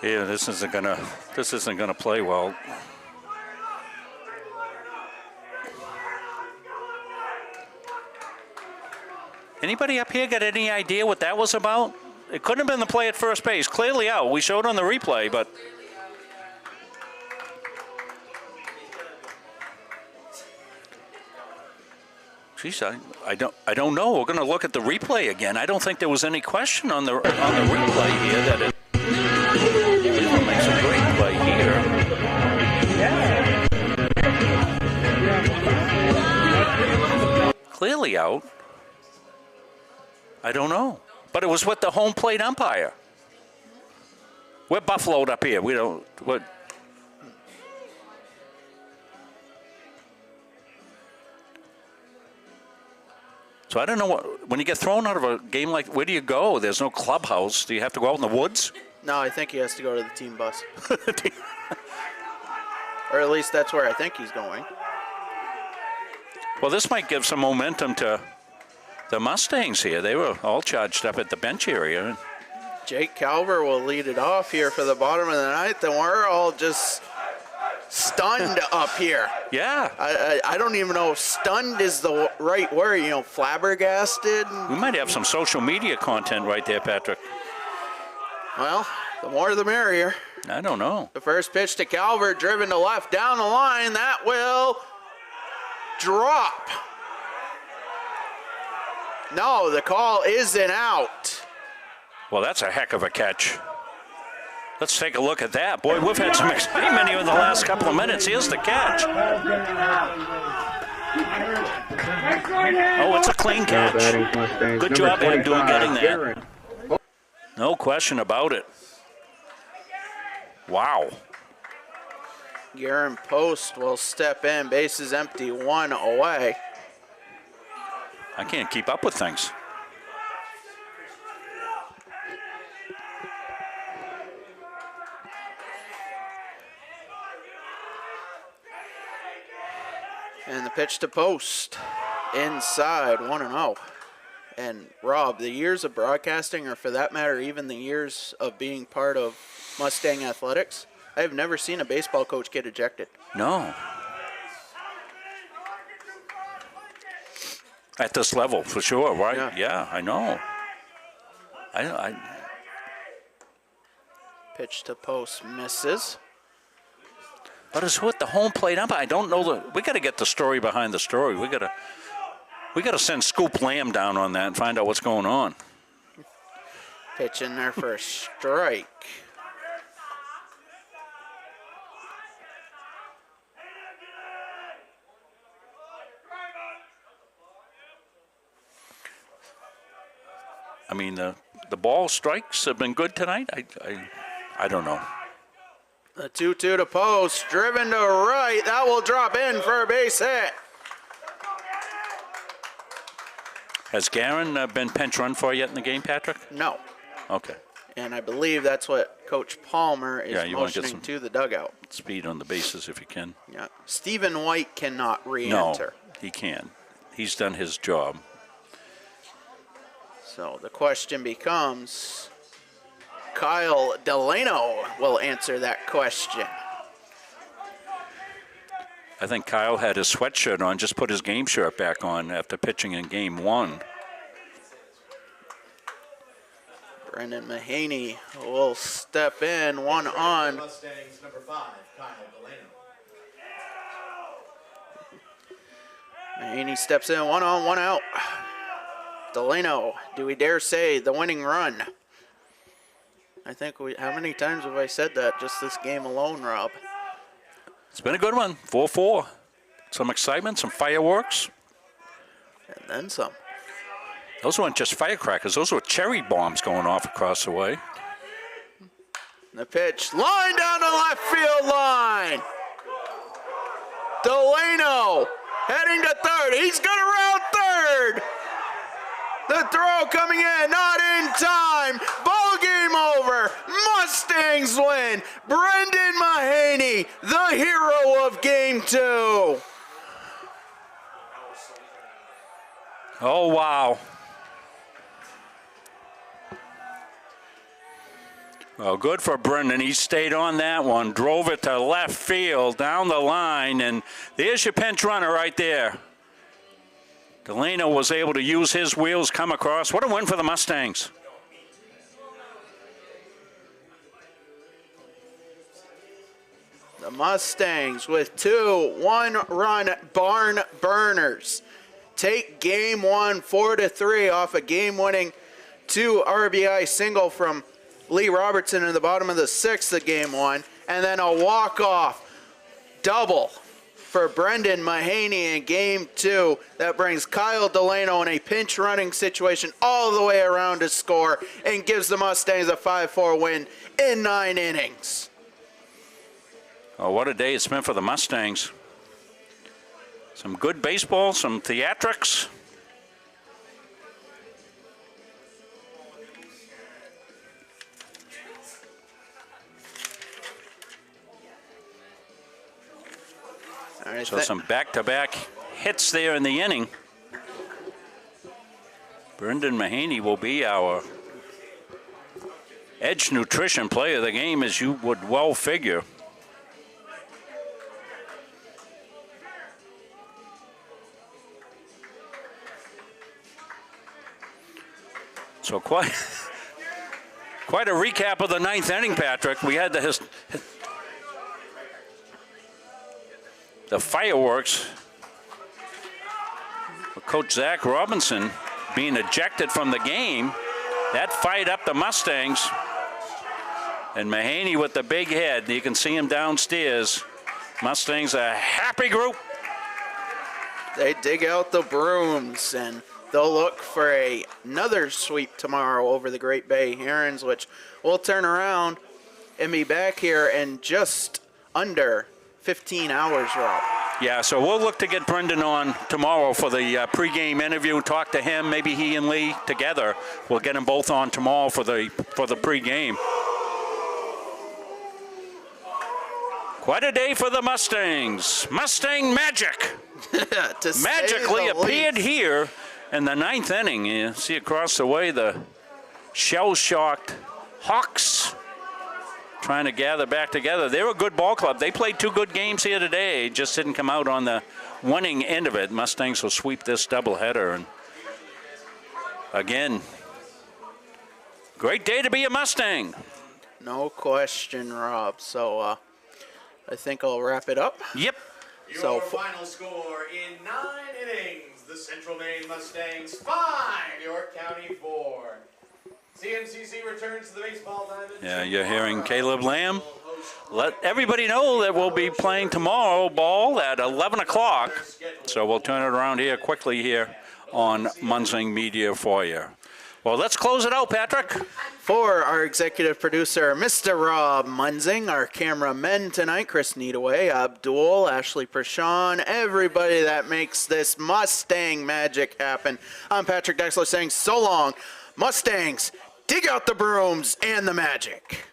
Yeah, this isn't gonna play well. Anybody up here got any idea what that was about? It couldn't have been the play at first base. Clearly out. We showed on the replay, but geez, I don't know. We're going to look at the replay again. I don't think there was any question on the replay here that it makes a great play here. Clearly out. I don't know. But it was with the home plate umpire. We're buffaloed up here. We don't. What? So I don't know what. When you get thrown out of a game like, where do you go? There's no clubhouse. Do you have to go out in the woods? No, I think he has to go to the team bus. Or at least that's where I think he's going. Well, this might give some momentum to the Mustangs here. They were all charged up at the bench area. Jake Calver will lead it off here for the bottom of the ninth, and we're all just stunned up here. Yeah. I don't even know if stunned is the right word, you know, flabbergasted. We might have some social media content right there, Patrick. Well, the more the merrier. I don't know. The first pitch to Calver, driven to left down the line. That will drop. No, the call isn't out. Well, that's a heck of a catch. Let's take a look at that. Boy, we've had some excitement here in the last couple of minutes. Here's the catch. Oh, it's a clean catch. Good job, Ed, getting that. No question about it. Wow. Garen Post will step in. Bases empty, 1 away. I can't keep up with things. And the pitch to Post. Inside, 1-0. And Rob, the years of broadcasting, or for that matter, even the years of being part of Mustang Athletics, I have never seen a baseball coach get ejected. No. At this level, for sure, right? Yeah, I know. I Pitch to Post misses. But it's with the home plate umpire. I don't know we got to get the story behind the story. We got to send Scoop Lamb down on that and find out what's going on. Pitch in there for a strike. I mean, the ball strikes have been good tonight. I don't know. The 2-2 to Post, driven to right. That will drop in for a base hit. Has Garen been pinch run for yet in the game, Patrick? No. Okay. And I believe that's what Coach Palmer is you want to get motioning some to the dugout. Speed on the bases if you can. Yeah. Stephen White cannot re-enter. No, he can. He's done his job. So the question becomes, Kyle Delano will answer that question. I think Kyle had his sweatshirt on, just put his game shirt back on after pitching in game 1. Brendan Mahaney will step in, 1 on. Mustangs number 5, Kyle Delano. Mahaney steps in, 1 on, 1 out. Delano, do we dare say the winning run? I think how many times have I said that just this game alone, Rob? It's been a good one, 4-4. Some excitement, some fireworks. And then some. Those weren't just firecrackers, those were cherry bombs going off across the way. The pitch, line down the left field line. Delano heading to third. He's going to round third. The throw coming in, not in time. Ball game over. Mustangs win. Brendan Mahaney, the hero of game 2. Oh, wow. Well, good for Brendan. He stayed on that one, drove it to left field, down the line, and there's your pinch runner right there. Delano was able to use his wheels, come across. What a win for the Mustangs. The Mustangs with 2 one-run barn burners take game 1 4-3 off a game-winning 2 RBI single from Lee Robertson in the bottom of the 6th of game 1, and then a walk-off double for Brendan Mahaney in game 2. That brings Kyle Delano in a pinch running situation all the way around to score and gives the Mustangs a 5-4 win in 9 innings. Oh, what a day it's been for the Mustangs. Some good baseball, some theatrics. So some back-to-back hits there in the inning. Brendan Mahaney will be our Edge Nutrition Player of the game, as you would well figure. So quite a recap of the 9th inning, Patrick. We had the fireworks. Coach Zach Robinson being ejected from the game. That fired up the Mustangs. And Mahaney with the big head. You can see him downstairs. Mustangs a happy group. They dig out the brooms and they'll look for another sweep tomorrow over the Great Bay Herons, which will turn around and be back here in just under 15 hours, Rob. Yeah, so we'll look to get Brendan on tomorrow for the pregame interview, talk to him, maybe he and Lee together. We'll get them both on tomorrow for the pregame. Quite a day for the Mustangs. Mustang magic magically appeared here in the 9th inning. You see across the way the shell-shocked Hawks trying to gather back together. They're a good ball club. They played 2 good games here today. Just didn't come out on the winning end of it. Mustangs will sweep this doubleheader. And again, great day to be a Mustang. No question, Rob. So I think I'll wrap it up. Yep. Your final score in 9 innings, the Central Maine Mustangs 5, York County 4. CMCC returns to the baseball diamond. Yeah, you're hearing Caleb Lamb. Let everybody know that we'll be playing tomorrow ball at 11 o'clock. So we'll turn it around here quickly here on Munzing Media for you. Well, let's close it out, Patrick. For our executive producer, Mr. Rob Munzing, our cameramen tonight, Chris Needaway, Abdul, Ashley Prashon, everybody that makes this Mustang magic happen. I'm Patrick Dexler saying so long. Mustangs, dig out the brooms and the magic.